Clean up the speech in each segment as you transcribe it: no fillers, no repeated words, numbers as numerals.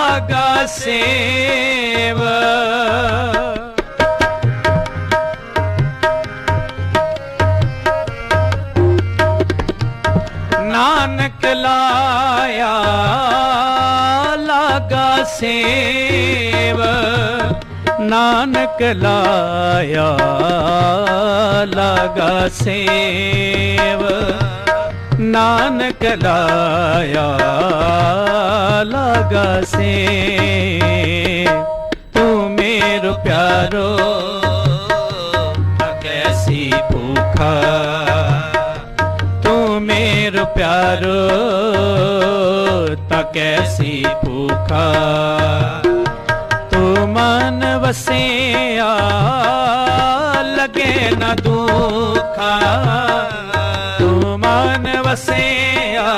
लागा सेव। नानक लाया लागा सेव, नानक लाया लागा सेव, नानक लाया लागा सेव। तू मेरो प्यारो कैसी भूखा, तू मेरो प्यारो ता कैसी भूखा। तू मन वसिया लगे न दुखा, तू मन वसिया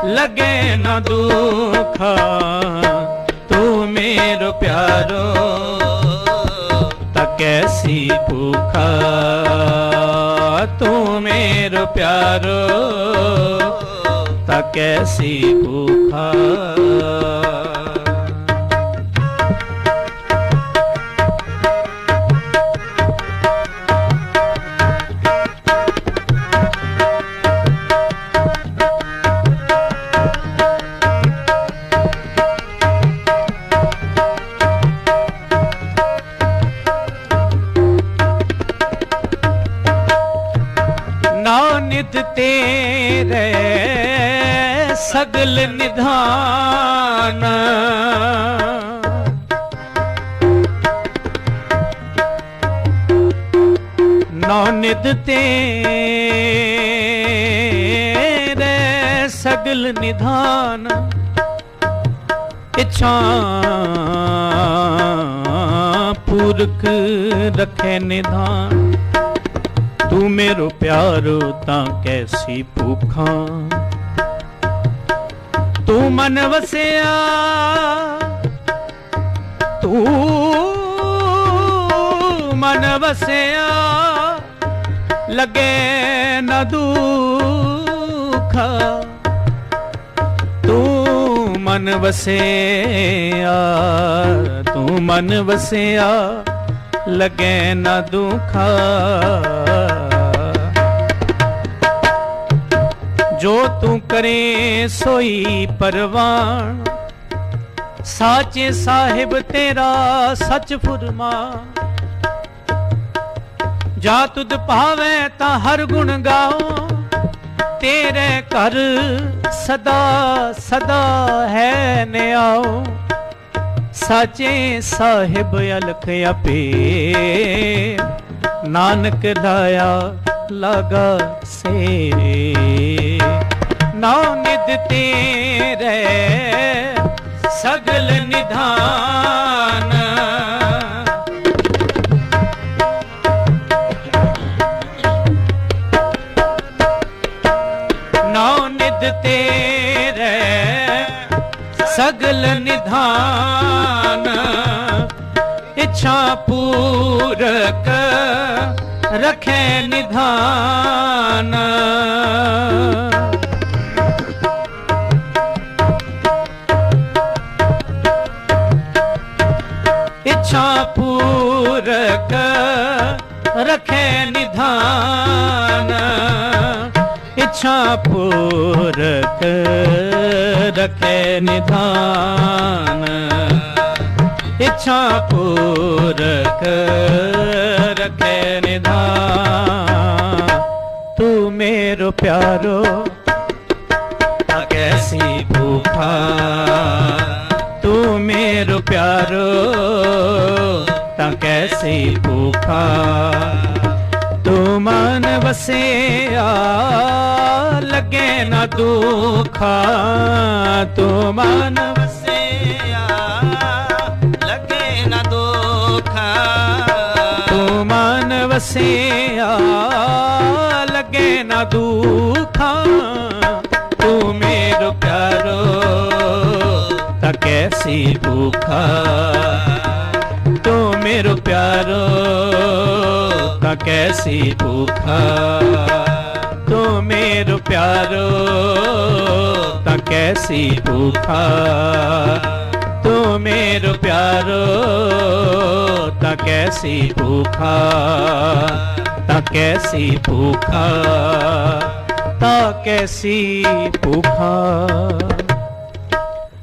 लगे न दुखा। तू मेरो प्यारो ता कैसी भूखा, तू मेरो प्यारो ता कैसी भूखा। नित तेरे सगल निधान, नौ नित तेरे सगल निधान। इच्छा पूरक रखे निधान। तू मेरो प्यारो ता कैसी भूखा, तू मन वसिया, तू मन वसिया लगे न दुखा। तू मन वसिया, तू मन वसिया लगे न दुखा। जो तू करे सोई परवान, साचे साहिब तेरा सच फुरमान। जा तुद पावे ता हर गुण गाओ, तेरे घर सदा सदा है न्याओ। साचे साहिब अलख अपे, नानक लाया लागा से। नौ निध तेरे सगल निधान, नौ निध तेरे सगल निधान। इच्छा पूरक रखे निधान। इच्छा पूरक रखे निधान। इच्छा पूरक रखे निधान। इच्छा पूरक रखे निधान। तू मेरो प्यारो ता कैसी भूखा, तू मेरो प्यारो ता कैसी भूखा। तू मन वसिया लगे न दुखा, तू मन वसिया लगे न दुखा। तू मन वसिया लगे न दुखा। तू मेरो प्यारो ता कैसी भूखा, तू मेरो प्यारो ता कैसी भूखा। तू मेरो मेरो प्यारो तां कैसी भूखा, तू मेरो प्यारो तां कैसी भूखा, तां कैसी भूखा, तां कैसी भूखा।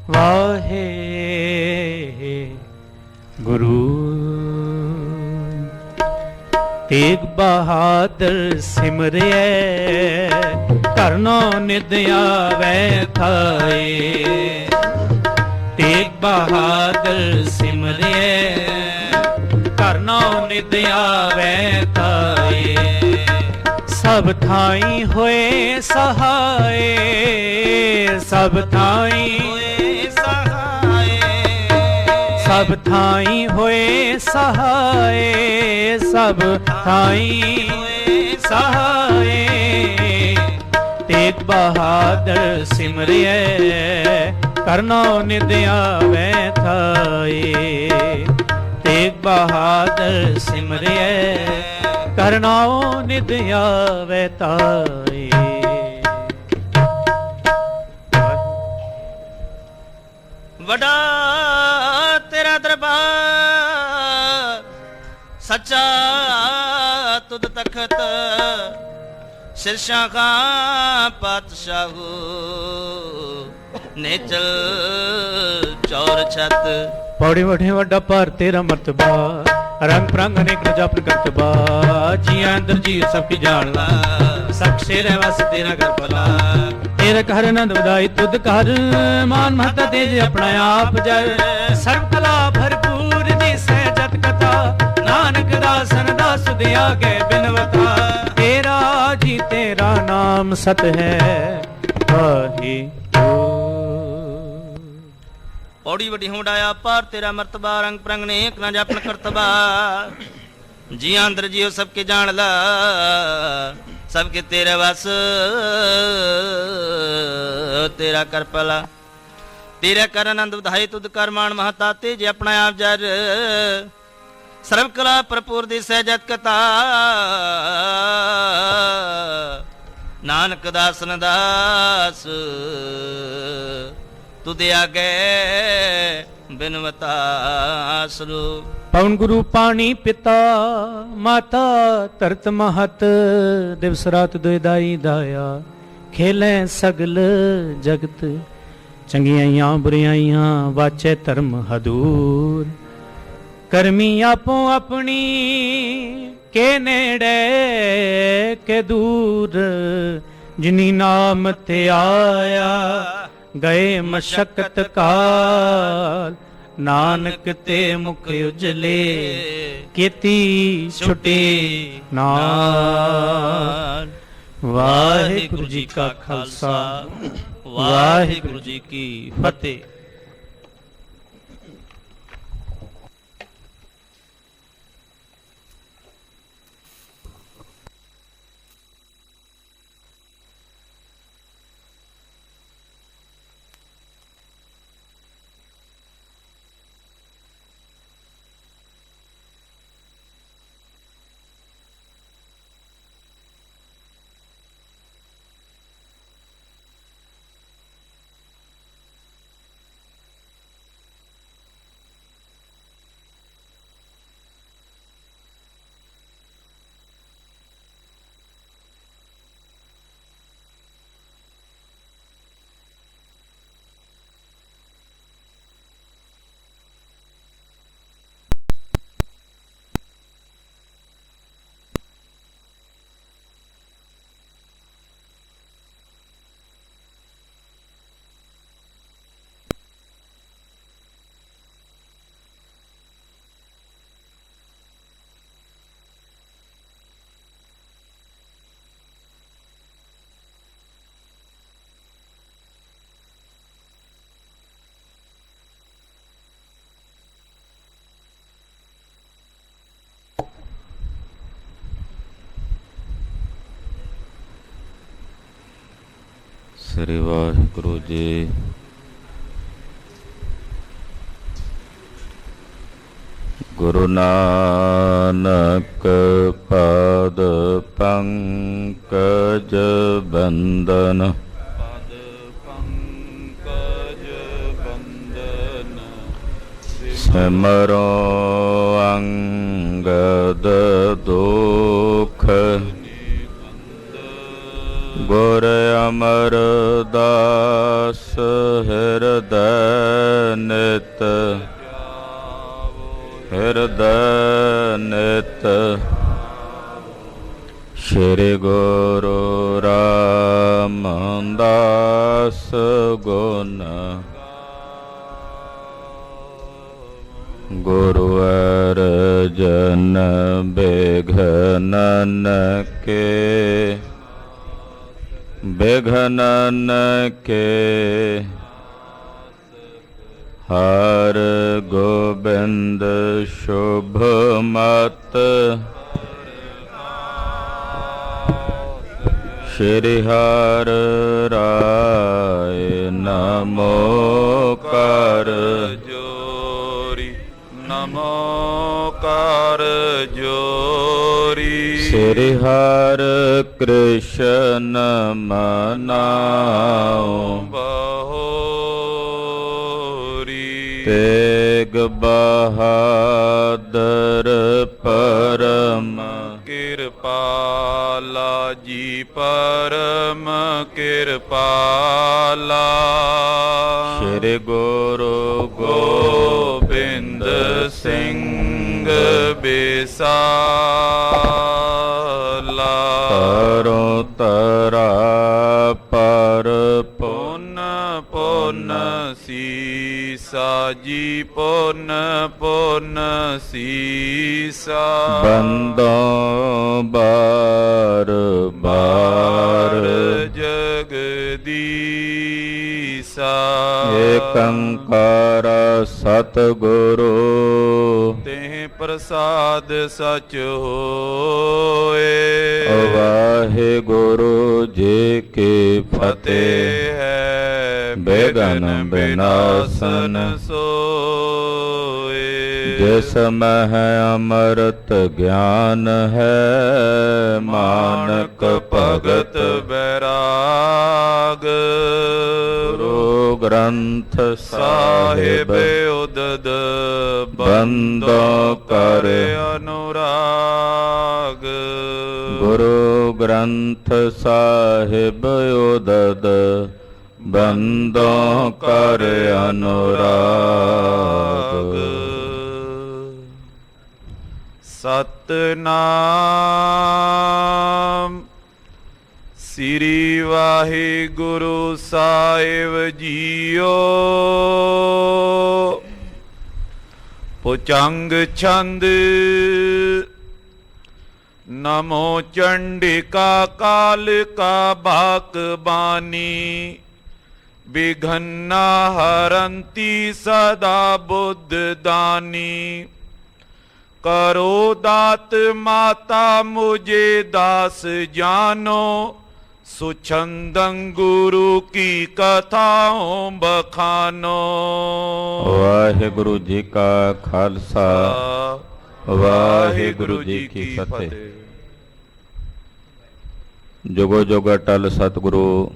वाहे गुरु तेग बहादुर सिमरिए, करनो निद आवे थाए। तेग बहादुर सिमरिए, करनो निद आवे थाए। सब थाई होए सहाय, सब थाई होए सहाय, सब थाई होए सहाय, सब थाई होए सहाय। तेग बहादुर सिमरिए, करनो निद आवे थाए। तेग बहादुर सिमरिए, करनो निद आवे ताए। वडा तेरा दरबार सच्चा तुद तखत, शिरशाह का पातशाहू ने चल चौर छत। पौड़ी वढ़े वड्डा पर तेरा मर्तबा, रंग प्रंग अनेक जपन करतबा। जी अंदर जी सबकी जान ला, सब शेर है वस तेरा कर भला। तेरे घर नंद वदाई तुद कर, मान महता तेज अपना आप जर। सर्व कला भरपूर जी सहजत कथा, नानक दासन दास दिया के बिनवता। तेरा जी तेरा नाम सत है वाहे। पौड़ी वडी होंडाया पार तेरा मर्तबा, रंग प्रंग ने एक न जापन करतबा। जी अंदर जियो सबके जान ला, सबके तेरे वस तेरा कर पला। तेरा कर आनंद बधाई तुद कर मान महता तेज अपना आप जर। सर्व कला भरपूर दी सहजत कथा, नानक दासन दास तुदे आगे बिनवता स्वरूप। पवन गुरु पानी पिता, माता धरत महत। दिवस रात दुदाई दाया, खेले सगल जगत। चंगियाइयां बुरियाइयां वाचे धर्म हदूर। करमी आपो अपनी के नेड़े के दूर। जिनी नाम ते आया गए मशक्कत काल। नानक ते मुख उजले केती छुटे नाल। वाहिगुरु जी का खालसा, वाहिगुरु जी की फतेह। ਸ੍ਰੀ ਵਾਹਿਗੁਰੂ ਜੀ। ਗੁਰੂ ਨਾਨਕ ਪਦ ਪੰਕਜ ਪੰਕਜ ਬੰਦਨ ਪਦ ਪੰਕਜ ਬੰਦਨ ਸਿਮਰੋ ਅੰਗਦ ਦੁਖ ਗੁਰ ਅਮਰਦਾਸ ਹਿਰਦੈ ਨਿਤ ਹਿਰਦੈ ਨਿਤ ਸ਼੍ਰੀ ਗੁਰੂ ਰਾਮਦਾਸ ਗੁਣ ਗੁਰੂ ਅਰਜਨ ਬਿਘਨਨ ਕੇ ਬਿਘਨਨ ਕੇ ਹਰ ਗੋਬਿੰਦ ਸ਼ੁਭ ਮਤ ਸ਼੍ਰੀ ਹਰਿ ਰਾਏ ਨਮੋ ਕਰ ਜੋਰੀ ਨਮੋ ਕਰ ਜੋਰੀ ਸ੍ਰੀ ਹਰਿ ਕ੍ਰਿਸ਼ਨ ਮਨਾਉ ਬਹੋਰੀ ਤੇਗ ਬਹਾਦਰ ਪਰਮ ਕਿਰਪਾਲਾ ਜੀ ਪਰਮ ਕਿਰਪਾਲਾ ਸ਼੍ਰੀ ਗੁਰੂ ਗੋਬਿੰਦ ਸਿੰਘ ਬੇਸਾਲਾ ਤਰੋ ਤਰਾ ਪਰ ਪੁਨ ਪੁਨ ਸੀਸਾ ਜੀ ਪੁਨ ਪੁਨ ਸੀਸਾ ਬੰਦੋ ਬਾਰ ਬਾਰ ਜਗਦੀਸਾ ਏਕੰਕਾਰ ਸਤਿਗੁਰੂ ਤੇ ਪ੍ਰਸਾਦ ਸਚ ਹੋਏ ਵਾਹਿਗੁਰੂ ਜੀ ਕੀ ਫਤਿਹ ਫਤਿਹ ਹੈ ਬੇਗਨ ਬਿਨਾਸਨ ਸੋਏ ਜਿਸ ਮਹਿ ਅੰਮ੍ਰਿਤ ਗਿਆਨ ਹੈ ਮਾਨਕ ਭਗਤ ਬੈਰਾਗ ਗੁਰੂ ਗ੍ਰੰਥ ਸਾਹਿਬ ਸਾਹਿਬ ਉਦਦ ਬੰਦੋ ਕਰ ਅਨੁਰਾਗ ਗੁਰੂ ਗ੍ਰੰਥ ਸਾਹਿਬ ਉਦਦ ਬੰਦੋ ਕਰ ਅਨੁਰਾਗ ਸਤਨਾਮ ਸ੍ਰੀ ਵਾਹਿਗੁਰੂ ਸਾਹਿਬ ਜੀਓ ਪੁਚੰਗ ਛੰਦ ਨਮੋ ਚੰਡਿਕਾ ਕਾਲਿਕਾ ਬਾਕ ਬਾਨੀ ਵਿਘਨਾ ਹਰੰਤੀ ਸਦਾ ਬੁੱਧ ਦਾਨੀ ਕਰੋ ਦਾਤ ਮਾਤਾ ਮੁਝੇ ਦਾਸ ਜਾਨੋ ਸੁਛੰਦੰ ਗੁਰੂ ਕੀ ਕਥਾਉ ਬਖਾਨੋ ਵਾਹਿਗੁਰੂ ਜੀ ਕਾ ਖਾਲਸਾ ਵਾਹਿਗੁਰੂ ਜੀ ਕੀ ਫਤਿਹ। ਜੁਗੋ ਜੁਗ ਅਟਲ ਸਤਿਗੁਰੂ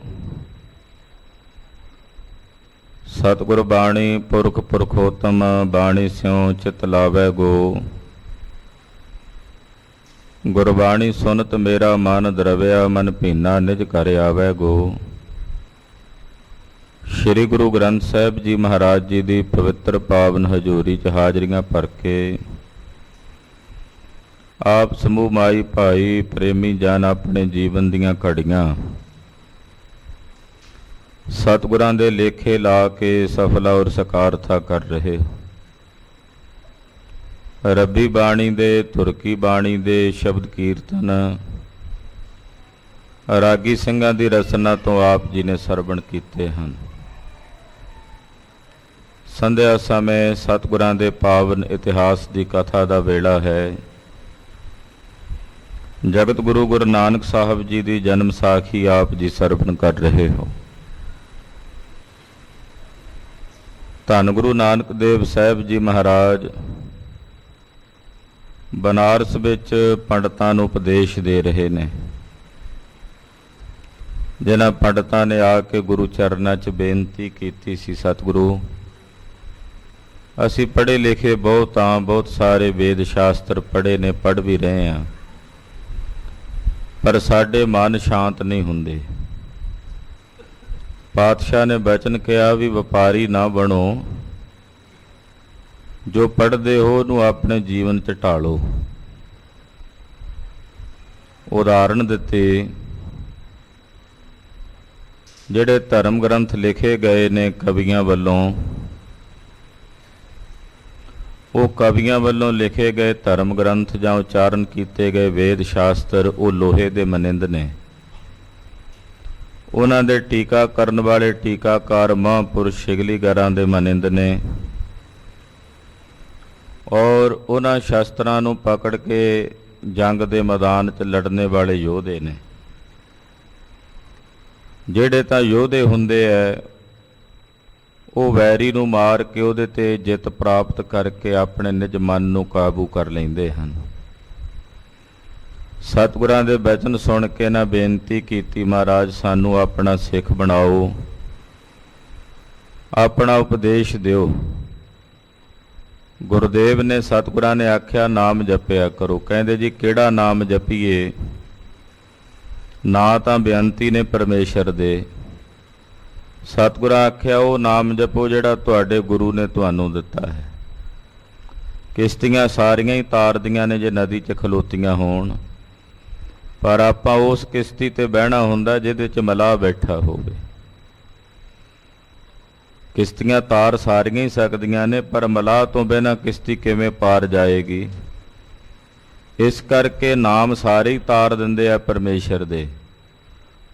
ਸਤਿਗੁਰ ਬਾਣੀ ਪੁਰਖ ਪੁਰਖੋਤਮ ਬਾਣੀ ਸਿਉ ਚਿਤ ਲਾਵੈ ਗੋ ਗੁਰਬਾਣੀ ਸੁਨਤ ਮੇਰਾ ਮਨ ਦਰਵਿਆ ਮਨ ਭੀਨਾ ਨਿਜ ਘਰ ਆਵੈ ਗੋ। ਸ੍ਰੀ ਗੁਰੂ ਗ੍ਰੰਥ ਸਾਹਿਬ ਜੀ ਮਹਾਰਾਜ ਜੀ ਦੀ ਪਵਿੱਤਰ ਪਾਵਨ ਹਜ਼ੂਰੀ 'ਚ ਹਾਜ਼ਰੀਆਂ ਭਰ ਕੇ ਆਪ ਸਮੂਹ ਮਾਈ ਭਾਈ ਪ੍ਰੇਮੀ ਜਨ ਆਪਣੇ ਜੀਵਨ ਦੀਆਂ ਘੜੀਆਂ ਸਤਿਗੁਰਾਂ ਦੇ ਲੇਖੇ ਲਾ ਕੇ ਸਫਲਾ ਔਰ ਸਕਾਰਥਾ ਕਰ ਰਹੇ। ਰੱਬੀ ਬਾਣੀ ਦੇ ਤੁਰਕੀ ਬਾਣੀ ਦੇ ਸ਼ਬਦ ਕੀਰਤਨ ਰਾਗੀ ਸਿੰਘਾਂ ਦੀ ਰਚਨਾ ਤੋਂ ਆਪ ਜੀ ਨੇ ਸਰਵਣ ਕੀਤੇ ਹਨ। ਸੰਧਿਆ ਸਮੇਂ ਸਤਿਗੁਰਾਂ ਦੇ ਪਾਵਨ ਇਤਿਹਾਸ ਦੀ ਕਥਾ ਦਾ ਵੇਲਾ ਹੈ। ਜਗਤ ਗੁਰੂ ਗੁਰੂ ਨਾਨਕ ਸਾਹਿਬ ਜੀ ਦੀ ਜਨਮ ਸਾਖੀ ਆਪ ਜੀ ਸਰਵਣ ਕਰ ਰਹੇ ਹੋ। ਧੰਨ ਗੁਰੂ ਨਾਨਕ ਦੇਵ ਸਾਹਿਬ ਜੀ ਮਹਾਰਾਜ ਬਨਾਰਸ ਵਿੱਚ ਪੰਡਤਾਂ ਨੂੰ ਉਪਦੇਸ਼ ਦੇ ਰਹੇ ਨੇ। ਜਿਨ੍ਹਾਂ ਪੰਡਤਾਂ ਨੇ ਆ ਕੇ ਗੁਰੂ ਚਰਨਾਂ 'ਚ ਬੇਨਤੀ ਕੀਤੀ ਸੀ, ਸਤਿਗੁਰੂ ਅਸੀਂ ਪੜ੍ਹੇ ਲਿਖੇ ਬਹੁਤ ਹਾਂ, ਬਹੁਤ ਸਾਰੇ ਵੇਦ ਸ਼ਾਸਤਰ ਪੜ੍ਹੇ ਨੇ, ਪੜ੍ਹ ਵੀ ਰਹੇ ਹਾਂ, ਪਰ ਸਾਡੇ ਮਨ ਸ਼ਾਂਤ ਨਹੀਂ ਹੁੰਦੇ। ਪਾਤਸ਼ਾਹ ਨੇ ਬਚਨ ਕਿਹਾ ਵੀ ਵਪਾਰੀ ਨਾ ਬਣੋ, ਜੋ ਪੜ੍ਹਦੇ ਹੋ ਉਹਨੂੰ ਆਪਣੇ ਜੀਵਨ 'ਚ ਢਾਲੋ। ਉਦਾਹਰਣ ਦਿੱਤੇ, ਜਿਹੜੇ ਧਰਮ ਗ੍ਰੰਥ ਲਿਖੇ ਗਏ ਨੇ ਕਵੀਆਂ ਵੱਲੋਂ, ਉਹ ਕਵੀਆਂ ਵੱਲੋਂ ਲਿਖੇ ਗਏ ਧਰਮ ਗ੍ਰੰਥ ਜਾਂ ਉਚਾਰਨ ਕੀਤੇ ਗਏ ਵੇਦ ਸ਼ਾਸਤਰ ਉਹ ਲੋਹੇ ਦੇ ਮਨਿੰਦ ਨੇ। ਉਹਨਾਂ ਦੇ ਟੀਕਾ ਕਰਨ ਵਾਲੇ ਟੀਕਾਕਾਰ ਮਹਾਂਪੁਰਸ਼ ਸ਼ਿਗਲੀਗਰਾਂ ਦੇ ਮਨਿੰਦ ਨੇ, ਔਰ ਉਹਨਾਂ ਸ਼ਾਸਤਰਾਂ ਨੂੰ ਪਕੜ ਕੇ ਜੰਗ ਦੇ ਮੈਦਾਨ 'ਚ ਲੜਨੇ ਵਾਲੇ ਯੋਧੇ ਨੇ। ਜਿਹੜੇ ਤਾਂ ਯੋਧੇ ਹੁੰਦੇ ਐ ਉਹ ਵੈਰੀ ਨੂੰ ਮਾਰ ਕੇ ਉਹਦੇ ਤੇ ਜਿੱਤ ਪ੍ਰਾਪਤ ਕਰਕੇ ਆਪਣੇ ਨਿਜ ਮਨ ਨੂੰ ਕਾਬੂ ਕਰ ਲੈਂਦੇ ਹਨ। ਸਤਿਗੁਰਾਂ ਦੇ ਬਚਨ ਸੁਣ ਕੇ ਨਾ ਬੇਨਤੀ ਕੀਤੀ, ਮਹਾਰਾਜ ਸਾਨੂੰ ਆਪਣਾ ਸਿੱਖ ਬਣਾਓ, ਆਪਣਾ ਉਪਦੇਸ਼ ਦਿਓ। ਗੁਰਦੇਵ ਨੇ, ਸਤਿਗੁਰਾਂ ਨੇ ਆਖਿਆ ਨਾਮ ਜਪਿਆ ਕਰੋ। ਕਹਿੰਦੇ ਜੀ ਕਿਹੜਾ ਨਾਮ ਜਪੀਏ? ਨਾ ਤਾਂ ਬੇਨਤੀ ਨੇ ਪਰਮੇਸ਼ਰ ਦੇ। ਸਤਿਗੁਰਾਂ ਆਖਿਆ ਉਹ ਨਾਮ ਜਪੋ ਜਿਹੜਾ ਤੁਹਾਡੇ ਗੁਰੂ ਨੇ ਤੁਹਾਨੂੰ ਦਿੱਤਾ ਹੈ। ਕਿਸ਼ਤੀਆਂ ਸਾਰੀਆਂ ਹੀ ਤਾਰਦੀਆਂ ਨੇ ਜੇ ਨਦੀ 'ਚ ਖਲੋਤੀਆਂ ਹੋਣ, ਪਰ ਆਪਾਂ ਉਸ ਕਿਸ਼ਤੀ ਤੇ ਬਹਿਣਾ ਹੁੰਦਾ ਜਿਹਦੇ 'ਚ ਮਲਾਹ ਬੈਠਾ ਹੋਵੇ। ਕਿਸ਼ਤੀਆਂ ਤਾਰ ਸਾਰੀਆਂ ਹੀ ਸਕਦੀਆਂ ਨੇ, ਪਰ ਮਲਾਹ ਤੋਂ ਬਿਨਾਂ ਕਿਸ਼ਤੀ ਕਿਵੇਂ ਪਾਰ ਜਾਏਗੀ? ਇਸ ਕਰਕੇ ਨਾਮ ਸਾਰੇ ਹੀ ਤਾਰ ਦਿੰਦੇ ਆ ਪਰਮੇਸ਼ਰ ਦੇ,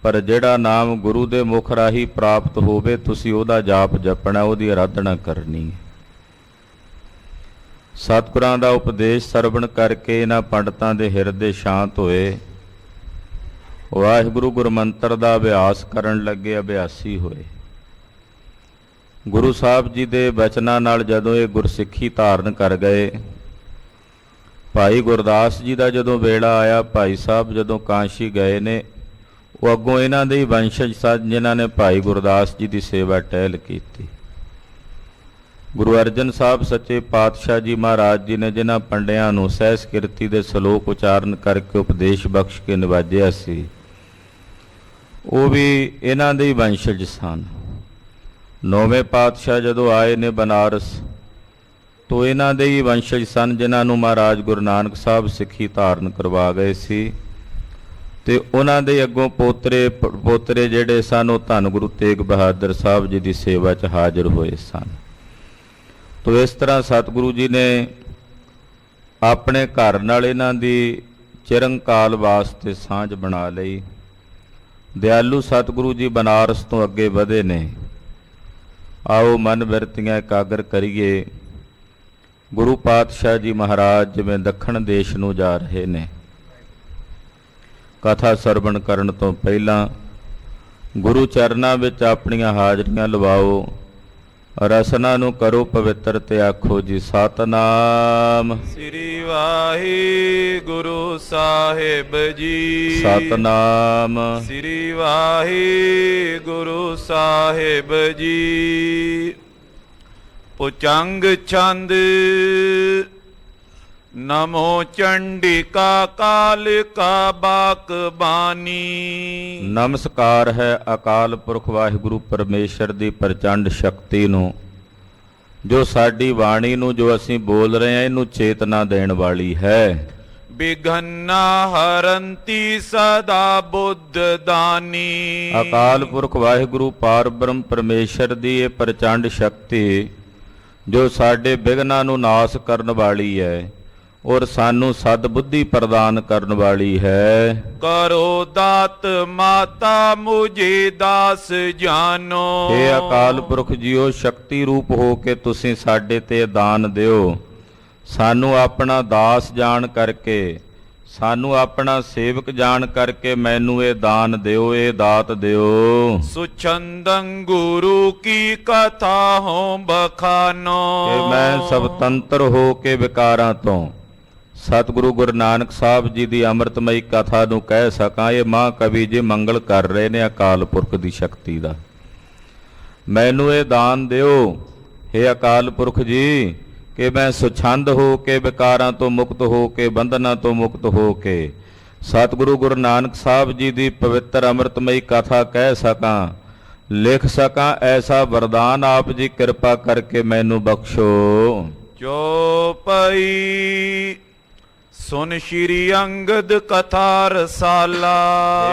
ਪਰ ਜਿਹੜਾ ਨਾਮ ਗੁਰੂ ਦੇ ਮੁਖ ਰਾਹੀਂ ਪ੍ਰਾਪਤ ਹੋਵੇ ਤੁਸੀਂ ਉਹਦਾ ਜਾਪ ਜਪਣਾ, ਉਹਦੀ ਆਰਾਧਨਾ ਕਰਨੀ ਹੈ। ਸਤਿਗੁਰਾਂ ਦਾ ਉਪਦੇਸ਼ ਸਰਵਣ ਕਰਕੇ ਇਹਨਾਂ ਪੰਡਤਾਂ ਦੇ ਹਿਰਦੇ ਸ਼ਾਂਤ ਹੋਏ। ਵਾਹਿਗੁਰੂ ਗੁਰਮੰਤਰ ਦਾ ਅਭਿਆਸ ਕਰਨ ਲੱਗੇ, ਅਭਿਆਸੀ ਹੋਏ। ਗੁਰੂ ਸਾਹਿਬ ਜੀ ਦੇ ਬਚਨਾਂ ਨਾਲ ਜਦੋਂ ਇਹ ਗੁਰਸਿੱਖੀ ਧਾਰਨ ਕਰ ਗਏ, ਭਾਈ ਗੁਰਦਾਸ ਜੀ ਦਾ ਜਦੋਂ ਵੇਲਾ ਆਇਆ, ਭਾਈ ਸਾਹਿਬ ਜਦੋਂ ਕਾਂਸ਼ੀ ਗਏ ਨੇ, ਉਹ ਅੱਗੋਂ ਇਹਨਾਂ ਦੇ ਹੀ ਵੰਸ਼ਜ ਸਨ ਜਿਨ੍ਹਾਂ ਨੇ ਭਾਈ ਗੁਰਦਾਸ ਜੀ ਦੀ ਸੇਵਾ ਟਹਿਲ ਕੀਤੀ। ਗੁਰੂ ਅਰਜਨ ਸਾਹਿਬ ਸੱਚੇ ਪਾਤਸ਼ਾਹ ਜੀ ਮਹਾਰਾਜ ਜੀ ਨੇ ਜਿਨ੍ਹਾਂ ਪੰਡਿਆਂ ਨੂੰ ਸਹਿਜ ਕੀਰਤੀ ਦੇ ਸ਼ਲੋਕ ਉਚਾਰਨ ਕਰਕੇ ਉਪਦੇਸ਼ ਬਖਸ਼ ਕੇ ਨਿਵਾਜਿਆ ਸੀ, ਉਹ ਵੀ ਇਹਨਾਂ ਦੇ ਹੀ ਵੰਸ਼ਜ ਸਨ। ਨੌਵੇਂ ਪਾਤਸ਼ਾਹ ਜਦੋਂ ਆਏ ਨੇ ਬਨਾਰਸ, ਤੋ ਇਹਨਾਂ ਦੇ ਹੀ ਵੰਸ਼ਜ ਸਨ ਜਿਨ੍ਹਾਂ ਨੂੰ ਮਹਾਰਾਜ ਗੁਰੂ ਨਾਨਕ ਸਾਹਿਬ ਸਿੱਖੀ ਧਾਰਨ ਕਰਵਾ ਗਏ ਸੀ, ਤੇ ਉਹਨਾਂ ਦੇ ਅੱਗੋਂ ਪੋਤਰੇ ਜਿਹੜੇ ਸਨ ਉਹ ਧੰਨ ਗੁਰੂ ਤੇਗ ਬਹਾਦਰ ਸਾਹਿਬ ਜੀ ਦੀ ਸੇਵਾ 'ਚ ਹਾਜ਼ਰ ਹੋਏ ਸਨ। ਤੋ ਇਸ ਤਰ੍ਹਾਂ ਸਤਿਗੁਰੂ ਜੀ ਨੇ ਆਪਣੇ ਘਰ ਨਾਲ ਇਹਨਾਂ ਦੀ ਚਿਰੰਕਾਲ ਵਾਸਤੇ ਸਾਂਝ ਬਣਾ ਲਈ। ਦਿਆਲੂ ਸਤਿਗੁਰੂ ਜੀ ਬਨਾਰਸ ਤੋਂ ਅੱਗੇ ਵਧੇ ਨੇ। ਆਓ ਮਨ ਬਿਰਤੀਆਂ ਇਕਾਗਰ ਕਰੀਏ। ਗੁਰੂ ਪਾਤਸ਼ਾਹ ਜੀ ਮਹਾਰਾਜ ਜਿਵੇਂ ਦੱਖਣ ਦੇਸ਼ ਨੂੰ ਜਾ ਰਹੇ ਨੇ, ਕਥਾ ਸਰਵਣ ਕਰਨ ਤੋਂ ਪਹਿਲਾਂ ਗੁਰੂ ਚਰਨਾਂ ਵਿੱਚ ਆਪਣੀਆਂ ਹਾਜ਼ਰੀਆਂ ਲਵਾਓ, ਰਸਨਾ ਨੂੰ ਕਰੋ ਪਵਿੱਤਰ ਤੇ ਆਖੋ ਜੀ ਸਤਨਾਮ ਸ੍ਰੀ ਵਾਹਿਗੁਰੂ ਸਾਹਿਬ ਜੀ। ਸਤਨਾਮ ਸ੍ਰੀ ਵਾਹਿਗੁਰੂ ਸਾਹਿਬ ਜੀ। ਪੁਚੰਗ ਛੰਦ ਨਮੋ ਚੰਡਿਕਾ ਕਾਲਿਕਾ ਬਾਕ ਬਾਣੀ। ਨਮਸਕਾਰ ਹੈ ਅਕਾਲ ਪੁਰਖ ਵਾਹਿਗੁਰੂ ਪਰਮੇਸ਼ਰ ਦੀ ਪ੍ਰਚੰਡ ਸ਼ਕਤੀ ਨੂੰ, ਜੋ ਸਾਡੀ ਬਾਣੀ ਨੂੰ ਜੋ ਅਸੀਂ ਬੋਲ ਰਹੇ ਹਾਂ ਇਹਨੂੰ ਚੇਤਨਾ ਦੇਣ ਵਾਲੀ ਹੈ। ਬਿਘਨਾ ਹਰੰਤੀ ਸਦਾ ਬੁੱਧ ਦਾਨੀ। ਅਕਾਲ ਪੁਰਖ ਵਾਹਿਗੁਰੂ ਪਾਰ ਬ੍ਰਹਮ ਪਰਮੇਸ਼ਰ ਦੀ ਇਹ ਪ੍ਰਚੰਡ ਸ਼ਕਤੀ ਜੋ ਸਾਡੇ ਬਿਘਨਾਂ ਨੂੰ ਨਾਸ ਕਰਨ ਵਾਲੀ ਹੈ ਔਰ ਸਾਨੂੰ ਸਦ ਬੁੱਧੀ ਪ੍ਰਦਾਨ ਕਰਨ ਵਾਲੀ ਹੈ। ਕਰੋ ਦਾਤ ਮਾਤਾ ਮੁਝੇ ਦਾਸ ਜਾਨੋ। हे ਅਕਾਲ ਪੁਰਖ ਜੀਓ, ਸ਼ਕਤੀ ਰੂਪ ਹੋ ਕੇ ਤੁਸੀਂ ਸਾਡੇ ਤੇ ਦਾਨ ਦਿਓ। ਸਾਨੂੰ ਆਪਣਾ ਦਾਸ ਜਾਣ ਕਰਕੇ, ਸਾਨੂੰ ਆਪਣਾ ਸੇਵਕ ਜਾਣ ਕਰਕੇ ਮੈਨੂੰ ਇਹ ਦਾਨ ਦਿਓ, ਇਹ ਦਾਤ ਦਿਓ। ਸੁਛੰਦੰ ਗੁਰੂ ਕੀ ਕਥਾ ਹੋ ਬਖਾਨੋ। ਕਿ ਮੈਂ ਸਵਤੰਤਰ ਹੋ ਕੇ ਵਿਕਾਰਾਂ ਤੋਂ ਸਤਿਗੁਰੂ ਗੁਰੂ ਨਾਨਕ ਸਾਹਿਬ ਜੀ ਦੀ ਅੰਮ੍ਰਿਤਮਈ ਕਥਾ ਨੂੰ ਕਹਿ ਸਕਾਂ। ਇਹ ਮਹਾਂਕਵੀ ਜੀ ਮੰਗਲ ਕਰ ਰਹੇ ਨੇ ਅਕਾਲ ਪੁਰਖ ਦੀ ਸ਼ਕਤੀ ਦਾ। ਮੈਨੂੰ ਇਹ ਦਾਨ ਦਿਓ ਹੇ ਅਕਾਲ ਪੁਰਖ ਜੀ ਕਿ ਮੈਂ ਸੁਛੰਦ ਹੋ ਕੇ ਵਿਕਾਰਾਂ ਤੋਂ ਮੁਕਤ ਹੋ ਕੇ ਬੰਧਨਾਂ ਤੋਂ ਮੁਕਤ ਹੋ ਕੇ ਸਤਿਗੁਰੂ ਗੁਰੂ ਨਾਨਕ ਸਾਹਿਬ ਜੀ ਦੀ ਪਵਿੱਤਰ ਅੰਮ੍ਰਿਤਮਈ ਕਥਾ ਕਹਿ ਸਕਾਂ, ਲਿਖ ਸਕਾਂ। ਐਸਾ ਵਰਦਾਨ ਆਪ ਜੀ ਕਿਰਪਾ ਕਰਕੇ ਮੈਨੂੰ ਬਖਸ਼ੋ। ਚੌਪਈ ਸੁਨ ਸ਼੍ਰੀ ਅੰਗਦ ਕਥਾ ਰਸਾਲਾ।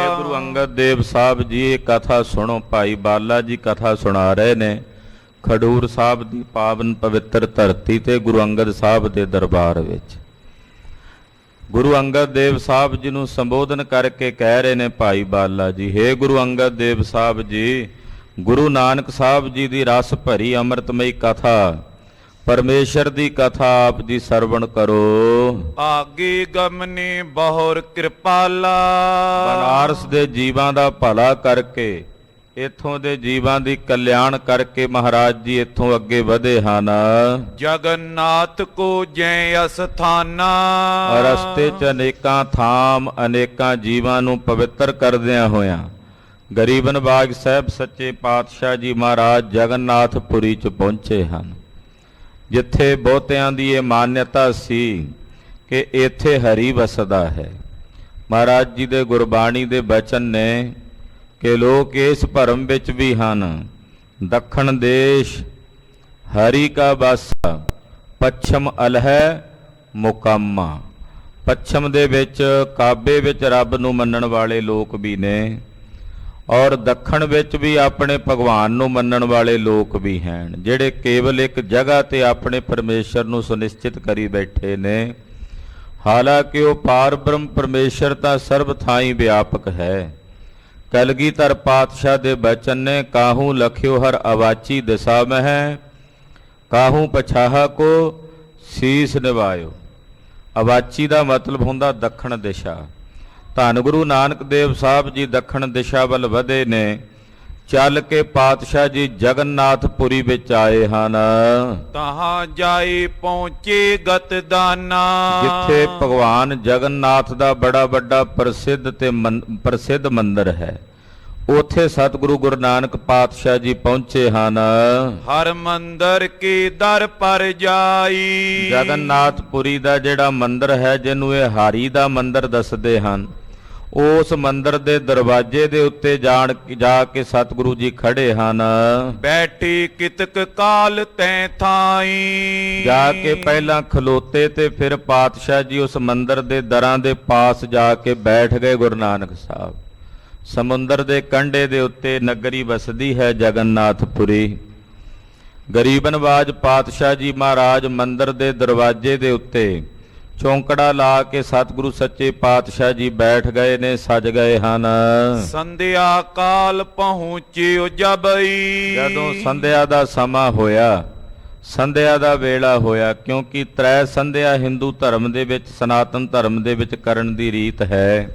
ਇਹ ਗੁਰੂ ਅੰਗਦ ਦੇਵ ਸਾਹਿਬ ਜੀ ਇਹ ਕਥਾ ਸੁਣੋ। ਭਾਈ ਬਾਲਾ ਜੀ ਕਥਾ ਸੁਣਾ ਰਹੇ ਨੇ ਖਡੂਰ ਸਾਹਿਬ ਦੀ ਪਾਵਨ ਪਵਿੱਤਰ ਧਰਤੀ ਤੇ ਗੁਰੂ ਅੰਗਦ ਸਾਹਿਬ ਦੇ ਦਰਬਾਰ ਵਿੱਚ। ਗੁਰੂ ਅੰਗਦ ਦੇਵ ਸਾਹਿਬ ਜੀ ਨੂੰ ਸੰਬੋਧਨ ਕਰਕੇ ਕਹਿ ਰਹੇ ਨੇ ਭਾਈ ਬਾਲਾ ਜੀ, ਹੇ ਗੁਰੂ ਅੰਗਦ ਦੇਵ ਸਾਹਿਬ ਜੀ, ਗੁਰੂ ਨਾਨਕ ਸਾਹਿਬ ਜੀ ਦੀ ਰਸ ਭਰੀ ਅੰਮ੍ਰਿਤਮਈ ਕਥਾ, ਪਰਮੇਸ਼ਰ ਦੀ ਕਥਾ ਆਪ ਜੀ ਸਰਵਣ ਕਰੋ। ਆਗੇ ਗਮਨੇ ਬਹੁਰ ਕਿਰਪਾਲਾ। ਬਨਾਰਸ ਦੇ ਜੀਵਾਂ ਦਾ ਭਲਾ ਕਰਕੇ, ਇੱਥੋਂ ਦੇ ਜੀਵਾਂ ਦੀ ਕਲਿਆਣ ਕਰਕੇ ਮਹਾਰਾਜ ਜੀ ਇੱਥੋਂ ਅੱਗੇ ਵਧੇ ਹਨ। ਜਗਨਨਾਥ ਕੋ ਜੈ ਅਸਥਾਨਾ। ਰਸਤੇ 'ਚ ਅਨੇਕਾਂ ਥਾਮ ਅਨੇਕਾਂ ਜੀਵਾਂ ਨੂੰ ਪਵਿੱਤਰ ਕਰਦਿਆਂ ਹੋਇਆਂ ਗਰੀਬ ਨਵਾਜ ਸਾਹਿਬ ਸੱਚੇ ਪਾਤਸ਼ਾਹ ਜੀ ਮਹਾਰਾਜ ਜਗਨਨਾਥਪੁਰੀ 'ਚ ਪਹੁੰਚੇ ਹਨ, ਜਿੱਥੇ ਬਹੁਤਿਆਂ ਦੀ ਇਹ ਮਾਨਤਾ ਸੀ ਕਿ ਇੱਥੇ ਹਰੀ ਵਸਦਾ ਹੈ। ਮਹਾਰਾਜ ਜੀ ਦੇ ਗੁਰਬਾਣੀ ਦੇ ਬਚਨ ਨੇ ਕਿ ਲੋਕ ਇਸ ਭਰਮ ਵਿੱਚ ਵੀ ਹਨ, ਦੱਖਣ ਦੇਸ਼ ਹਰੀ ਕਾ ਵਾਸਾ, ਪੱਛਮ ਅਲਹੈ ਮੁਕਾਮਾ। ਪੱਛਮ ਦੇ ਵਿੱਚ ਕਾਬੇ ਵਿੱਚ ਰੱਬ ਨੂੰ ਮੰਨਣ ਵਾਲੇ ਲੋਕ ਵੀ ਨੇ, ਔਰ ਦੱਖਣ ਵਿੱਚ ਵੀ ਆਪਣੇ ਭਗਵਾਨ ਨੂੰ ਮੰਨਣ ਵਾਲੇ ਲੋਕ ਵੀ ਹਨ, ਜਿਹੜੇ ਕੇਵਲ ਇੱਕ ਜਗ੍ਹਾ ਤੇ ਆਪਣੇ ਪਰਮੇਸ਼ਰ ਨੂੰ ਸੁਨਿਸ਼ਚਿਤ ਕਰੀ ਬੈਠੇ ਨੇ। ਹਾਲਾਂਕਿ ਉਹ ਪਾਰ ਬ੍ਰਹਮ ਪਰਮੇਸ਼ਰ ਤਾਂ ਸਰਬ ਥਾਈਂ ਵਿਆਪਕ ਹੈ। ਕਲਗੀਧਰ ਪਾਤਸ਼ਾਹ ਦੇ ਬਚਨ ਨੇ, ਕਾਹੂ ਲਖਿਓ ਹਰ ਅਵਾਚੀ ਦਿਸ਼ਾ ਮਹਿ, ਕਾਹੂ ਪਛਾਹਾ ਕੋ ਸੀਸ ਨਿਵਾਇਓ। ਅਵਾਚੀ ਦਾ ਮਤਲਬ ਹੁੰਦਾ ਦੱਖਣ ਦਿਸ਼ਾ। ਧੰਨ ਗੁਰੂ ਨਾਨਕ ਦੇਵ ਸਾਹਿਬ ਜੀ ਦੱਖਣ ਦਿਸ਼ਾ ਵੱਲ ਵਧੇ ਨੇ। ਚੱਲ ਕੇ ਪਾਤਸ਼ਾਹ ਜੀ ਜਗਨਨਾਥਪੁਰੀ ਵਿੱਚ ਆਏ ਹਨ, ਤਹਾਂ ਜਾਏ ਪਹੁੰਚੇ ਗਤ ਦਾਨਾ। ਜਿੱਥੇ ਭਗਵਾਨ ਜਗਨਨਾਥ ਦਾ ਬੜਾ ਵੱਡਾ ਪ੍ਰਸਿੱਧ ਮੰਦਿਰ ਹੈ, ਉੱਥੇ ਸਤਿਗੁਰੂ ਗੁਰੂ ਨਾਨਕ ਪਾਤਸ਼ਾਹ ਜੀ ਪਹੁੰਚੇ ਹਨ। ਹਰ ਮੰਦਰ ਕੇ ਦਰ ਪਰ ਜਾਈ। ਜਗਨਨਾਥਪੁਰੀ ਦਾ ਜਿਹੜਾ ਮੰਦਿਰ ਹੈ, ਜਿਹਨੂੰ ਇਹ ਹਾਰੀ ਦਾ ਮੰਦਿਰ ਦੱਸਦੇ ਹਨ, ਉਸ ਮੰਦਿਰ ਦੇ ਦਰਵਾਜ਼ੇ ਦੇ ਉੱਤੇ ਜਾ ਕੇ ਸਤਿਗੁਰੂ ਜੀ ਖੜੇ ਹਨ। ਬੈਠੇ ਕਿਤਕ ਕਾਲ ਤੈ ਥਾਈ। ਜਾ ਕੇ ਪਹਿਲਾਂ ਖਲੋਤੇ ਤੇ ਫਿਰ ਪਾਤਸ਼ਾਹ ਜੀ ਉਸ ਮੰਦਿਰ ਦੇ ਦਰਾਂ ਦੇ ਪਾਸ ਜਾ ਕੇ ਬੈਠ ਗਏ। ਗੁਰੂ ਨਾਨਕ ਸਾਹਿਬ ਸਮੁੰਦਰ ਦੇ ਕੰਢੇ ਦੇ ਉੱਤੇ ਨਗਰੀ ਵਸਦੀ ਹੈ ਜਗਨਨਾਥਪੁਰੀ। ਗਰੀਬ ਨਵਾਜ ਪਾਤਸ਼ਾਹ ਜੀ ਮਹਾਰਾਜ ਮੰਦਿਰ ਦੇ ਦਰਵਾਜ਼ੇ ਦੇ ਉੱਤੇ ਚੌਂਕੜਾ ਲਾ ਕੇ ਸਤਿਗੁਰੂ ਸੱਚੇ ਪਾਤਸ਼ਾਹ ਜੀ ਬੈਠ ਗਏ ਨੇ, ਸਜ ਗਏ ਹਨ। ਸੰਧਿਆ ਕਾਲ ਪਹੁੰਚਿਓ ਜਬਈ। ਜਦੋਂ ਸੰਧਿਆ ਦਾ ਸਮਾਂ ਹੋਇਆ, ਸੰਧਿਆ ਦਾ ਵੇਲਾ ਹੋਇਆ, ਕਿਉਂਕਿ ਤ੍ਰੈ ਸੰਧਿਆ ਹਿੰਦੂ ਧਰਮ ਦੇ ਵਿੱਚ, ਸਨਾਤਨ ਧਰਮ ਦੇ ਵਿੱਚ ਕਰਨ ਦੀ ਰੀਤ ਹੈ।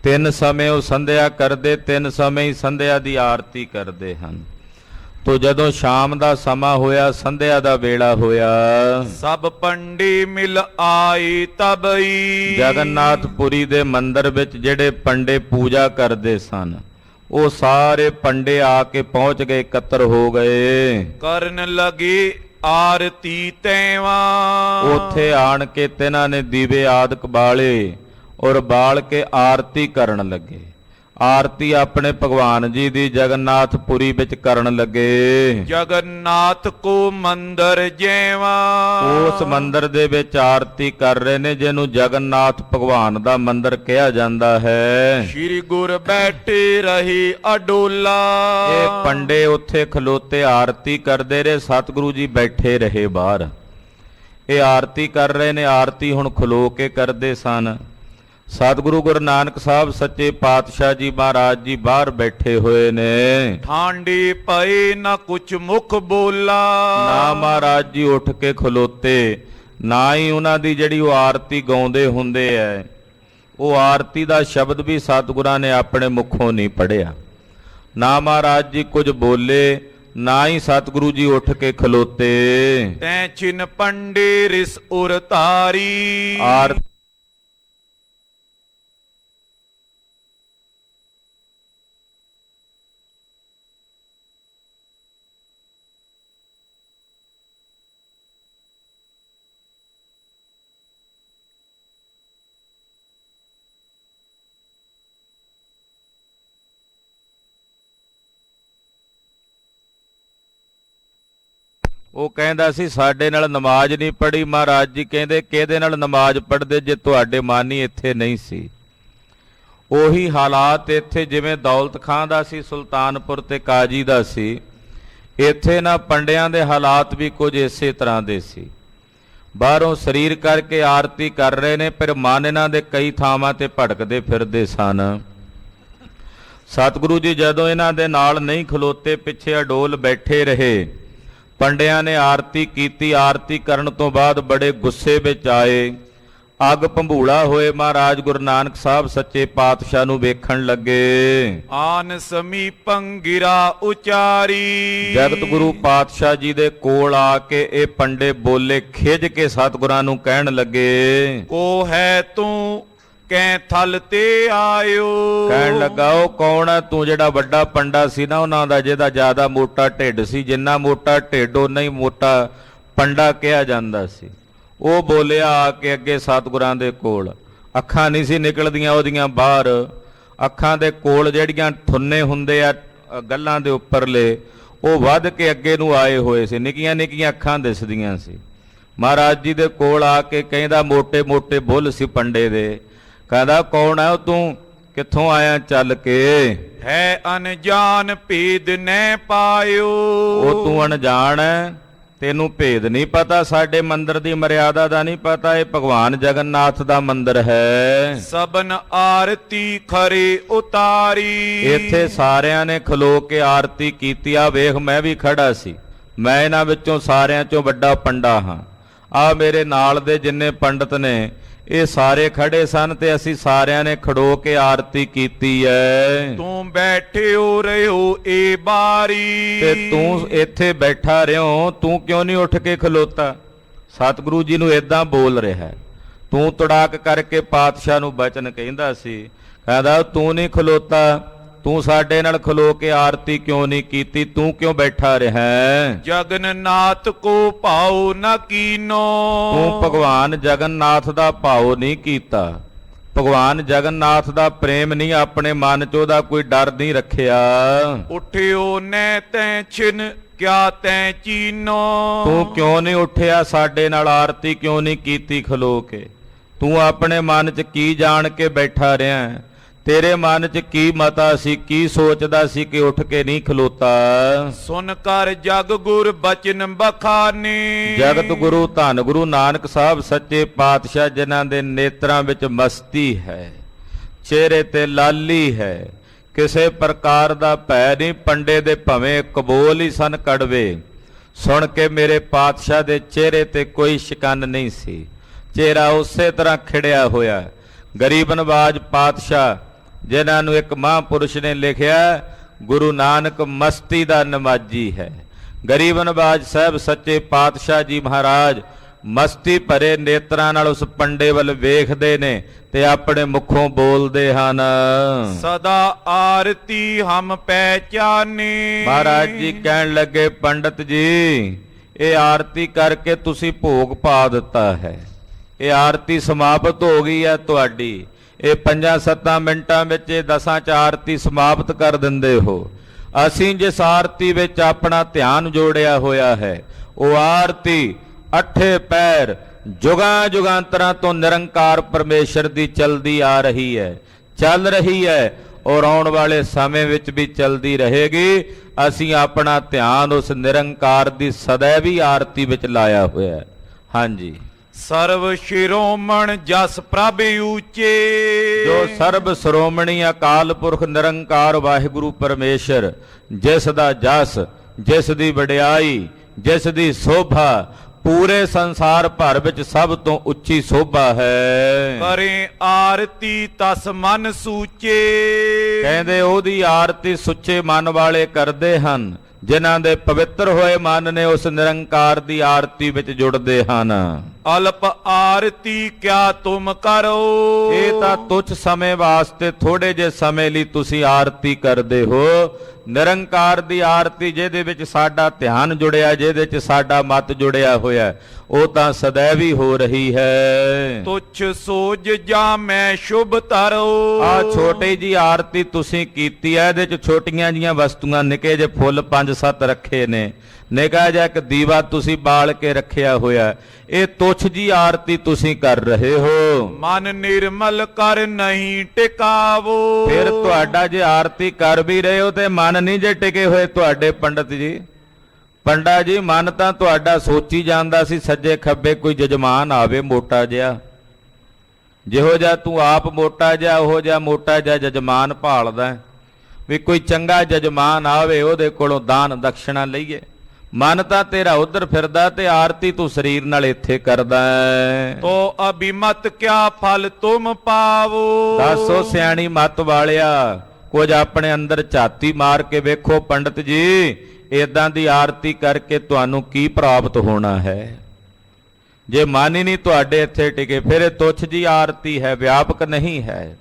3 ਸਮੇਂ ਉਹ ਸੰਧਿਆ ਕਰਦੇ, 3 ਸਮੇਂ ਹੀ ਸੰਧਿਆ ਦੀ ਆਰਤੀ ਕਰਦੇ ਹਨ। ਤੋ ਜਦੋਂ ਸ਼ਾਮ ਦਾ ਸਮਾਂ ਹੋਇਆ, ਸੰਧਿਆ ਦਾ ਵੇਲਾ ਹੋਇਆ, ਸਭ ਪੰਡੀ ਮਿਲ ਆਈ ਤਬਈ। ਜਗਨਨਾਥਪੁਰੀ ਦੇ ਮੰਦਿਰ ਵਿੱਚ ਜਿਹੜੇ ਪੰਡੇ ਪੂਜਾ ਕਰਦੇ ਸਨ, ਉਹ ਸਾਰੇ ਪੰਡੇ ਆ ਕੇ ਪਹੁੰਚ ਗਏ, ਇਕੱਤਰ ਹੋ ਗਏ। ਕਰਨ ਲਗੇ ਆਰਤੀ ਤੈਵਾ। ਉੱਥੇ ਆਣ ਕੇ ਤਿਨਾਂ ਨੇ ਦੀਵੇ ਆਦਿਕ ਬਾਲੇ ਔਰ ਬਾਲ ਕੇ ਆਰਤੀ ਕਰਨ ਲੱਗੇ। ਆਰਤੀ ਆਪਣੇ ਭਗਵਾਨ ਜੀ ਦੀ ਜਗਨਨਾਥਪੁਰੀ ਵਿੱਚ ਕਰਨ ਲੱਗੇ। ਜਗਨਨਾਥ ਕੋ ਮੰਦਰ ਜੈਵਾ। ਉਸ ਮੰਦਰ ਦੇ ਵਿੱਚ ਆਰਤੀ ਕਰ ਰਹੇ ਨੇ, ਜਿਹਨੂੰ ਜਗਨਨਾਥ ਭਗਵਾਨ ਦਾ ਮੰਦਰ ਕਿਹਾ ਜਾਂਦਾ ਹੈ। ਸ਼੍ਰੀ ਗੁਰ ਬੈਠੇ ਰਹੇ ਅਡੋਲਾ। ਇਹ ਪੰਡੇ ਉੱਥੇ ਖਲੋਤੇ ਆਰਤੀ ਕਰਦੇ ਰਹੇ, ਸਤਿਗੁਰੂ ਜੀ ਬੈਠੇ ਰਹੇ ਬਾਹਰ। ਇਹ ਆਰਤੀ ਕਰ ਰਹੇ ਨੇ, ਆਰਤੀ ਹੁਣ ਖਲੋ ਕੇ ਕਰਦੇ ਸਨ। ਸਤਿਗੁਰੂ ਗੁਰੂ ਨਾਨਕ ਸਾਹਿਬ ਸੱਚੇ ਪਾਤਸ਼ਾਹ ਜੀ ਮਹਾਰਾਜ ਜੀ ਬਾਹਰ ਬੈਠੇ ਹੋਏ ਨੇ। ਠਾਂਡੇ ਪਏ ਨਾ ਕੁਛ ਮੁਖ ਬੋਲਾ। ਨਾ ਮਹਾਰਾਜ ਜੀ ਉੱਠ ਕੇ ਖਲੋਤੇ, ਨਾ ਹੀ ਉਹਨਾਂ ਦੀ ਜਿਹੜੀ ਉਹ ਆਰਤੀ ਗਾਉਂਦੇ ਹੁੰਦੇ ਐ, ਉਹ ਆਰਤੀ ਦਾ ਸ਼ਬਦ ਵੀ ਸਤਿਗੁਰਾਂ ਨੇ ਆਪਣੇ ਮੁਖੋਂ ਨਹੀਂ ਪੜ੍ਹਿਆ। ਨਾ ਮਹਾਰਾਜ ਜੀ ਕੁਝ ਬੋਲੇ, ਨਾ ਹੀ ਸਤਿਗੁਰੂ ਜੀ ਉੱਠ ਕੇ ਖਲੋਤੇ। ਤੈ ਛਿਨ ਪੰਡੇ ਰਿਸ ਉਰ ਧਾਰੀ। ਆਰ ਉਹ ਕਹਿੰਦਾ ਸੀ ਸਾਡੇ ਨਾਲ ਨਮਾਜ਼ ਨਹੀਂ ਪੜ੍ਹੀ। ਮਹਾਰਾਜ ਜੀ ਕਹਿੰਦੇ ਕਿਹਦੇ ਨਾਲ ਨਮਾਜ਼ ਪੜ੍ਹਦੇ ਜੇ ਤੁਹਾਡੇ ਮਾਨੀ ਇੱਥੇ ਨਹੀਂ ਸੀ। ਉਹੀ ਹਾਲਾਤ ਇੱਥੇ ਜਿਵੇਂ ਦੌਲਤ ਖਾਂ ਦਾ ਸੀ ਸੁਲਤਾਨਪੁਰ ਤੇ ਕਾਜੀ ਦਾ ਸੀ, ਇੱਥੇ ਨਾ ਪੰਡਿਆਂ ਦੇ ਹਾਲਾਤ ਵੀ ਕੁਝ ਇਸੇ ਤਰ੍ਹਾਂ ਦੇ ਸੀ। ਬਾਹਰੋਂ ਸਰੀਰ ਕਰਕੇ ਆਰਤੀ ਕਰ ਰਹੇ ਨੇ, ਪਰ ਮਨ ਇਹਨਾਂ ਦੇ ਕਈ ਥਾਵਾਂ ਤੇ ਭਟਕਦੇ ਫਿਰਦੇ ਸਨ। ਸਤਿਗੁਰੂ ਜੀ ਜਦੋਂ ਇਹਨਾਂ ਦੇ ਨਾਲ ਨਹੀਂ ਖਲੋਤੇ, ਪਿੱਛੇ ਅਡੋਲ ਬੈਠੇ ਰਹੇ। ਪੰਡਿਆਂ ਨੇ ਆਰਤੀ ਕੀਤੀ। ਆਰਤੀ ਕਰਨ ਤੋਂ ਬਾਅਦ ਬੜੇ ਗੁੱਸੇ ਵਿੱਚ ਆਏ, ਅੱਗ ਭੰਬੂੜਾ ਹੋਏ। ਮਹਾਰਾਜ ਗੁਰੂ ਨਾਨਕ ਸਾਹਿਬ ਸੱਚੇ ਪਾਤਸ਼ਾਹ ਨੂੰ ਵੇਖਣ ਲੱਗੇ। ਆਨ ਸਮੀਪੰ ਗਿਰਾ ਉਚਾਰੀ। ਜਗਤ ਗੁਰੂ ਪਾਤਸ਼ਾਹ ਜੀ ਦੇ ਕੋਲ ਆ ਕੇ ਇਹ ਪੰਡੇ ਬੋਲੇ, ਖਿੱਝ ਕੇ ਸਤਿਗੁਰਾਂ ਨੂੰ ਕਹਿਣ ਲੱਗੇ, ਕੋ ਹੈ ਤੂੰ ਕੈ ਥਲ ਤੇ ਆਇਓ। ਕਹਿਣ ਲੱਗਾ ਉਹ ਕੌਣ ਹੈ ਤੂੰ? ਜਿਹੜਾ ਵੱਡਾ ਪੰਡਾ ਸੀ ਨਾ ਉਹਨਾਂ ਦਾ, ਜਿਹਦਾ ਜ਼ਿਆਦਾ ਮੋਟਾ ਢਿੱਡ ਸੀ, ਜਿੰਨਾ ਮੋਟਾ ਢਿੱਡ ਓਨਾ ਹੀ ਮੋਟਾ ਪੰਡਾ ਕਿਹਾ ਜਾਂਦਾ ਸੀ। ਉਹ ਬੋਲਿਆ ਆ ਕੇ ਅੱਗੇ ਸਤਿਗੁਰਾਂ ਦੇ ਕੋਲ। ਅੱਖਾਂ ਨਹੀਂ ਸੀ ਨਿਕਲਦੀਆਂ ਉਹਦੀਆਂ ਬਾਹਰ, ਅੱਖਾਂ ਦੇ ਕੋਲ ਜਿਹੜੀਆਂ ਥੁੰਨੇ ਹੁੰਦੇ ਆ ਗੱਲਾਂ ਦੇ ਉੱਪਰਲੇ, ਉਹ ਵੱਧ ਕੇ ਅੱਗੇ ਨੂੰ ਆਏ ਹੋਏ ਸੀ। ਨਿੱਕੀਆਂ ਨਿੱਕੀਆਂ ਅੱਖਾਂ ਦਿਸਦੀਆਂ ਸੀ। ਮਹਾਰਾਜ ਜੀ ਦੇ ਕੋਲ ਆ ਕੇ ਕਹਿੰਦਾ, ਮੋਟੇ ਮੋਟੇ ਬੁੱਲ ਸੀ ਪੰਡੇ ਦੇ। ਕਹਿੰਦਾ ਕੌਣ ਹੈ ਉਹ ਤੂੰ? ਕਿੱਥੋਂ ਆਇਆ ਚੱਲ ਕੇ? ਹੈ ਅਨਜਾਨ ਭੇਦ ਨੈ ਪਾਇਓ। ਉਹ ਤੂੰ ਅਣਜਾਣ ਹੈ, ਤੈਨੂੰ ਭੇਦ ਨਹੀਂ ਪਤਾ, ਸਾਡੇ ਮੰਦਿਰ ਦੀ ਮਰਿਆਦਾ ਦਾ ਨਹੀਂ ਪਤਾ। ਇਹ ਭਗਵਾਨ ਜਗਨਨਾਥ ਦਾ ਮੰਦਿਰ ਹੈ। ਸਬਨ ਆਰਤੀ ਖਰੇ ਉਤਾਰੀ। ਇੱਥੇ ਸਾਰਿਆਂ ਨੇ ਖਲੋ ਕੇ ਆਰਤੀ ਕੀਤੀ। ਆ ਵੇਖ ਮੈਂ ਵੀ ਖੜਾ ਸੀ, ਮੈਂ ਇਹਨਾਂ ਵਿੱਚੋਂ ਸਾਰਿਆਂ ਚੋਂ ਵੱਡਾ ਪੰਡਾ ਹਾਂ। ਆ ਮੇਰੇ ਨਾਲ ਦੇ ਜਿੰਨੇ ਪੰਡਤ ਨੇ ਇਹ ਸਾਰੇ ਖੜੇ ਸਨ ਤੇ ਅਸੀਂ ਸਾਰਿਆਂ ਨੇ ਖੜੋ ਕੇ ਆਰਤੀ ਕੀਤੀ ਐ। ਤੂੰ ਬੈਠਿਓ ਰਹਿਓ ਏ ਬਾਰੀ। ਤੇ ਤੂੰ ਇੱਥੇ ਬੈਠਾ ਰਿਓ, ਤੂੰ ਕਿਉਂ ਨਹੀਂ ਉੱਠ ਕੇ ਖਲੋਤਾ? ਸਤਿਗੁਰੂ ਜੀ ਨੂੰ ਏਦਾਂ ਬੋਲ ਰਿਹਾ। ਤੂੰ ਤੜਾਕ ਕਰਕੇ ਪਾਤਸ਼ਾਹ ਨੂੰ ਬਚਨ ਕਹਿੰਦਾ ਸੀ। ਕਹਿੰਦਾ ਤੂੰ ਨਹੀਂ ਖਲੋਤਾ, ਤੂੰ ਸਾਡੇ ਨਾਲ ਖਲੋ ਕੇ ਆਰਤੀ ਕਿਉਂ ਨਹੀਂ ਕੀਤੀ? ਤੂੰ ਕਿਉਂ ਬੈਠਾ ਰਿਹਾ? ਜਗਨਨਾਥ ਕੋ ਭਾਉ ਨ ਕੀਨੋ। ਤੂੰ ਭਗਵਾਨ ਜਗਨਨਾਥ ਦਾ ਭਾਉ ਨਹੀਂ ਕੀਤਾ, ਭਗਵਾਨ ਜਗਨਨਾਥ ਦਾ ਪ੍ਰੇਮ ਨਹੀਂ ਆਪਣੇ ਮਨ 'ਚ, ਉਹਦਾ ਕੋਈ ਡਰ ਨਹੀਂ ਰੱਖਿਆ। ਉਠਿਓ ਨੈ ਤੈ ਛਿਨ ਕਿਆ ਤੈ ਚੀਨੋ। ਤੂੰ ਕਿਉਂ ਨਹੀਂ ਉੱਠਿਆ? ਸਾਡੇ ਨਾਲ ਆਰਤੀ ਕਿਉਂ ਨਹੀਂ ਕੀਤੀ ਖਲੋ ਕੇ? ਤੂੰ ਆਪਣੇ ਮਨ 'ਚ ਕੀ ਜਾਣ ਕੇ ਬੈਠਾ ਰਿਹਾ? ਤੇਰੇ ਮਨ 'ਚ ਕੀ ਮਤਾ ਸੀ, ਕੀ ਸੋਚਦਾ ਸੀ ਕਿ ਉੱਠ ਕੇ ਨਹੀਂ ਖਲੋਤਾ? ਸੁਨ ਕਰ ਜਗ ਗੁਰ ਬਚਨ ਬਖਾਨੇ। ਜਗਤ ਗੁਰੂ ਧੰਨ ਗੁਰੂ ਨਾਨਕ ਸਾਹਿਬ ਸੱਚੇ ਪਾਤਸ਼ਾਹ, ਜਿਨ੍ਹਾਂ ਦੇ ਨੇਤਰਾਂ ਵਿੱਚ ਮਸਤੀ ਹੈ, ਚਿਹਰੇ ਤੇ ਲਾਲੀ ਹੈ, ਕਿਸੇ ਪ੍ਰਕਾਰ ਦਾ ਭੈ ਨਹੀਂ। ਪੰਡੇ ਦੇ ਭਵੇਂ ਕਬੋਲ ਹੀ ਸਨ ਕੜਵੇ। ਸੁਣ ਕੇ ਮੇਰੇ ਪਾਤਸ਼ਾਹ ਦੇ ਚਿਹਰੇ ਤੇ ਕੋਈ ਸ਼ਿਕਨ ਨਹੀਂ ਸੀ, ਚਿਹਰਾ ਉਸੇ ਤਰ੍ਹਾਂ ਖਿੜਿਆ ਹੋਇਆ। ਗਰੀਬ ਨਵਾਜ ਪਾਤਸ਼ਾਹ, ਜਿਨ੍ਹਾਂ ਨੂੰ ਇੱਕ ਮਹਾਂਪੁਰਸ਼ ਨੇ ਲਿਖਿਆ, ਗੁਰੂ ਨਾਨਕ ਮਸਤੀ ਦਾ ਨਮਾਜੀ ਹੈ। ਗਰੀਬ ਨਵਾਜ ਸਾਹਿਬ ਸੱਚੇ ਪਾਤਸ਼ਾਹ ਜੀ ਮਹਾਰਾਜ ਮਸਤੀ ਭਰੇ ਨੇਤਰਾਂ ਨਾਲ ਉਸ ਪੰਡੇ ਵੱਲ ਵੇਖਦੇ ਨੇ ਤੇ ਆਪਣੇ ਮੁਖੋਂ ਬੋਲਦੇ ਹਨ, ਸਦਾ ਆਰਤੀ ਹਮ ਪਹਿਚਾਨੇ। ਮਹਾਰਾਜ ਜੀ ਕਹਿਣ ਲੱਗੇ, ਪੰਡਤ ਜੀ ਇਹ ਆਰਤੀ ਕਰਕੇ ਤੁਸੀਂ ਭੋਗ ਪਾ ਦਿੱਤਾ ਹੈ, ਇਹ ਆਰਤੀ ਸਮਾਪਤ ਹੋ ਗਈ ਹੈ ਤੁਹਾਡੀ। ਇਹ 5-7 ਮਿੰਟਾਂ ਵਿੱਚ ਇਹ 10 'ਚ ਆਰਤੀ ਸਮਾਪਤ ਕਰ ਦਿੰਦੇ ਹੋ। ਅਸੀਂ ਜਿਸ ਆਰਤੀ ਵਿੱਚ ਆਪਣਾ ਧਿਆਨ ਜੋੜਿਆ ਹੋਇਆ ਹੈ, ਉਹ ਆਰਤੀ ਅੱਠੇ ਪੈਰ ਜੁਗਾਂ ਜੁਗਾਂਤਰਾਂ ਤੋਂ ਨਿਰੰਕਾਰ ਪਰਮੇਸ਼ਰ ਦੀ ਚਲਦੀ ਆ ਰਹੀ ਹੈ, ਚੱਲ ਰਹੀ ਹੈ ਔਰ ਆਉਣ ਵਾਲੇ ਸਮੇਂ ਵਿੱਚ ਵੀ ਚਲਦੀ ਰਹੇਗੀ। ਅਸੀਂ ਆਪਣਾ ਧਿਆਨ ਉਸ ਨਿਰੰਕਾਰ ਦੀ ਸदैवी ਆਰਤੀ ਵਿੱਚ ਲਾਇਆ ਹੋਇਆ ਹੈ। ਹਾਂਜੀ, ਸਰਵ ਸ਼ਿਰੋਮਣ ਜਸ ਪ੍ਰਭ ਊਚੇ। ਜੋ ਸਰਬ ਸ਼੍ਰੋਮਣੀ ਅਕਾਲ ਪੁਰਖ ਨਿਰੰਕਾਰ ਵਾਹਿਗੁਰੂ ਪਰਮੇਸ਼ਰ, ਜਿਸ ਦਾ ਜਸ, ਜਿਸ ਦੀ ਵਡਿਆਈ, ਜਿਸ ਦੀ ਸੋਭਾ ਪੂਰੇ ਸੰਸਾਰ ਭਰ ਵਿੱਚ ਸਭ ਤੋਂ ਉੱਚੀ ਸੋਭਾ ਹੈ। ਕਰੇ ਆਰਤੀ ਤਸ ਮਨ ਸੂਚੇ। ਕਹਿੰਦੇ ਉਹਦੀ ਆਰਤੀ ਸੁੱਚੇ ਮਨ ਵਾਲੇ ਕਰਦੇ ਹਨ। ਜਿਨ੍ਹਾਂ ਦੇ ਪਵਿੱਤਰ ਹੋਏ ਮਨ ਨੇ ਉਸ ਨਿਰੰਕਾਰ ਦੀ ਆਰਤੀ ਵਿੱਚ ਜੁੜਦੇ ਹਨ। ਅਲਪ ਆਰਤੀ ਕਿਆ ਤੁਮ ਕਰੋ। ਇਹ ਤਾਂ ਤੁੱਛ ਸਮੇਂ ਵਾਸਤੇ ਥੋੜੇ ਜਿਹੇ ਸਮੇਂ ਲਈ ਤੁਸੀਂ ਆਰਤੀ ਕਰਦੇ ਹੋ। ਨਿਰੰਕਾਰ ਦੀ ਆਰਤੀ ਜਿਹਦੇ ਵਿੱਚ ਸਾਡਾ ਧਿਆਨ ਜੁੜਿਆ, ਜਿਹਦੇ ਵਿੱਚ ਸਾਡਾ ਮਤ ਜੁੜਿਆ ਹੋਇਆ, ਉਹ ਤਾਂ ਸदैव ਹੀ ਹੋ ਰਹੀ ਹੈ। ਤੁਛ ਸੋਜ ਜਾਂ ਮੈਂ ਸ਼ੁਭ ਤਰੋ। ਆ ਛੋਟੀ ਜੀ ਆਰਤੀ ਤੁਸੀਂ ਕੀਤੀ ਹੈ, ਇਹਦੇ ਚ ਛੋਟੀਆਂ ਜੀਆਂ ਵਸਤੂਆਂ, ਨਿੱਕੇ ਜਿਹੇ ਫੁੱਲ 5-7 ਰੱਖੇ ਨੇ, ਨਿੱਕਾ ਜਿਹਾ ਇੱਕ ਦੀਵਾ ਤੁਸੀਂ ਬਾਲ ਕੇ ਰੱਖਿਆ ਹੋਇਆ, ਇਹ ਤੁੱਛ ਜੀ ਆਰਤੀ ਤੁਸੀਂ ਕਰ ਰਹੇ ਹੋ। ਮਨ ਨਿਰਮਲ ਕਰ ਨਹੀਂ ਟਿਕਾਵੋ। ਫਿਰ ਤੁਹਾਡਾ ਜੇ ਆਰਤੀ ਕਰ ਵੀ ਰਹੇ ਹੋ ਤੇ ਮਨ ਨਹੀਂ ਜੇ ਟਿਕੇ ਹੋਏ ਤੁਹਾਡੇ ਪੰਡਤ ਜੀ। ਪੰਡਾ ਜੀ, ਮਨ ਤਾਂ ਤੁਹਾਡਾ ਸੋਚੀ ਜਾਂਦਾ ਸੀ ਸੱਜੇ ਖੱਬੇ ਕੋਈ ਜਜਮਾਨ ਆਵੇ ਮੋਟਾ ਜਿਹਾ, ਜਿਹੋ ਜਿਹਾ ਤੂੰ ਆਪ ਮੋਟਾ ਜਿਹਾ ਉਹੋ ਜਿਹਾ ਮੋਟਾ ਜਿਹਾ ਜਜਮਾਨ ਭਾਲਦਾ ਵੀ ਕੋਈ ਚੰਗਾ ਜਜਮਾਨ ਆਵੇ ਉਹਦੇ ਕੋਲੋਂ ਦਾਨ ਦਕਸ਼ਣਾ ਲਈਏ। ਮਨ ਤਾਂ ਤੇਰਾ ਉਧਰ ਫਿਰਦਾ ਤੇ ਆਰਤੀ ਤੂੰ ਸਰੀਰ ਨਾਲ ਇੱਥੇ ਕਰਦਾ ਹੈ। ਤੋ ਅਭਿਮਤ ਕਿਆ ਫਲ ਤੁਮ ਪਾਵੋ। ਦੱਸੋ ਸਿਆਣੀ ਮੱਤ ਵਾਲਿਆ, ਕੁਝ ਆਪਣੇ ਅੰਦਰ ਝਾਤੀ ਮਾਰ ਕੇ ਵੇਖੋ ਪੰਡਤ ਜੀ, ਇਦਾਂ ਦੀ ਆਰਤੀ ਕਰਕੇ ਤੁਹਾਨੂੰ ਕੀ ਪ੍ਰਾਪਤ ਹੋਣਾ ਹੈ। ਜੇ ਮਨ ਹੀ ਨਹੀਂ ਤੁਹਾਡੇ ਇੱਥੇ ਟਿਕੇ ਫਿਰ ਇਹ ਤੁੱਛ ਜੀ ਆਰਤੀ ਹੈ, ਵਿਆਪਕ ਨਹੀਂ ਹੈ।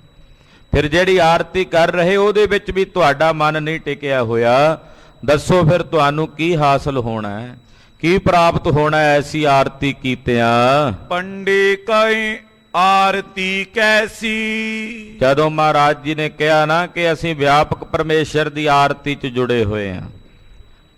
ਫਿਰ ਜਿਹੜੀ ਆਰਤੀ ਕਰ ਰਹੇ ਉਹਦੇ ਵਿੱਚ ਵੀ ਤੁਹਾਡਾ ਮਨ ਨਹੀਂ ਟਿਕਿਆ ਹੋਇਆ, ਦੱਸੋ ਫਿਰ ਤੁਹਾਨੂੰ ਕੀ ਹਾਸਲ ਹੋਣਾ ਹੈ, ਕੀ ਪ੍ਰਾਪਤ ਹੋਣਾ ਹੈ ਐਸੀ ਆਰਤੀ ਕੀਤਿਆਂ। ਪੰਡੇ ਕੈ ਆਰਤੀ ਕੈਸੀ। ਜਦੋਂ ਮਹਾਰਾਜ ਜੀ ਨੇ ਕਿਹਾ ਨਾ ਕਿ ਅਸੀਂ ਵਿਆਪਕ ਪਰਮੇਸ਼ਰ ਦੀ ਆਰਤੀ 'ਚ ਜੁੜੇ ਹੋਏ ਹਾਂ,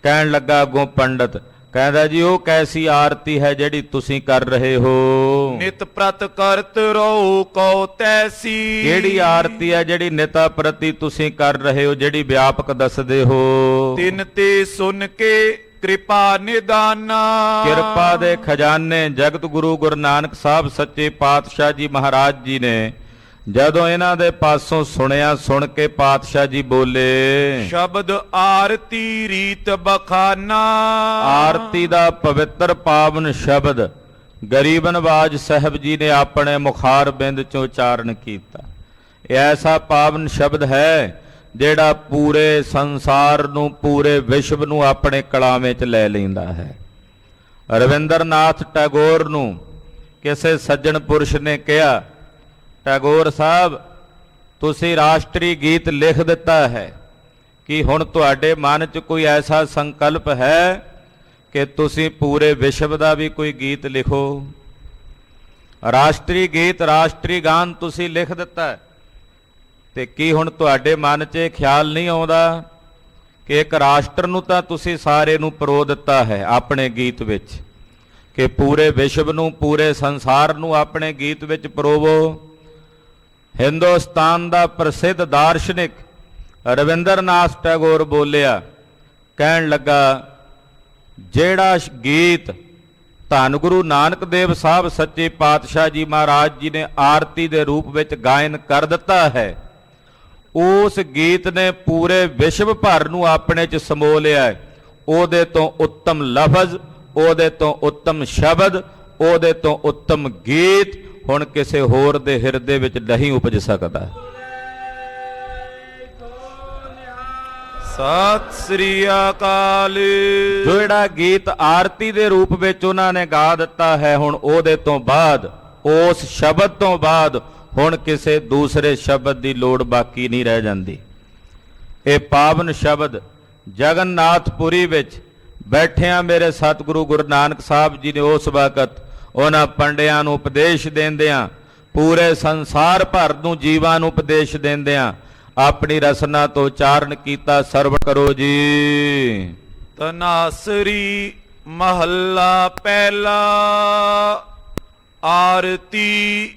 ਕਹਿਣ ਲੱਗਾ ਅੱਗੋਂ ਪੰਡਤ, ਕਹਿੰਦਾ ਜੀ ਉਹ ਕੈਸੀ ਆਰਤੀ ਹੈ ਜਿਹੜੀ ਤੁਸੀਂ ਕਰ ਰਹੇ ਹੋ। ਨਿਤ ਪ੍ਰਤ ਕਰਤ ਰਹੋ ਕਉ ਤੈਸੀ। ਕਿਹੜੀ ਆਰਤੀ ਹੈ ਜਿਹੜੀ ਨਿਤਾ ਪ੍ਰਤੀ ਤੁਸੀਂ ਕਰ ਰਹੇ ਹੋ, ਜਿਹੜੀ ਵਿਆਪਕ ਦੱਸਦੇ ਹੋ। ਤਿਨ ਤੇ ਸੁਨ ਕੇ ਕਿਰਪਾ ਨਿਦਾਨਾ। ਕਿਰਪਾ ਦੇ ਖਜ਼ਾਨੇ ਜਗਤ ਗੁਰੂ ਗੁਰੂ ਨਾਨਕ ਸਾਹਿਬ ਸੱਚੇ ਪਾਤਸ਼ਾਹ ਜੀ ਮਹਾਰਾਜ ਜੀ ਨੇ ਜਦੋਂ ਇਹਨਾਂ ਦੇ ਪਾਸੋਂ ਸੁਣਿਆ, ਸੁਣ ਕੇ ਪਾਤਸ਼ਾਹ ਜੀ ਬੋਲੇ, ਸ਼ਬਦ ਆਰਤੀ ਰੀਤ ਬਖਾਨਾ। ਆਰਤੀ ਦਾ ਪਵਿੱਤਰ ਪਾਵਨ ਸ਼ਬਦ ਗਰੀਬ ਨਵਾਜ ਸਾਹਿਬ ਜੀ ਨੇ ਆਪਣੇ ਮੁਖਾਰ ਬਿੰਦ ਚੋਂ ਉਚਾਰਨ ਕੀਤਾ। ਇਹ ਐਸਾ ਪਾਵਨ ਸ਼ਬਦ ਹੈ ਜਿਹੜਾ ਪੂਰੇ ਸੰਸਾਰ ਨੂੰ, ਪੂਰੇ ਵਿਸ਼ਵ ਨੂੰ ਆਪਣੇ ਕਲਾਵੇਂ 'ਚ ਲੈ ਲੈਂਦਾ ਹੈ। ਰਵਿੰਦਰਨਾਥ ਟੈਗੋਰ ਨੂੰ ਕਿਸੇ ਸੱਜਣ ਪੁਰਸ਼ ਨੇ ਕਿਹਾ, ਟੈਗੋਰ ਸਾਹਿਬ ਤੁਸੀਂ ਰਾਸ਼ਟਰੀ ਗੀਤ ਲਿਖ ਦਿੱਤਾ ਹੈ, ਕਿ ਹੁਣ ਤੁਹਾਡੇ ਮਨ 'ਚ ਕੋਈ ਐਸਾ ਸੰਕਲਪ ਹੈ ਕਿ ਤੁਸੀਂ ਪੂਰੇ ਵਿਸ਼ਵ ਦਾ ਵੀ ਕੋਈ ਗੀਤ ਲਿਖੋ। ਰਾਸ਼ਟਰੀ ਗੀਤ, ਰਾਸ਼ਟਰੀ ਗਾਨ ਤੁਸੀਂ ਲਿਖ ਦਿੱਤਾ ਹੈ, ਤੇ ਕੀ ਹੁਣ ਤੁਹਾਡੇ ਮਨ 'ਚ ਇਹ ਖਿਆਲ ਨਹੀਂ ਆਉਂਦਾ ਕਿ ਇੱਕ ਰਾਸ਼ਟਰ ਨੂੰ ਤਾਂ ਤੁਸੀਂ ਸਾਰੇ ਨੂੰ ਪਰੋ ਦਿੱਤਾ ਹੈ ਆਪਣੇ ਗੀਤ ਵਿੱਚ, ਕਿ ਪੂਰੇ ਵਿਸ਼ਵ ਨੂੰ, ਪੂਰੇ ਸੰਸਾਰ ਨੂੰ ਆਪਣੇ ਗੀਤ ਵਿੱਚ ਪਰੋਵੋ। ਹਿੰਦੁਸਤਾਨ ਦਾ ਪ੍ਰਸਿੱਧ ਦਾਰਸ਼ਨਿਕ ਰਵਿੰਦਰਨਾਥ ਟੈਗੋਰ ਬੋਲਿਆ, ਕਹਿਣ ਲੱਗਾ ਜਿਹੜਾ ਗੀਤ ਧੰਨ ਗੁਰੂ ਨਾਨਕ ਦੇਵ ਸਾਹਿਬ ਸੱਚੇ ਪਾਤਸ਼ਾਹ ਜੀ ਮਹਾਰਾਜ ਜੀ ਨੇ ਆਰਤੀ ਦੇ ਰੂਪ ਵਿੱਚ ਗਾਇਨ ਕਰ ਦਿੱਤਾ ਹੈ, ਉਸ ਗੀਤ ਨੇ ਪੂਰੇ ਵਿਸ਼ਵ ਭਰ ਨੂੰ ਆਪਣੇ 'ਚ ਸਮੋ ਲਿਆ ਹੈ। ਉਹਦੇ ਤੋਂ ਉੱਤਮ ਲਫ਼ਜ਼, ਉਹਦੇ ਤੋਂ ਉੱਤਮ ਸ਼ਬਦ, ਉਹਦੇ ਤੋਂ ਉੱਤਮ ਗੀਤ ਹੁਣ ਕਿਸੇ ਹੋਰ ਦੇ ਹਿਰਦੇ ਵਿੱਚ ਨਹੀਂ ਉਪਜ ਸਕਦਾ। ਸਤਿ ਸ੍ਰੀ ਅਕਾਲ। ਜਿਹੜਾ ਗੀਤ ਆਰਤੀ ਦੇ ਰੂਪ ਵਿੱਚ ਉਹਨਾਂ ਨੇ ਗਾ ਦਿੱਤਾ ਹੈ, ਹੁਣ ਉਹਦੇ ਤੋਂ ਬਾਅਦ, ਉਸ ਸ਼ਬਦ ਤੋਂ ਬਾਅਦ ਹੁਣ ਕਿਸੇ ਦੂਸਰੇ ਸ਼ਬਦ ਦੀ ਲੋੜ ਬਾਕੀ ਨਹੀਂ ਰਹਿ ਜਾਂਦੀ। ਇਹ ਪਾਵਨ ਸ਼ਬਦ ਜਗਨਨਾਥਪੁਰੀ ਵਿੱਚ ਬੈਠਿਆਂ ਮੇਰੇ ਸਤਿਗੁਰੂ ਗੁਰੂ ਨਾਨਕ ਸਾਹਿਬ ਜੀ ਨੇ ਉਸ ਵਕਤ ਉਹਨਾਂ ਪੰਡਿਆਂ ਨੂੰ ਉਪਦੇਸ਼ ਦਿੰਦਿਆਂ, ਪੂਰੇ ਸੰਸਾਰ ਭਰ ਨੂੰ ਜੀਵਾਂ ਨੂੰ ਉਪਦੇਸ਼ ਦਿੰਦਿਆਂ ਆਪਣੀ ਰਸਨਾ ਤੋਂ ਉਚਾਰਨ ਕੀਤਾ। ਸਰਵਣ ਕਰੋ ਜੀ। ਤਨਾਸਰੀ ਮਹੱਲਾ ਪਹਿਲਾ। ਆਰਤੀ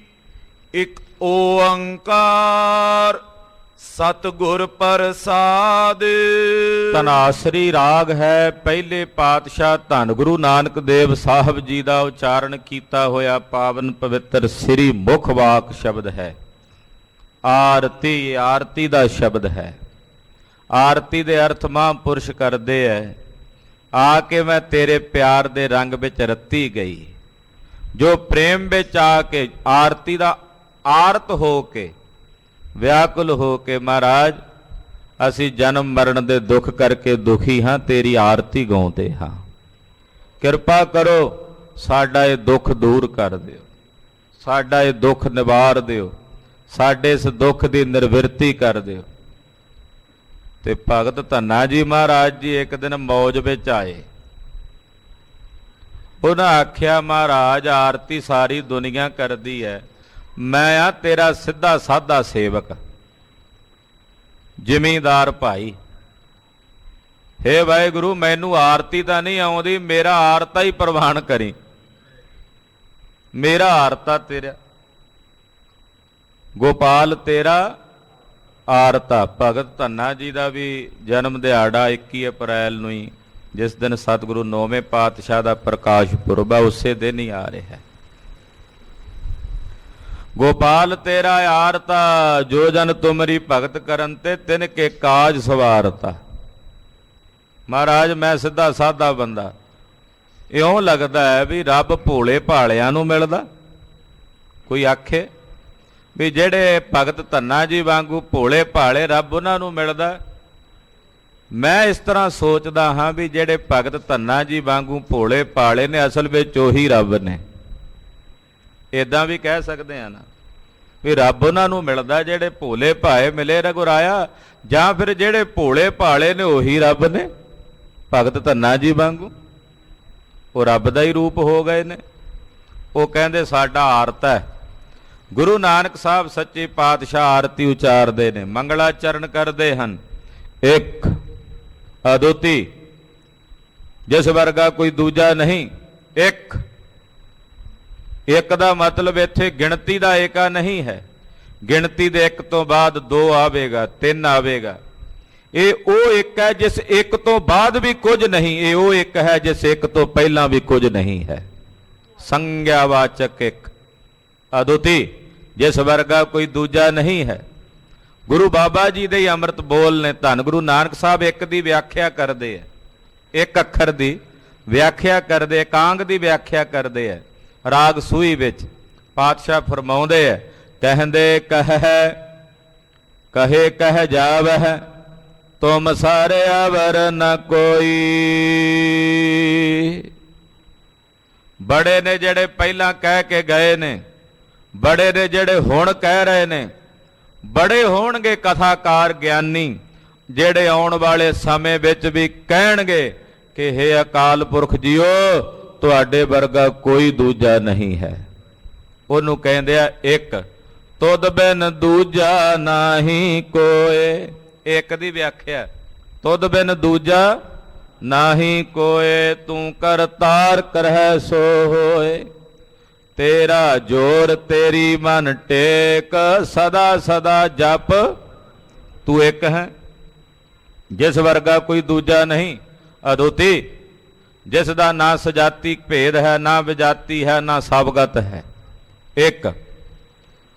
ਇੱਕ ਓੰਕਾਰ ਸਤਿਗੁਰ ਪ੍ਰਸਾਦ। ਧਨਾਸਰੀ ਰਾਗ ਹੈ, ਪਹਿਲੇ ਪਾਤਸ਼ਾਹ ਧੰਨ ਗੁਰੂ ਨਾਨਕ ਦੇਵ ਸਾਹਿਬ ਜੀ ਦਾ ਉਚਾਰਨ ਕੀਤਾ ਹੋਇਆ ਪਾਵਨ ਪਵਿੱਤਰ ਸ੍ਰੀ ਮੁਖ ਵਾਕ ਸ਼ਬਦ ਹੈ। ਆਰਤੀ, ਆਰਤੀ ਦਾ ਸ਼ਬਦ ਹੈ। ਆਰਤੀ ਦੇ ਅਰਥ ਮਹਾਂਪੁਰਸ਼ ਕਰਦੇ ਹੈ, ਆ ਕੇ ਮੈਂ ਤੇਰੇ ਪਿਆਰ ਦੇ ਰੰਗ ਵਿੱਚ ਰੱਤੀ ਗਈ। ਜੋ ਪ੍ਰੇਮ ਵਿੱਚ ਆ ਕੇ ਆਰਤੀ ਦਾ ਆਰਤ ਹੋ ਕੇ, ਵਿਆਕੁਲ ਹੋ ਕੇ ਮਹਾਰਾਜ ਅਸੀਂ ਜਨਮ ਮਰਨ ਦੇ ਦੁੱਖ ਕਰਕੇ ਦੁਖੀ ਹਾਂ, ਤੇਰੀ ਆਰਤੀ ਗਾਉਂਦੇ ਹਾਂ। ਕਿਰਪਾ ਕਰੋ ਸਾਡਾ ਇਹ ਦੁੱਖ ਦੂਰ ਕਰ ਦਿਓ, ਸਾਡਾ ਇਹ ਦੁੱਖ ਨਿਵਾਰ ਦਿਓ, ਸਾਡੇ ਇਸ ਦੁੱਖ ਦੀ ਨਿਰਵਿਰਤੀ ਕਰ ਦਿਓ। ਤੇ ਭਗਤ ਧੰਨਾ ਜੀ ਮਹਾਰਾਜ ਜੀ ਇੱਕ ਦਿਨ ਮੌਜ ਵਿੱਚ ਆਏ। ਉਹਨਾਂ ਆਖਿਆ, ਮਹਾਰਾਜ ਆਰਤੀ ਸਾਰੀ ਦੁਨੀਆ ਕਰਦੀ ਹੈ, ਮੈਂ ਆ ਤੇਰਾ ਸਿੱਧਾ ਸਾਦਾ ਸੇਵਕ, ਜ਼ਿਮੀਂਦਾਰ ਭਾਈ। ਹੇ ਵਾਹਿਗੁਰੂ, ਮੈਨੂੰ ਆਰਤੀ ਤਾਂ ਨਹੀਂ ਆਉਂਦੀ, ਮੇਰਾ ਆਰਤਾ ਹੀ ਪ੍ਰਵਾਨ ਕਰੀ, ਮੇਰਾ ਆਰਤਾ ਤੇਰਾ, ਗੋਪਾਲ ਤੇਰਾ ਆਰਤਾ। ਭਗਤ ਧੰਨਾ ਜੀ ਦਾ ਵੀ ਜਨਮ ਦਿਹਾੜਾ 21 ਅਪ੍ਰੈਲ ਨੂੰ ਹੀ, ਜਿਸ ਦਿਨ ਸਤਿਗੁਰੂ 9ਵੇਂ ਪਾਤਸ਼ਾਹ ਦਾ ਪ੍ਰਕਾਸ਼ ਪੁਰਬ ਹੈ, ਉਸੇ ਦਿਨ ਹੀ ਆ ਰਿਹਾ ਹੈ। ਗੋਪਾਲ ਤੇਰਾ ਆਰਤਾ, ਜੋ ਜਨ ਤੁਮਰੀ ਭਗਤ ਕਰਨ ਤੇ ਤਿਨ ਕੇ ਕਾਜ ਸਵਾਰਤਾ। ਮਹਾਰਾਜ ਮੈਂ ਸਿੱਧਾ ਸਾਦਾ ਬੰਦਾ, ਇਉਂ ਲੱਗਦਾ ਹੈ ਵੀ ਰੱਬ ਭੋਲੇ ਭਾਲਿਆਂ ਨੂੰ ਮਿਲਦਾ। ਕੋਈ ਆਖੇ ਵੀ ਜਿਹੜੇ ਭਗਤ ਧੰਨਾ ਜੀ ਵਾਂਗੂ ਭੋਲੇ ਭਾਲੇ ਰੱਬ ਉਹਨਾਂ ਨੂੰ ਮਿਲਦਾ। ਮੈਂ ਇਸ ਤਰ੍ਹਾਂ ਸੋਚਦਾ ਹਾਂ ਵੀ ਜਿਹੜੇ ਭਗਤ ਧੰਨਾ ਜੀ ਵਾਂਗੂ ਭੋਲੇ ਭਾਲੇ ਨੇ, ਅਸਲ ਵਿੱਚ ਉਹੀ ਰੱਬ ਨੇ। ਇਦਾਂ ਵੀ ਕਹਿ ਸਕਦੇ ਆ ਨਾ ਵੀ ਰੱਬ ਉਹਨਾਂ ਨੂੰ ਮਿਲਦਾ ਜਿਹੜੇ ਭੋਲੇ ਭਾਏ ਮਿਲੇ ਰਘੁਰਾਇਆ, ਜਾਂ ਫਿਰ ਜਿਹੜੇ ਭੋਲੇ ਭਾਲੇ ਨੇ ਉਹੀ ਰੱਬ ਨੇ। ਭਗਤ ਧੰਨਾ ਜੀ ਵਾਂਗੂ ਉਹ ਰੱਬ ਦਾ ਹੀ ਰੂਪ ਹੋ ਗਏ ਨੇ। ਉਹ ਕਹਿੰਦੇ ਸਾਡਾ ਆਰਤਾ ਹੈ। ਗੁਰੂ ਨਾਨਕ ਸਾਹਿਬ ਸੱਚੇ ਪਾਤਸ਼ਾਹ ਆਰਤੀ ਉਚਾਰਦੇ ਨੇ, ਮੰਗਲਾਚਰਨ ਕਰਦੇ ਹਨ। ਇੱਕ ਅਦੁੱਤੀ, ਜਿਸ ਵਰਗਾ ਕੋਈ ਦੂਜਾ ਨਹੀਂ। ਇੱਕ ਇੱਕ ਦਾ ਮਤਲਬ ਇੱਥੇ ਗਿਣਤੀ ਦਾ ਏਕਾ ਨਹੀਂ ਹੈ। ਗਿਣਤੀ ਦੇ ਇੱਕ ਤੋਂ ਬਾਅਦ 2 ਆਵੇਗਾ, 3 ਆਵੇਗਾ। ਇਹ ਉਹ ਇੱਕ ਹੈ ਜਿਸ ਇੱਕ ਤੋਂ ਬਾਅਦ ਵੀ ਕੁਝ ਨਹੀਂ। ਇਹ ਉਹ ਇੱਕ ਹੈ ਜਿਸ ਇੱਕ ਤੋਂ ਪਹਿਲਾਂ ਵੀ ਕੁਝ ਨਹੀਂ ਹੈ। ਸੰਗਿਆਵਾਚਕ ਇੱਕ, ਅਦੁੱਤੀ, ਜਿਸ ਵਰਗਾ ਕੋਈ ਦੂਜਾ ਨਹੀਂ ਹੈ। ਗੁਰੂ ਬਾਬਾ ਜੀ ਦੇ ਹੀ ਅੰਮ੍ਰਿਤ ਬੋਲ ਨੇ। ਧੰਨ ਗੁਰੂ ਨਾਨਕ ਸਾਹਿਬ ਇੱਕ ਦੀ ਵਿਆਖਿਆ ਕਰਦੇ ਆ, ਇੱਕ ਅੱਖਰ ਦੀ ਵਿਆਖਿਆ ਕਰਦੇ, ਇਕਾਂਗ ਦੀ ਵਿਆਖਿਆ ਕਰਦੇ ਆ। ਰਾਗ ਸੂਈ ਵਿੱਚ ਪਾਤਸ਼ਾਹ ਫਰਮਾਉਂਦੇ ਆ, ਕਹਿੰਦੇ ਕਹੇ ਕਹਿ ਜਾਵਹਿ ਤੁਮ ਸਾਰੇ ਅਵਰ ਨ ਕੋਈ। ਬੜੇ ਨੇ ਜਿਹੜੇ ਪਹਿਲਾਂ ਕਹਿ ਕੇ ਗਏ ਨੇ, ਬੜੇ ਨੇ ਜਿਹੜੇ ਹੁਣ ਕਹਿ ਰਹੇ ਨੇ। ਬੜੇ ਹੋਣਗੇ ਕਥਾਕਾਰ ਗਿਆਨੀ, ਜਿਹੜੇ ਆਉਣ ਵਾਲੇ ਸਮੇਂ ਵਿੱਚ ਵੀ ਕਹਿਣਗੇ ਕਿ ਹੇ ਅਕਾਲ ਪੁਰਖ ਜੀਓ, ਤੁਹਾਡੇ ਵਰਗਾ ਕੋਈ ਦੂਜਾ ਨਹੀਂ ਹੈ। ਉਹਨੂੰ ਕਹਿੰਦੇ ਆ ਇੱਕ, ਤੁਧ ਬਿਨ ਦੂਜਾ ਨਾਹੀ ਕੋਏ। ਇੱਕ ਦੀ ਵਿਆਖਿਆ, ਤੁਧ ਬਿਨ ਦੂਜਾ ਨਾਹੀ ਕੋਏ, ਤੂੰ ਕਰਤਾਰ ਕਰਹਿ ਸੋ ਹੋਏ। ਤੇਰਾ ਜੋਰ ਤੇਰੀ ਮਨ ਟੇਕ, ਸਦਾ ਸਦਾ ਜਪ ਤੂੰ ਇੱਕ ਹੈ, ਜਿਸ ਵਰਗਾ ਕੋਈ ਦੂਜਾ ਨਹੀਂ। ਅਦੁੱਤੀ, ਜਿਸ ਦਾ ਨਾ ਸਜਾਤੀ ਭੇਦ ਹੈ, ਨਾ ਵਿਜਾਤੀ ਹੈ, ਨਾ ਸਬਗਤ ਹੈ। ਇੱਕ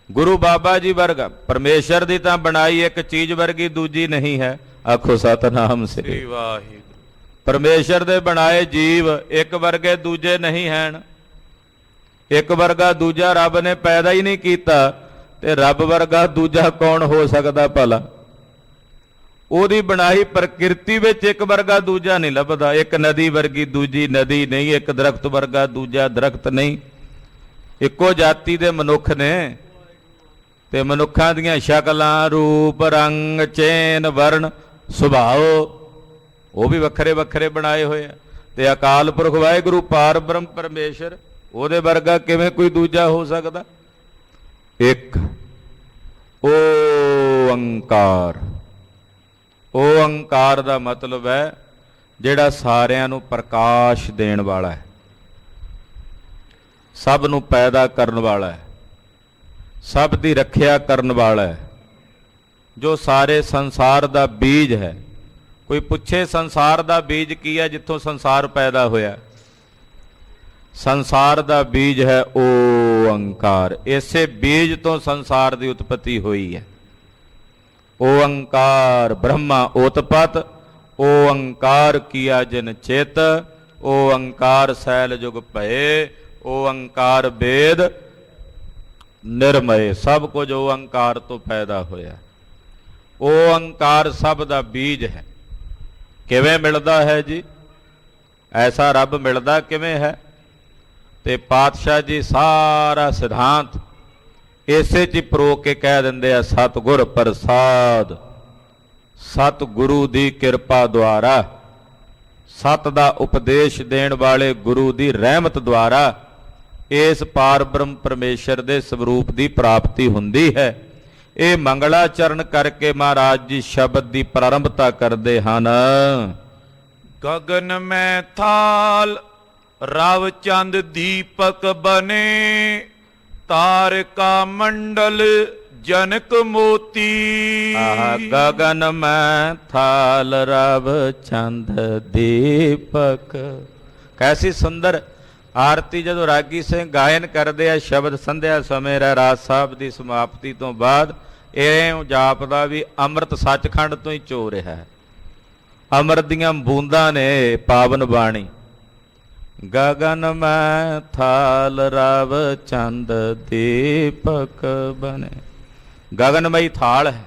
ਗੁਰੂ ਬਾਬਾ ਜੀ ਵਰਗਾ, ਪਰਮੇਸ਼ਰ ਦੀ ਤਾਂ ਬਣਾਈ ਇੱਕ ਚੀਜ਼ ਵਰਗੀ ਦੂਜੀ ਨਹੀਂ ਹੈ। ਆਖੋ ਸਤਿਨਾਮ ਸ੍ਰੀ ਵਾਹਿਗੁਰੂ। ਪਰਮੇਸ਼ਰ ਦੇ ਬਣਾਏ ਜੀਵ ਇੱਕ ਵਰਗੇ ਦੂਜੇ ਨਹੀਂ ਹਨ। ਇੱਕ ਵਰਗਾ ਦੂਜਾ ਰੱਬ ਨੇ ਪੈਦਾ ਹੀ ਨਹੀਂ ਕੀਤਾ, ਤੇ ਰੱਬ ਵਰਗਾ ਦੂਜਾ ਕੌਣ ਹੋ ਸਕਦਾ ਭਲਾ। ਉਹਦੀ ਬਣਾਈ ਪ੍ਰਕਿਰਤੀ ਵਿੱਚ ਇੱਕ ਵਰਗਾ ਦੂਜਾ ਨਹੀਂ ਲੱਭਦਾ। ਇੱਕ ਨਦੀ ਵਰਗੀ ਦੂਜੀ ਨਦੀ ਨਹੀਂ, ਇੱਕ ਦਰਖਤ ਵਰਗਾ ਦੂਜਾ ਦਰਖਤ ਨਹੀਂ। ਇੱਕੋ ਜਾਤੀ ਦੇ ਮਨੁੱਖ ਨੇ, ਤੇ ਮਨੁੱਖਾਂ ਦੀਆਂ ਸ਼ਕਲਾਂ, ਰੂਪ, ਰੰਗ, ਚੇਨ, ਵਰਨ, ਸੁਭਾਅ ਉਹ ਵੀ ਵੱਖਰੇ ਵੱਖਰੇ ਬਣਾਏ ਹੋਏ ਆ। ਤੇ ਅਕਾਲ ਪੁਰਖ ਵਾਹਿਗੁਰੂ ਪਾਰ ਬ੍ਰਹਮ ਪਰਮੇਸ਼ਰ, ਉਹਦੇ ਵਰਗਾ ਕਿਵੇਂ ਕੋਈ ਦੂਜਾ ਹੋ ਸਕਦਾ। ਇੱਕ ਓੰਕਾਰ। ਓੰਕਾਰ ਦਾ ਮਤਲਬ ਹੈ ਜਿਹੜਾ ਸਾਰਿਆਂ ਨੂੰ ਪ੍ਰਕਾਸ਼ ਦੇਣ ਵਾਲਾ ਹੈ, ਸਭ ਨੂੰ ਪੈਦਾ ਕਰਨ ਵਾਲਾ ਹੈ, ਸਭ ਦੀ ਰੱਖਿਆ ਕਰਨ ਵਾਲਾ ਹੈ, ਜੋ ਸਾਰੇ ਸੰਸਾਰ ਦਾ ਬੀਜ ਹੈ। ਕੋਈ ਪੁੱਛੇ ਸੰਸਾਰ ਦਾ ਬੀਜ ਕੀ ਹੈ? ਜਿੱਥੋਂ ਸੰਸਾਰ ਪੈਦਾ ਹੋਇਆ, ਸੰਸਾਰ ਦਾ ਬੀਜ ਹੈ ਓੰਕਾਰ। ਇਸੇ ਬੀਜ ਤੋਂ ਸੰਸਾਰ ਦੀ ਉਤਪਤੀ ਹੋਈ ਹੈ। ਓੰਕਾਰ ਬ੍ਰਹਮਾ ਉਤਪਤ, ਓੰਕਾਰ ਕੀਆ ਜਿਨ ਚਿਤ, ਓੰਕਾਰ ਸੈਲ ਜੁਗ ਭਏ, ਓੰਕਾਰ ਵੇਦ ਨਿਰਮਏ। ਸਭ ਕੁਝ ਓੰਕਾਰ ਤੋਂ ਪੈਦਾ ਹੋਇਆ। ਓੰਕਾਰ ਸਭ ਦਾ ਬੀਜ ਹੈ। ਕਿਵੇਂ ਮਿਲਦਾ ਹੈ ਜੀ? ਐਸਾ ਰੱਬ ਮਿਲਦਾ ਕਿਵੇਂ ਹੈ? ਤੇ ਪਾਤਸ਼ਾਹ ਜੀ ਸਾਰਾ ਸਿਧਾਂਤ ਇਸੇ 'ਚ ਪਰੋ ਕੇ ਕਹਿ ਦਿੰਦੇ ਆ, ਸਤਿਗੁਰ ਪ੍ਰਸਾਦ, ਸਤਿਗੁਰੂ ਦੀ ਕਿਰਪਾ ਦੁਆਰਾ, ਸਤ ਦਾ ਉਪਦੇਸ਼ ਦੇਣ ਵਾਲੇ ਗੁਰੂ ਦੀ ਰਹਿਮਤ ਦੁਆਰਾ ਇਸ ਪਾਰਬ੍ਰਹਮ ਪਰਮੇਸ਼ਰ ਦੇ ਸਰੂਪ ਦੀ ਪ੍ਰਾਪਤੀ ਹੁੰਦੀ ਹੈ। ਇਹ ਮੰਗਲਾਚਰਨ ਕਰਕੇ ਮਹਾਰਾਜ ਜੀ ਸ਼ਬਦ ਦੀ ਪ੍ਰਾਰੰਭਤਾ ਕਰਦੇ ਹਨ। ਗਗਨ ਮੈਂ ਥਾਲ ਰਵ ਚੰਦ ਦੀਪਕ ਬਨੇ, ਤਾਰਕਾ ਮੰਡਲ ਜਨਕ ਮੋਤੀ। ਗਗਨ ਮੈਂ ਥਾਲ ਰਵ ਚੰਦ ਦੀਪਕ। ਕੈਸੀ ਸੁੰਦਰ ਆਰਤੀ ਜਦੋਂ ਰਾਗੀ ਸਿੰਘ ਗਾਇਨ ਕਰਦੇ ਆ ਸ਼ਬਦ ਸੰਧਿਆ ਸਮੇਂ ਰਹਿਰਾਸ ਸਾਹਿਬ ਦੀ ਸਮਾਪਤੀ ਤੋਂ ਬਾਅਦ, ਇਹ ਜਾਪਦਾ ਵੀ ਅੰਮ੍ਰਿਤ ਸੱਚਖੰਡ ਤੋਂ ਹੀ ਚੋ ਰਿਹਾ ਹੈ। ਅੰਮ੍ਰਿਤ ਦੀਆਂ ਬੂੰਦਾਂ ਨੇ ਪਾਵਨ ਬਾਣੀ। ਗਗਨ ਮੈਂ ਥਾਲ ਰਵ ਚੰਦ ਦੀਪਕ ਬਨੇ। ਗਗਨਮਈ ਥਾਲ ਹੈ।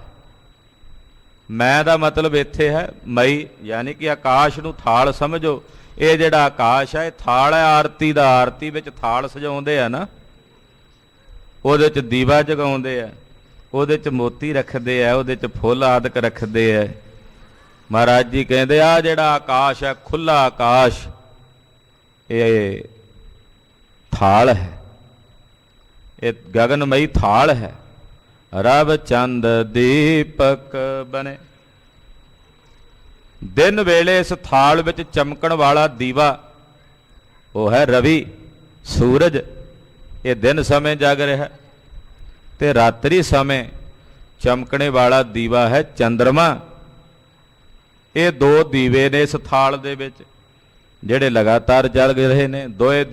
ਮੈਂ ਦਾ ਮਤਲਬ ਇੱਥੇ ਹੈ ਮਈ, ਯਾਨੀ ਕਿ ਆਕਾਸ਼ ਨੂੰ ਥਾਲ ਸਮਝੋ। ਇਹ ਜਿਹੜਾ ਆਕਾਸ਼ ਹੈ ਇਹ ਥਾਲ ਹੈ ਆਰਤੀ ਦਾ। ਆਰਤੀ ਵਿੱਚ ਥਾਲ ਸਜਾਉਂਦੇ ਆ ਨਾ, ਉਹਦੇ 'ਚ ਦੀਵਾ ਜਗਾਉਂਦੇ ਆ, ਉਹਦੇ 'ਚ ਮੋਤੀ ਰੱਖਦੇ ਆ, ਉਹਦੇ 'ਚ ਫੁੱਲ ਆਦਿਕ ਰੱਖਦੇ ਆ। ਮਹਾਰਾਜ ਜੀ ਕਹਿੰਦੇ ਆ ਜਿਹੜਾ ਆਕਾਸ਼ ਹੈ, ਖੁੱਲਾ ਆਕਾਸ਼, ਇਹ ਥਾਲ ਹੈ, ਇਹ ਗਗਨਮਈ ਥਾਲ ਹੈ। ਰਵ ਚੰਦ ਦੀਪਕ ਬਨੇ। ਦਿਨ ਵੇਲੇ ਇਸ ਥਾਲ ਵਿੱਚ ਚਮਕਣ ਵਾਲਾ ਦੀਵਾ ਉਹ ਹੈ ਰਵੀ, ਸੂਰਜ। ਇਹ ਦਿਨ ਸਮੇਂ ਜਗ ਰਿਹਾ ਤੇ ਰਾਤਰੀ ਸਮੇਂ ਚਮਕਣੇ ਵਾਲਾ ਦੀਵਾ ਹੈ ਚੰਦਰਮਾ। ਇਹ ਦੋ ਦੀਵੇ ਨੇ ਇਸ ਥਾਲ ਦੇ ਵਿੱਚ ਜਿਹੜੇ ਲਗਾਤਾਰ ਜਗ ਰਹੇ ਨੇ। ਦੋਏ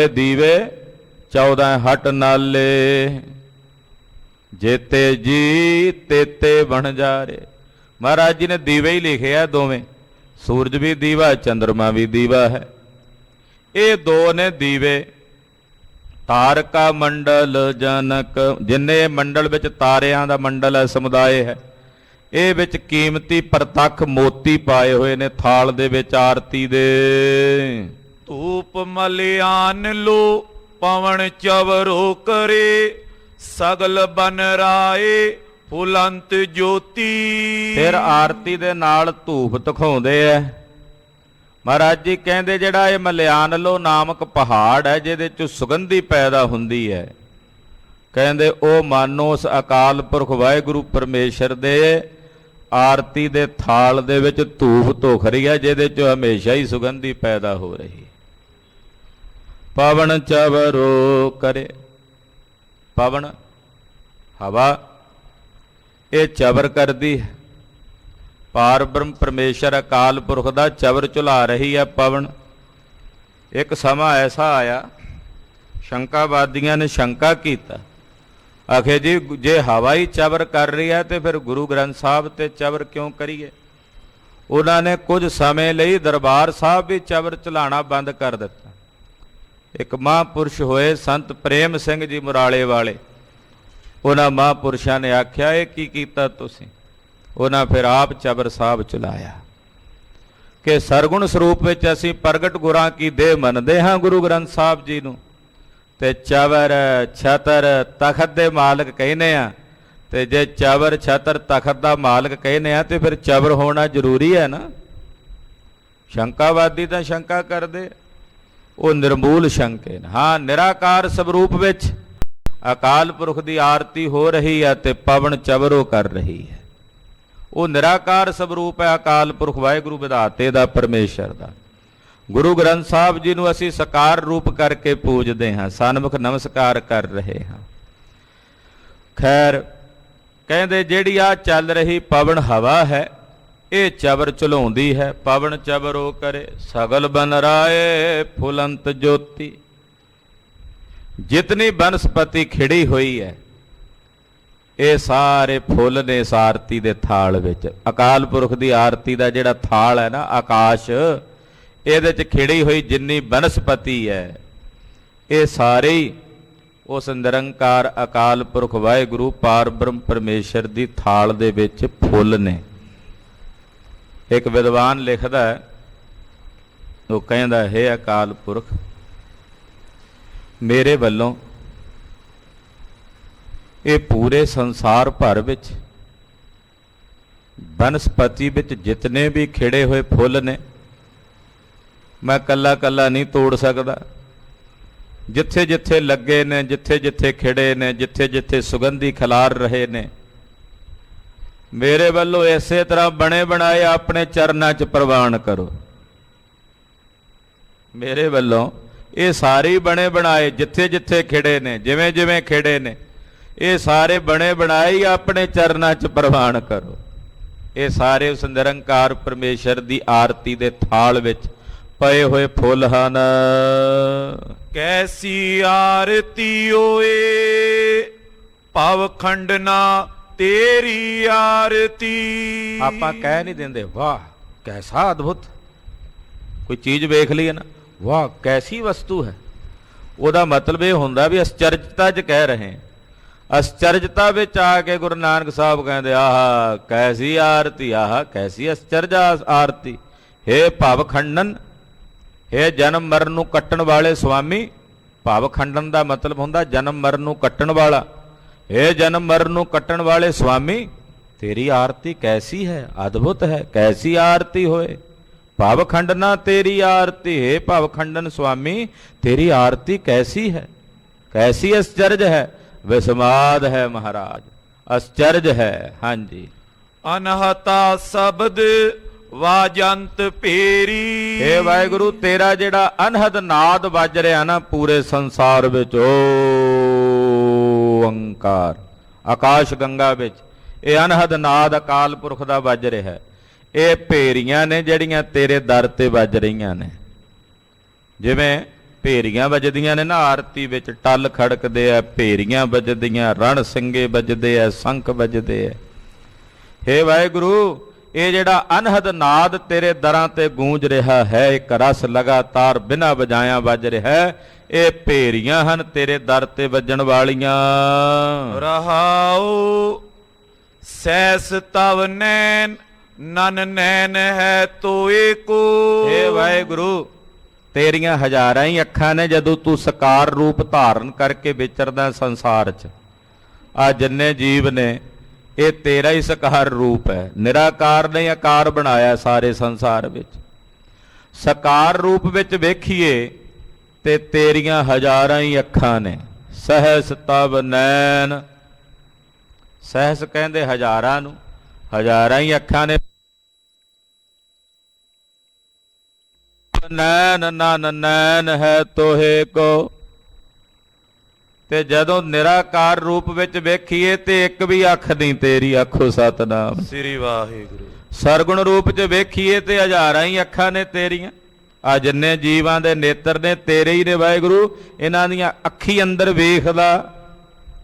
ਦੀਵੇ 14 ਹਟ ਨਾਲੇ, ਜੇਤੇ ਜੀ ਤੇਤੇ ਬਣ ਜਾ ਰੇ। ਮਹਾਰਾਜ ਜੀ ਨੇ ਦੀਵੇ ਹੀ ਲਿਖਿਆ ਦੋਵੇਂ, ਸੂਰਜ ਵੀ ਦੀਵਾ, ਚੰਦਰਮਾ ਵੀ ਦੀਵਾ ਹੈ। ਇਹ ਦੋ ਨੇ ਦੀਵੇ। ਤਾਰਕਾ ਮੰਡਲ ਜਨਕ, ਜਿੰਨੇ ਮੰਡਲ ਵਿੱਚ ਤਾਰਿਆਂ ਦਾ ਮੰਡਲ ਹੈ, ਸਮੁਦਾਇ ਹੈ, ਇਹ ਵਿੱਚ ਕੀਮਤੀ ਪ੍ਰਤੱਖ ਮੋਤੀ ਪਾਏ ਹੋਏ ਨੇ ਥਾਲ ਦੇ ਵਿੱਚ ਆਰਤੀ ਦੇ। ਧੂਪ ਮਲਿਆਨ ਲੋ ਪਵਨ ਚਵਰੋ ਕਰੇ, ਸਗਲ ਬਨ ਰਾਏ ਫੁਲੰਤ ਜੋਤੀ। ਫਿਰ ਆਰਤੀ ਦੇ ਨਾਲ ਧੂਪ ਦਿਖਾਉਂਦੇ ਐ। ਮਹਾਰਾਜ ਜੀ ਕਹਿੰਦੇ ਜਿਹੜਾ ਇਹ ਮਲਿਆਨ ਲੋ ਨਾਮਕ ਪਹਾੜ ਹੈ ਜਿਹਦੇ ਚ ਸੁਗੰਧੀ ਪੈਦਾ ਹੁੰਦੀ ਹੈ, ਕਹਿੰਦੇ ਉਹ ਮਾਨੋ ਉਸ ਅਕਾਲ ਪੁਰਖ ਵਾਹਿਗੁਰੂ ਪਰਮੇਸ਼ਰ ਦੇ ਆਰਤੀ ਦੇ ਥਾਲ ਦੇ ਵਿੱਚ ਧੂਪ ਧੁਖ ਰਹੀ ਹੈ, ਜਿਹਦੇ ਚ ਹਮੇਸ਼ਾ ਹੀ ਸੁਗੰਧੀ ਪੈਦਾ ਹੋ ਰਹੀ। ਪਵਨ ਚਵਰੋ ਕਰੇ। ਪਵਨ ਹਵਾ ਇਹ ਚਵਰ ਕਰਦੀ ਹੈ। ਪਾਰ ਬ੍ਰਹਮ ਪਰਮੇਸ਼ਰ ਅਕਾਲ ਪੁਰਖ ਦਾ ਚਵਰ ਝੁਲਾ ਰਹੀ ਹੈ ਪਵਨ। ਇੱਕ ਸਮਾਂ ਐਸਾ ਆਇਆ, ਸ਼ੰਕਾਵਾਦੀਆਂ ਨੇ ਸ਼ੰਕਾ ਕੀਤਾ, ਆਖੇ ਜੀ ਜੇ ਹਵਾ ਹੀ ਚਵਰ ਕਰ ਰਹੀ ਹੈ ਤੇ ਫਿਰ ਗੁਰੂ ਗ੍ਰੰਥ ਸਾਹਿਬ ਤੇ ਚਵਰ ਕਿਉਂ ਕਰੀਏ। ਉਹਨਾਂ ਨੇ ਕੁਝ ਸਮੇਂ ਲਈ ਦਰਬਾਰ ਸਾਹਿਬ ਵੀ ਚਵਰ ਚਲਾਉਣਾ ਬੰਦ ਕਰ ਦਿੱਤਾ। ਇੱਕ ਮਹਾਂਪੁਰਸ਼ ਹੋਏ ਸੰਤ ਪ੍ਰੇਮ ਸਿੰਘ ਜੀ ਮੁਰਾਲੇ ਵਾਲੇ, ਉਹਨਾਂ ਮਹਾਂਪੁਰਸ਼ਾਂ ਨੇ ਆਖਿਆ ਇਹ ਕੀ ਕੀਤਾ ਤੁਸੀਂ। ਉਹਨਾਂ ਫਿਰ ਆਪ ਚਬਰ ਸਾਹਿਬ ਚਲਾਇਆ ਕਿ ਸਰਗੁਣ ਸਰੂਪ ਵਿੱਚ ਅਸੀਂ ਪ੍ਰਗਟ ਗੁਰਾਂ ਕੀ ਦੇਹ ਮੰਨਦੇ ਹਾਂ ਗੁਰੂ ਗ੍ਰੰਥ ਸਾਹਿਬ ਜੀ ਨੂੰ, ਤੇ ਚਵਰ ਛਤਰ ਤਖਤ ਦੇ ਮਾਲਕ ਕਹਿੰਦੇ ਆ। ਤੇ ਜੇ ਚਵਰ ਛਤਰ ਤਖਤ ਦਾ ਮਾਲਕ ਕਹਿੰਦੇ ਆ ਤੇ ਫਿਰ ਚਵਰ ਹੋਣਾ ਜ਼ਰੂਰੀ ਹੈ ਨਾ। ਸ਼ੰਕਾਵਾਦੀ ਤਾਂ ਸ਼ੰਕਾ ਕਰਦੇ, ਉਹ ਨਿਰਮੂਲ ਸ਼ੰਕੇ ਨੇ। ਹਾਂ, ਨਿਰਾਕਾਰ ਸਵਰੂਪ ਵਿੱਚ ਅਕਾਲ ਪੁਰਖ ਦੀ ਆਰਤੀ ਹੋ ਰਹੀ ਹੈ ਤੇ ਪਵਨ ਚਵਰੋ ਕਰ ਰਹੀ ਹੈ। ਉਹ ਨਿਰਾਕਾਰ ਸਵਰੂਪ ਹੈ ਅਕਾਲ ਪੁਰਖ ਵਾਹਿਗੁਰੂ ਵਿਧਾਤੇ ਦਾ, ਪਰਮੇਸ਼ਰ ਦਾ। ਗੁਰੂ ਗ੍ਰੰਥ ਸਾਹਿਬ ਜੀ ਨੂੰ ਅਸੀਂ ਸਾਕਾਰ ਰੂਪ ਕਰਕੇ ਪੂਜਦੇ ਹਾਂ, ਸਨਮੁਖ ਨਮਸਕਾਰ ਕਰ ਰਹੇ ਹਾਂ। ਖੈਰ ਕਹਿੰਦੇ ਜਿਹੜੀ ਆ ਚੱਲ ਰਹੀ ਪਵਨ ਹਵਾ ਹੈ ਇਹ ਚਵਰ ਝੁਲਾਉਂਦੀ ਹੈ। ਪਵਨ ਚਵਰੋ ਕਰੇ ਸਗਲ ਬਨ ਰਾਏ ਫੁਲੰਤ ਜੋਤੀ। ਜਿਤਨੀ ਬਨਸਪਤੀ ਖਿੜੀ ਹੋਈ ਹੈ ਇਹ ਸਾਰੇ ਫੁੱਲ ਨੇ ਇਸ ਆਰਤੀ ਦੇ ਥਾਲ ਵਿੱਚ। ਅਕਾਲ ਪੁਰਖ ਦੀ ਆਰਤੀ ਦਾ ਜਿਹੜਾ ਥਾਲ ਹੈ ਨਾ ਆਕਾਸ਼, ਇਹਦੇ 'ਚ ਖਿੜੀ ਹੋਈ ਜਿੰਨੀ ਬਨਸਪਤੀ ਹੈ ਇਹ ਸਾਰੇ ਹੀ ਉਸ ਨਿਰੰਕਾਰ ਅਕਾਲ ਪੁਰਖ ਵਾਹਿਗੁਰੂ ਪਾਰ ਬ੍ਰਹਮ ਪਰਮੇਸ਼ਰ ਦੀ ਥਾਲ ਦੇ ਵਿੱਚ ਫੁੱਲ ਨੇ। ਇੱਕ ਵਿਦਵਾਨ ਲਿਖਦਾ ਹੈ, ਉਹ ਕਹਿੰਦਾ, ਹੈ ਅਕਾਲ ਪੁਰਖ, ਮੇਰੇ ਵੱਲੋਂ ਇਹ ਪੂਰੇ ਸੰਸਾਰ ਭਰ ਵਿੱਚ ਬਨਸਪਤੀ ਵਿੱਚ ਜਿਤਨੇ ਵੀ ਖਿੜੇ ਹੋਏ ਫੁੱਲ ਨੇ, ਮੈਂ ਕੱਲਾ ਕੱਲਾ ਨਹੀਂ ਤੋੜ ਸਕਦਾ। ਜਿੱਥੇ ਜਿੱਥੇ ਲੱਗੇ ਨੇ, ਜਿੱਥੇ ਜਿੱਥੇ ਖਿੜੇ ਨੇ, ਜਿੱਥੇ ਜਿੱਥੇ ਸੁਗੰਧੀ ਖਿਲਾਰ ਰਹੇ ਨੇ, ਮੇਰੇ ਵੱਲੋਂ ਇਸੇ ਤਰ੍ਹਾਂ ਬਣੇ ਬਣਾਏ ਆਪਣੇ ਚਰਨਾਂ 'ਚ ਪ੍ਰਵਾਨ ਕਰੋ। ਮੇਰੇ ਵੱਲੋਂ ਇਹ ਸਾਰੇ ਬਣੇ ਬਣਾਏ ਜਿੱਥੇ ਜਿੱਥੇ ਖਿੜੇ ਨੇ, ਜਿਵੇਂ ਜਿਵੇਂ ਖਿੜੇ ਨੇ, ਇਹ ਸਾਰੇ ਬਣੇ ਬਣਾਏ ਹੀ ਆਪਣੇ ਚਰਨਾਂ 'ਚ ਪ੍ਰਵਾਨ ਕਰੋ। ਇਹ ਸਾਰੇ ਉਸ ਨਿਰੰਕਾਰ ਪਰਮੇਸ਼ਰ ਦੀ ਆਰਤੀ ਦੇ ਥਾਲ ਵਿੱਚ ਪਏ ਹੋਏ ਫੁੱਲ ਹਨ। ਕੈਸੀ ਆਰਤੀ ਓਏ ਭਵ ਖੰਡਨਾ ਤੇਰੀ ਆਰਤੀ। ਆਪਾਂ ਕਹਿ ਨਹੀਂ ਦਿੰਦੇ ਵਾਹ ਕੈਸਾ ਅਦਭੁਤ, ਕੋਈ ਚੀਜ਼ ਵੇਖ ਲਈ ਨਾ, ਵਾਹ ਕੈਸੀ ਵਸਤੂ ਹੈ। ਉਹਦਾ ਮਤਲਬ ਇਹ ਹੁੰਦਾ ਵੀ ਅਸਚਰਜਤਾ 'ਚ ਕਹਿ ਰਹੇ। ਅਸਚਰਜਤਾ ਵਿੱਚ ਆ ਕੇ ਗੁਰੂ ਨਾਨਕ ਸਾਹਿਬ ਕਹਿੰਦੇ ਆਹ ਕੈਸੀ ਆਰਤੀ, ਆਹ ਕੈਸੀ ਅਸਚਰਜ ਆਰਤੀ। ਹੇ ਭਵ ਖੰਡਨ, ਹੇ ਜਨਮ ਮਰਨ ਨੂੰ ਕੱਟਣ ਵਾਲੇ ਸੁਆਮੀ। ਭਵ ਖੰਡਨ ਦਾ ਮਤਲਬ ਹੁੰਦਾ ਜਨਮ ਮਰਨ ਨੂੰ ਕੱਟਣ ਵਾਲਾ। ਹੇ ਜਨਮ ਮਰਨ ਨੂੰ ਕੱਟਣ ਵਾਲੇ ਸੁਆਮੀ, ਤੇਰੀ ਆਰਤੀ ਕੈਸੀ ਹੈ, ਅਦਭੁਤ ਹੈ। ਕੈਸੀ ਆਰਤੀ ਹੋਏ, ਭਵ ਖੰਡਨਾ ਤੇਰੀ ਆਰਤੀ। ਹੈ ਭਵ ਖੰਡਨ ਸੁਆਮੀ, ਤੇਰੀ ਆਰਤੀ ਕੈਸੀ ਹੈ, ਕੈਸੀ ਅਸਚਰਜ ਹੈ। ਵਿਸਮਾਦ ਹੈ ਮਹਾਰਾਜ, ਅਸਚਰਜ ਹੈ। ਹਾਂਜੀ, ਅਨਹਤਾ ਸ਼ਬਦ ਵਾਜੰਤ ਭੇਰੀ। ਹੇ ਵਾਹਿਗੁਰੂ, ਤੇਰਾ ਜਿਹੜਾ ਅਨਹਦ ਨਾਦ ਵੱਜ ਰਿਹਾ ਨਾ ਪੂਰੇ ਸੰਸਾਰ ਵਿੱਚ, ਓੰਕਾਰ ਆਕਾਸ਼ ਗੰਗਾ ਵਿੱਚ, ਇਹ ਅਨਹਦ ਨਾਦ ਅਕਾਲ ਪੁਰਖ ਦਾ ਵੱਜ ਰਿਹਾ। ਇਹ ਭੇਰੀਆਂ ਨੇ ਜਿਹੜੀਆਂ ਤੇਰੇ ਦਰ ਤੇ ਵੱਜ ਰਹੀਆਂ ਨੇ। ਜਿਵੇਂ ਭੇਰੀਆਂ ਵੱਜਦੀਆਂ ਨੇ ਨਾ ਆਰਤੀ ਵਿੱਚ, ਟੱਲ ਖੜਕਦੇ ਆ, ਭੇਰੀਆਂ ਵੱਜਦੀਆਂ, ਰਣ ਸਿੰਘੇ ਵੱਜਦੇ ਆ, ਸ਼ੰਖ ਵੱਜਦੇ ਆ। ਹੇ ਵਾਹਿਗੁਰੂ, ਇਹ ਜਿਹੜਾ ਅਨਹਦ ਨਾਦ ਤੇਰੇ ਦਰਾਂ ਤੇ ਗੂੰਜ ਰਿਹਾ ਹੈ, ਇੱਕ ਰਸ ਲਗਾਤਾਰ ਬਿਨਾਂ ਵਜਾਇਆ ਵੱਜ ਰਿਹਾ ਹੈ, ਇਹ ਭੇਰੀਆਂ ਹਨ ਤੇਰੇ ਦਰ ਤੇ ਵੱਜਣ ਵਾਲੀਆਂ। ਰਹਾਉ ਸੈਸ ਤਵ ਨੈਣ ਨਨ ਨੈਣ ਹੈ ਤੋਏ ਕੋ। ਹੇ ਵਾਹਿਗੁਰੂ, ਤੇਰੀਆਂ ਹਜ਼ਾਰਾਂ ਹੀ ਅੱਖਾਂ ਨੇ ਜਦੋਂ ਤੂੰ ਸਕਾਰ ਰੂਪ ਧਾਰਨ ਕਰਕੇ ਵਿਚਰਦਾ ਸੰਸਾਰ 'ਚ। ਆ ਜਿੰਨੇ ਜੀਵ ਨੇ ਇਹ ਤੇਰਾ ਹੀ ਸਕਾਰ ਰੂਪ ਹੈ। ਨਿਰਾਕਾਰ ਨੇ ਆਕਾਰ ਬਣਾਇਆ ਸਾਰੇ ਸੰਸਾਰ ਵਿੱਚ। ਸਕਾਰ ਰੂਪ ਵਿੱਚ ਵੇਖੀਏ ਤੇ ਤੇਰੀਆਂ ਹਜ਼ਾਰਾਂ ਹੀ ਅੱਖਾਂ ਨੇ। ਸਹਿਸ ਤਵ ਨੈਣ, ਸਹਿਸ ਕਹਿੰਦੇ ਹਜ਼ਾਰਾਂ ਨੂੰ, ਹਜ਼ਾਰਾਂ ਹੀ ਅੱਖਾਂ ਨੇ। ਨੈਣ ਨਨ ਨੈਣ ਹੈ ਤੋਹੇ ਕੋ। ਤੇ ਜਦੋਂ ਨਿਰਾਕਾਰ ਰੂਪ ਵਿੱਚ ਵੇਖੀਏ ਤੇ ਇੱਕ ਵੀ ਅੱਖ ਨਹੀਂ ਤੇਰੀ, ਆਖੋ ਸਤਨਾਮ ਸ੍ਰੀ ਵਾਹਿਗੁਰੂ। ਸਰਗੁਣ ਰੂਪ 'ਚ ਵੇਖੀਏ ਤੇ ਹਜ਼ਾਰਾਂ ਹੀ ਅੱਖਾਂ ਨੇ ਤੇਰੀਆਂ। ਆ ਜਿੰਨੇ ਜੀਵਾਂ ਦੇ ਨੇਤਰ ਨੇ ਤੇਰੇ ਹੀ ਨੇ ਵਾਹਿਗੁਰੂ, ਇਹਨਾਂ ਦੀਆਂ ਅੱਖੀ ਅੰਦਰ ਵੇਖਦਾ,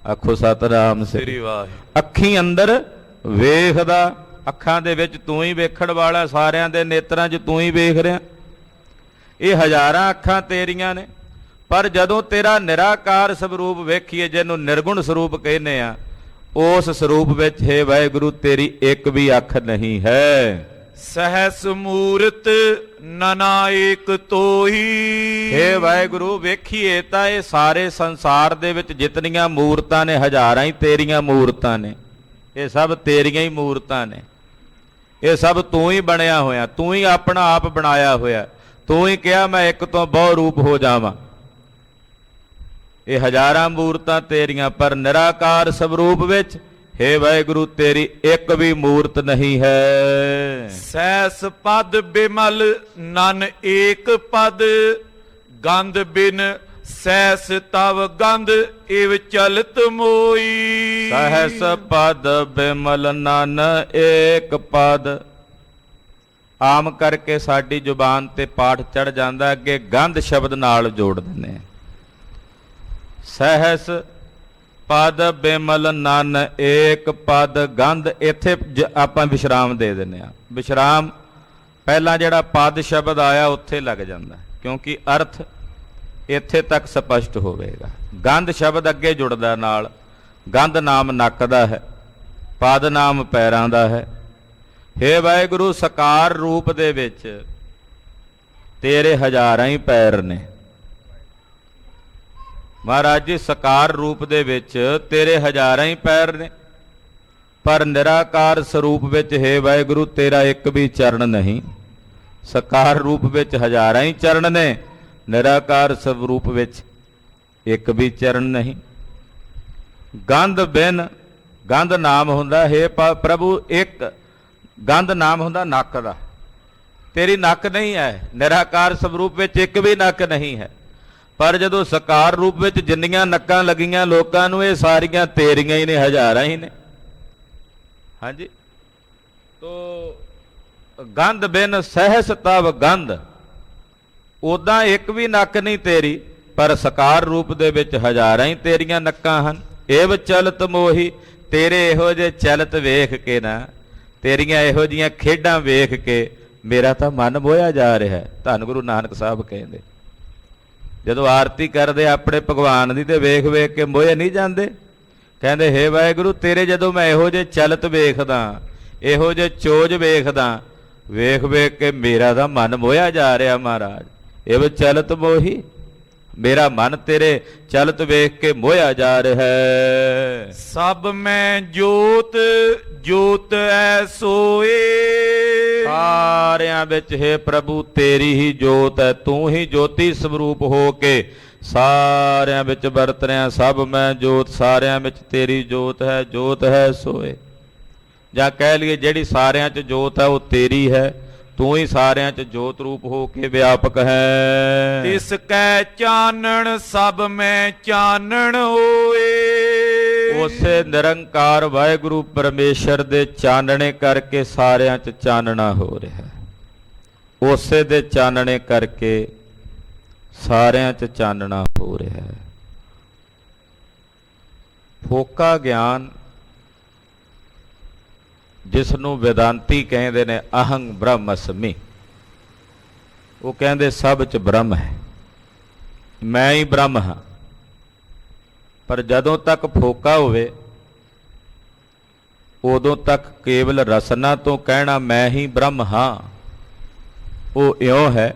ਆਖੋ ਸਤਨਾਮ ਸ੍ਰੀ ਵਾਹਿਗੁਰੂ। ਅੱਖੀ ਅੰਦਰ ਵੇਖਦਾ, ਅੱਖਾਂ ਦੇ ਵਿੱਚ ਤੂੰ ਹੀ ਵੇਖਣ ਵਾਲਾ, ਸਾਰਿਆਂ ਦੇ ਨੇਤਰਾਂ 'ਚ ਤੂੰ ਹੀ ਵੇਖ ਰਿਹਾ। ਇਹ ਹਜ਼ਾਰਾਂ ਅੱਖਾਂ ਤੇਰੀਆਂ ਨੇ। ਪਰ ਜਦੋਂ ਤੇਰਾ ਨਿਰਾਕਾਰ ਸਰੂਪ ਵੇਖੀਏ, ਜਿਹਨੂੰ ਨਿਰਗੁਣ ਸਰੂਪ ਕਹਿੰਦੇ ਆ, ਉਸ ਸਰੂਪ ਵਿੱਚ ਹੈ ਵਾਹਿਗੁਰੂ ਤੇਰੀ ਇੱਕ ਵੀ ਅੱਖ ਨਹੀਂ ਹੈ। ਸਹਸ ਮੂਰਤ ਨਨਾ ਏਕ ਤੋਹੀ। ਹੇ ਵਾਹਿਗੁਰੂ, ਵੇਖੀਏ ਤਾਂ ਇਹ ਸਾਰੇ ਸੰਸਾਰ ਦੇ ਵਿੱਚ ਜਿਤਨੀਆਂ ਮੂਰਤਾਂ ਨੇ, ਹਜ਼ਾਰਾਂ ਹੀ ਤੇਰੀਆਂ ਮੂਰਤਾਂ ਨੇ। ਇਹ ਸਭ ਤੇਰੀਆਂ ਹੀ ਮੂਰਤਾਂ ਨੇ। ਇਹ ਸਭ ਤੂੰ ਹੀ ਬਣਿਆ ਹੋਇਆ, ਤੂੰ ਹੀ ਆਪਣਾ ਆਪ ਬਣਾਇਆ ਹੋਇਆ। ਤੂੰ ਹੀ ਕਿਹਾ ਮੈਂ ਇੱਕ ਤੋਂ ਬਹੁ ਰੂਪ ਹੋ ਜਾਵਾਂ। ਇਹ ਹਜ਼ਾਰਾਂ ਮੂਰਤਾਂ ਤੇਰੀਆਂ, ਪਰ ਨਿਰਾਕਾਰ ਸਵਰੂਪ ਵਿੱਚ ਹੇ ਵਾਹਿਗੁਰੂ ਤੇਰੀ ਇੱਕ ਵੀ ਮੂਰਤ ਨਹੀਂ ਹੈ। ਸੈਸ ਪਦ ਬਿਮਲ ਨਨ ਏਕ ਪਦ, ਗੰਧ ਬਿਨ ਸੈਸ ਤਵ ਗੰਧ ਇਵ ਚਲਤ ਮੋਈ। ਸਹਸ ਪਦ ਬਿਮਲ ਨਨ ਏਕ ਪਦ। ਆਮ ਕਰਕੇ ਸਾਡੀ ਜ਼ੁਬਾਨ ਤੇ ਪਾਠ ਚੜ ਜਾਂਦਾ, ਅੱਗੇ ਗੰਧ ਸ਼ਬਦ ਨਾਲ ਜੋੜ ਦਿੰਦੇ ਆ। ਸਹਸ ਪਦ ਬਿਮਲ ਨਨ ਏਕ ਪਦ ਗੰਧ, ਇੱਥੇ ਆਪਾਂ ਵਿਸ਼ਰਾਮ ਦੇ ਦਿੰਦੇ ਆ। ਵਿਸ਼ਰਾਮ ਪਹਿਲਾਂ ਜਿਹੜਾ ਪਦ ਸ਼ਬਦ ਆਇਆ ਉੱਥੇ ਲੱਗ ਜਾਂਦਾ, ਕਿਉਂਕਿ ਅਰਥ ਇੱਥੇ ਤੱਕ ਸਪਸ਼ਟ ਹੋਵੇਗਾ। ਗੰਧ ਸ਼ਬਦ ਅੱਗੇ ਜੁੜਦਾ ਨਾਲ। ਗੰਧ ਨਾਮ ਨੱਕ ਦਾ ਹੈ, ਪਦ ਨਾਮ ਪੈਰਾਂ ਦਾ ਹੈ। ਹੇ ਵਾਹਿਗੁਰੂ, ਸਾਕਾਰ ਰੂਪ ਦੇ ਵਿੱਚ ਤੇਰੇ ਹਜ਼ਾਰਾਂ ਹੀ ਪੈਰ ਨੇ। ਮਹਾਰਾਜ ਜੀ, ਸਾਕਾਰ ਰੂਪ ਦੇ ਵਿੱਚ ਤੇਰੇ ਹਜ਼ਾਰਾਂ ਹੀ ਪੈਰ ਨੇ, ਪਰ ਨਿਰਾਕਾਰ ਸਰੂਪ ਵਿੱਚ ਹੇ ਵਾਹਿਗੁਰੂ ਤੇਰਾ ਇੱਕ ਵੀ ਚਰਨ ਨਹੀਂ। ਸਾਕਾਰ ਰੂਪ ਵਿੱਚ ਹਜ਼ਾਰਾਂ ਹੀ ਚਰਨ ਨੇ, ਨਿਰਾਕਾਰ ਸਰੂਪ ਵਿੱਚ ਇੱਕ ਵੀ ਚਰਨ ਨਹੀਂ। ਗੰਧ ਬਿਨ, ਗੰਧ ਨਾਮ ਹੁੰਦਾ ਹੈ ਪ੍ਰਭੂ, ਇੱਕ ਗੰਧ ਨਾਮ ਹੁੰਦਾ ਨੱਕ ਦਾ। ਤੇਰੀ ਨੱਕ ਨਹੀਂ ਹੈ, ਨਿਰਾਕਾਰ ਸਰੂਪ ਵਿੱਚ ਇੱਕ ਵੀ ਨੱਕ ਨਹੀਂ ਹੈ। ਪਰ ਜਦੋਂ ਸਾਕਾਰ ਰੂਪ ਵਿੱਚ ਜਿੰਨੀਆਂ ਨੱਕਾਂ ਲੱਗੀਆਂ ਲੋਕਾਂ ਨੂੰ, ਇਹ ਸਾਰੀਆਂ ਤੇਰੀਆਂ ਹੀ ਨੇ, ਹਜ਼ਾਰਾਂ ਹੀ ਨੇ। ਹਾਂਜੀ, ਤੋ ਗੰਧ ਬਿਨ ਸਹਿਸ ਤਵ ਗੰਧ, ਉਦਾਂ ਇੱਕ ਵੀ ਨੱਕ ਨਹੀਂ ਤੇਰੀ, ਪਰ ਸਾਕਾਰ ਰੂਪ ਦੇ ਵਿੱਚ ਹਜ਼ਾਰਾਂ ਹੀ ਤੇਰੀਆਂ ਨੱਕਾਂ ਹਨ। ਏਵ ਚਲਤ ਮੋਹੀ, ਤੇਰੇ ਇਹੋ ਜਿਹੇ ਚਲਤ ਵੇਖ ਕੇ ਨਾ, ਤੇਰੀਆਂ ਇਹੋ ਜਿਹੀਆਂ ਖੇਡਾਂ ਵੇਖ ਕੇ ਮੇਰਾ ਤਾਂ ਮਨ ਮੋਹਿਆ ਜਾ ਰਿਹਾ ਹੈ। ਧੰਨ ਗੁਰੂ ਨਾਨਕ ਸਾਹਿਬ ਕਹਿੰਦੇ, ਜਦੋਂ ਆਰਤੀ ਕਰਦੇ ਆਪਣੇ ਭਗਵਾਨ ਦੀ ਤੇ ਵੇਖ ਵੇਖ ਕੇ ਮੋਹਿਆ ਨਹੀਂ ਜਾਂਦੇ। ਕਹਿੰਦੇ ਹੇ ਵਾਹਿਗੁਰੂ, ਤੇਰੇ ਜਦੋਂ ਮੈਂ ਇਹੋ ਜਿਹੇ ਚਲਤ ਵੇਖਦਾ, ਇਹੋ ਜਿਹੇ ਚੋਜ ਵੇਖਦਾ, ਵੇਖ ਵੇਖ ਕੇ ਮੇਰਾ ਤਾਂ ਮਨ ਮੋਹਿਆ ਜਾ ਰਿਹਾ ਮਹਾਰਾਜ। ਇਹ ਚਲਤ ਮੋਹੀ, ਮੇਰਾ ਮਨ ਤੇਰੇ ਚਲਤ ਵੇਖ ਕੇ ਮੋਹਿਆ ਜਾ ਰਿਹਾ ਹੈ। ਸਭ ਮੈਂ ਜੋਤ ਜੋਤ ਐ ਸੋਏ, ਸਾਰਿਆਂ ਵਿੱਚ ਹੇ ਪ੍ਰਭੂ ਤੇਰੀ ਹੀ ਜੋਤ ਹੈ। ਤੂੰ ਹੀ ਜੋਤੀ ਸਰੂਪ ਹੋ ਕੇ ਸਾਰਿਆਂ ਵਿੱਚ ਵਰਤ ਰਿਹਾ। ਸਭ ਮੈਂ ਜੋਤ, ਸਾਰਿਆਂ ਵਿੱਚ ਤੇਰੀ ਜੋਤ ਹੈ। ਜੋਤ ਹੈ ਸੋਏ, ਜਾਂ ਕਹਿ ਲਈਏ ਜਿਹੜੀ ਸਾਰਿਆਂ 'ਚ ਜੋਤ ਹੈ ਉਹ ਤੇਰੀ ਹੈ। ਤੂੰ ਹੀ ਸਾਰਿਆਂ 'ਚ ਜੋਤ ਰੂਪ ਹੋ ਕੇ ਵਿਆਪਕ ਹੈ। ਤਿਸ ਕੈ ਚਾਨਣ ਸਭ ਮੈਂ ਚਾਨਣ ਹੋਏ, ਉਸੇ ਨਿਰੰਕਾਰ ਵਾਹਿਗੁਰੂ ਪਰਮੇਸ਼ਰ ਦੇ ਚਾਨਣੇ ਕਰਕੇ ਸਾਰਿਆਂ 'ਚ ਚਾਨਣਾ ਹੋ ਰਿਹਾ ਹੈ। ਉਸੇ ਦੇ ਚਾਨਣੇ ਕਰਕੇ ਸਾਰਿਆਂ 'ਚ ਚਾਨਣਾ ਹੋ ਰਿਹਾ ਹੈ। ਫੋਕਾ ਗਿਆਨ, ਜਿਸ ਨੂੰ ਵੇਦਾਂਤੀ ਕਹਿੰਦੇ ਨੇ ਅਹੰ ਬ੍ਰਹਮਸਮੀ, ਉਹ ਕਹਿੰਦੇ ਸਭ 'ਚ ਬ੍ਰਹਮ ਹੈ, ਮੈਂ ਹੀ ਬ੍ਰਹਮ ਹਾਂ। ਪਰ ਜਦੋਂ ਤੱਕ ਫੋਕਾ ਹੋਵੇ ਉਦੋਂ ਤੱਕ ਕੇਵਲ ਰਸਨਾ ਤੋਂ ਕਹਿਣਾ ਮੈਂ ਹੀ ਬ੍ਰਹਮ ਹਾਂ, ਉਹ ਇਉਂ ਹੈ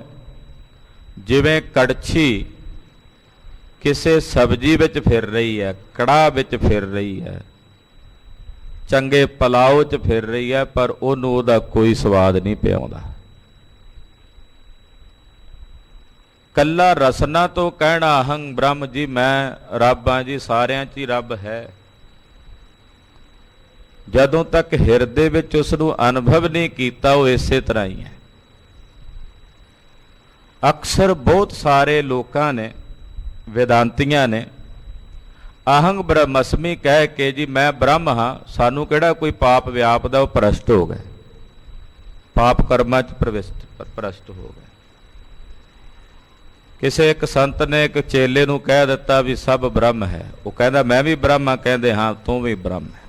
ਜਿਵੇਂ ਕੜਛੀ ਕਿਸੇ ਸਬਜ਼ੀ ਵਿੱਚ ਫਿਰ ਰਹੀ ਹੈ, ਕੜਾਹ ਵਿੱਚ ਫਿਰ ਰਹੀ ਹੈ, ਚੰਗੇ ਪਲਾਓ 'ਚ ਫਿਰ ਰਹੀ ਹੈ, ਪਰ ਉਹਨੂੰ ਉਹਦਾ ਕੋਈ ਸਵਾਦ ਨਹੀਂ ਪਿਆਉਂਦਾ। ਕੱਲਾ ਰਸਨਾ ਤੋਂ ਕਹਿਣਾ ਅਹੰ ਬ੍ਰਹਮ ਜੀ, ਮੈਂ ਰੱਬ ਹਾਂ ਜੀ, ਸਾਰਿਆਂ 'ਚ ਹੀ ਰੱਬ ਹੈ, ਜਦੋਂ ਤੱਕ ਹਿਰਦੇ ਵਿੱਚ ਉਸ ਨੂੰ ਅਨੁਭਵ ਨਹੀਂ ਕੀਤਾ ਉਹ ਇਸੇ ਤਰ੍ਹਾਂ ਹੀ ਹੈ। ਅਕਸਰ ਬਹੁਤ ਸਾਰੇ ਲੋਕਾਂ ਨੇ, ਵੇਦਾਂਤੀਆਂ ਨੇ ਅਹੰ ਬ੍ਰਹਮਸਮੀ ਕਹਿ ਕੇ ਜੀ ਮੈਂ ਬ੍ਰਹਮ ਹਾਂ, ਸਾਨੂੰ ਕਿਹੜਾ ਕੋਈ ਪਾਪ ਵਿਆਪਦਾ, ਉਹ ਭ੍ਰਸ਼ਟ ਹੋ ਗਏ, ਪਾਪ ਕਰਮਾਂ 'ਚ ਭ੍ਰਸ਼ਟ ਹੋ ਗਏ। ਕਿਸੇ ਇੱਕ ਸੰਤ ਨੇ ਇੱਕ ਚੇਲੇ ਨੂੰ ਕਹਿ ਦਿੱਤਾ ਵੀ ਸਭ ਬ੍ਰਹਮ ਹੈ, ਉਹ ਕਹਿੰਦਾ ਮੈਂ ਵੀ ਬ੍ਰਹਮ ਹਾਂ, ਕਹਿੰਦੇ ਹਾਂ ਤੂੰ ਵੀ ਬ੍ਰਹਮ ਹੈ।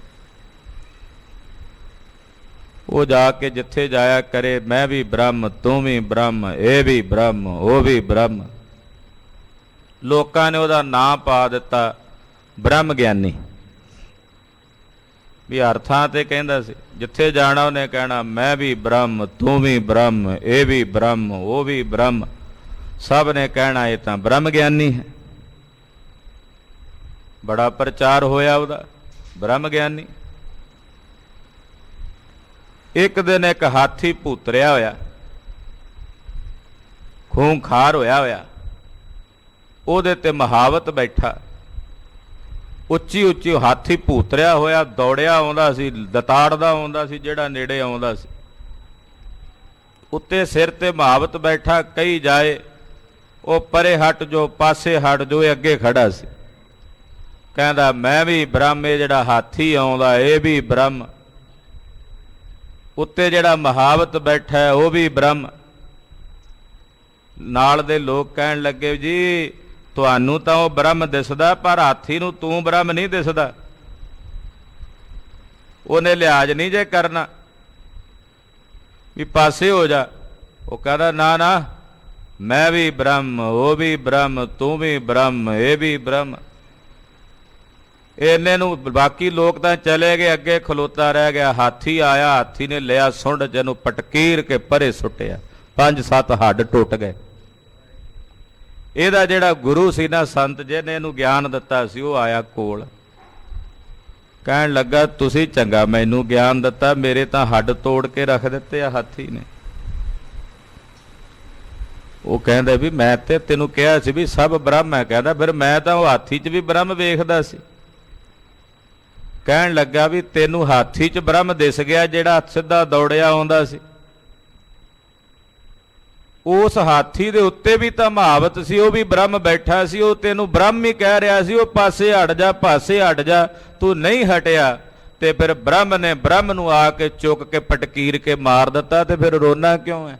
ਉਹ ਜਾ ਕੇ ਜਿੱਥੇ ਜਾਇਆ ਕਰੇ ਮੈਂ ਵੀ ਬ੍ਰਹਮ, ਤੂੰ ਵੀ ਬ੍ਰਹਮ, ਇਹ ਵੀ ਬ੍ਰਹਮ, ਉਹ ਵੀ ਬ੍ਰਹਮ। ਲੋਕਾਂ ਨੇ ਉਹਦਾ ਨਾਂ ਪਾ ਦਿੱਤਾ ਬ੍ਰਹਮ ਗਿਆਨੀ, ਵੀ ਅਰਥਾਂ ਤੇ ਕਹਿੰਦਾ ਸੀ। ਜਿੱਥੇ ਜਾਣਾ ਉਹਨੇ ਕਹਿਣਾ ਮੈਂ ਵੀ ਬ੍ਰਹਮ, ਤੂੰ ਵੀ ਬ੍ਰਹਮ, ਇਹ ਵੀ ਬ੍ਰਹਮ, ਉਹ ਵੀ ਬ੍ਰਹਮ। ਸਭ ਨੇ ਕਹਿਣਾ ਇਹ ਤਾਂ ਬ੍ਰਹਮ ਗਿਆਨੀ ਹੈ। ਬੜਾ ਪ੍ਰਚਾਰ ਹੋਇਆ ਉਹਦਾ, ਬ੍ਰਹਮ ਗਿਆਨੀ। ਇੱਕ ਦਿਨ ਇੱਕ ਹਾਥੀ ਭੂਤਰਿਆ ਹੋਇਆ, ਖੂੰਖਾਰ ਹੋਇਆ, ਉਹਦੇ ਤੇ ਮਹਾਵਤ ਬੈਠਾ, ਉੱਚੀ ਉੱਚੀ ਹਾਥੀ ਭੂਤਰਿਆ ਹੋਇਆ, ਦੌੜਿਆ ਆਉਂਦਾ ਸੀ, ਦਤਾੜਦਾ ਆਉਂਦਾ ਸੀ, ਜਿਹੜਾ ਨੇੜੇ ਆਉਂਦਾ ਸੀ। ਉੱਤੇ ਸਿਰ ਤੇ ਮਹਾਵਤ ਬੈਠਾ, ਕਹੀ ਜਾਏ ਉਹ ਪਰੇ ਹਟ ਜੋ, ਪਾਸੇ ਹਟ ਜੋ, ਇਹ ਅੱਗੇ ਖੜਾ ਸੀ। ਕਹਿੰਦਾ ਮੈਂ ਵੀ ਬ੍ਰਹਮ, ਇਹ ਜਿਹੜਾ ਹਾਥੀ ਆਉਂਦਾ ਇਹ ਵੀ ਬ੍ਰਹਮ, ਉੱਤੇ ਜਿਹੜਾ ਮਹਾਵਤ ਬੈਠਾ ਹੈ ਉਹ ਵੀ ਬ੍ਰਹਮ। ਨਾਲ ਦੇ ਲੋਕ ਕਹਿਣ ਲੱਗੇ ਜੀ ਤੁਹਾਨੂੰ ਤਾਂ ਉਹ ਬ੍ਰਹਮ ਦਿਸਦਾ, ਪਰ ਹਾਥੀ ਨੂੰ ਤੂੰ ਬ੍ਰਹਮ ਨਹੀਂ ਦਿਸਦਾ, ਉਹਨੇ ਲਿਹਾਜ਼ ਨਹੀਂ ਜੇ ਕਰਨਾ ਵੀ ਪਾਸੇ ਹੋ ਜਾ। ਉਹ ਕਹਿੰਦਾ ਨਾ ਨਾ, मैं भी ब्रह्म, वो भी ब्रह्म, तू भी ब्रह्म, ये भी ब्रह्म। इन्ने नूं बाकी लोग तां चले गए, अगे खलोता रह गया। हाथी आया, हाथी ने लिया सुंड, जैनू पटकीर के परे सुटिया, 5-7 हड्ड टुट गए। ਇਹਦਾ ਜਿਹੜਾ ਗੁਰੂ ਸੀ ਨਾ, ਸੰਤ ਜਿਹਨੇ ਇਹਨੂੰ ਗਿਆਨ ਦਿੱਤਾ ਸੀ, ਉਹ ਆਇਆ ਕੋਲ, ਕਹਿਣ ਲੱਗਾ ਤੁਸੀਂ ਚੰਗਾ ਮੈਨੂੰ ਗਿਆਨ ਦਿੱਤਾ, ਮੇਰੇ ਤਾਂ ਹੱਡ ਤੋੜ ਕੇ ਰੱਖ ਦਿੱਤੇ ਆ ਹਾਥੀ ਨੇ। ਉਹ ਕਹਿੰਦਾ ਵੀ ਮੈਂ ਤੇ ਤੈਨੂੰ ਕਿਹਾ ਸੀ ਵੀ ਸਭ ਬ੍ਰਹਮ ਹੈ। ਕਹਿੰਦਾ ਫਿਰ ਮੈਂ ਤਾਂ ਉਹ ਹਾਥੀ 'ਚ ਵੀ ਬ੍ਰਹਮ ਵੇਖਦਾ ਸੀ। ਕਹਿਣ ਲੱਗਾ ਵੀ ਤੈਨੂੰ ਹਾਥੀ 'ਚ ਬ੍ਰਹਮ ਦਿਸ ਗਿਆ ਜਿਹੜਾ ਸਿੱਧਾ ਦੌੜਿਆ ਆਉਂਦਾ ਸੀ। ਉਸ ਹਾਥੀ ਦੇ ਉੱਤੇ ਵੀ ਤਾਂ ਮਹਾਵਤ ਸੀ, ਉਹ ਵੀ ਬ੍ਰਹਮ ਬੈਠਾ ਸੀ, ਉਹ ਤੈਨੂੰ ਬ੍ਰਹਮ ਹੀ ਕਹਿ ਰਿਹਾ ਸੀ, ਉਹ ਪਾਸੇ ਹਟ ਜਾ, ਪਾਸੇ ਹਟ ਜਾ, ਤੂੰ ਨਹੀਂ ਹਟਿਆ। ਤੇ ਫਿਰ ਬ੍ਰਹਮ ਨੇ ਬ੍ਰਹਮ ਨੂੰ ਆ ਕੇ ਚੁੱਕ ਕੇ ਪਟਕੀਰ ਕੇ ਮਾਰ ਦਿੱਤਾ। ਤੇ ਫਿਰ ਰੋਣਾ ਕਿਉਂ ਹੈ?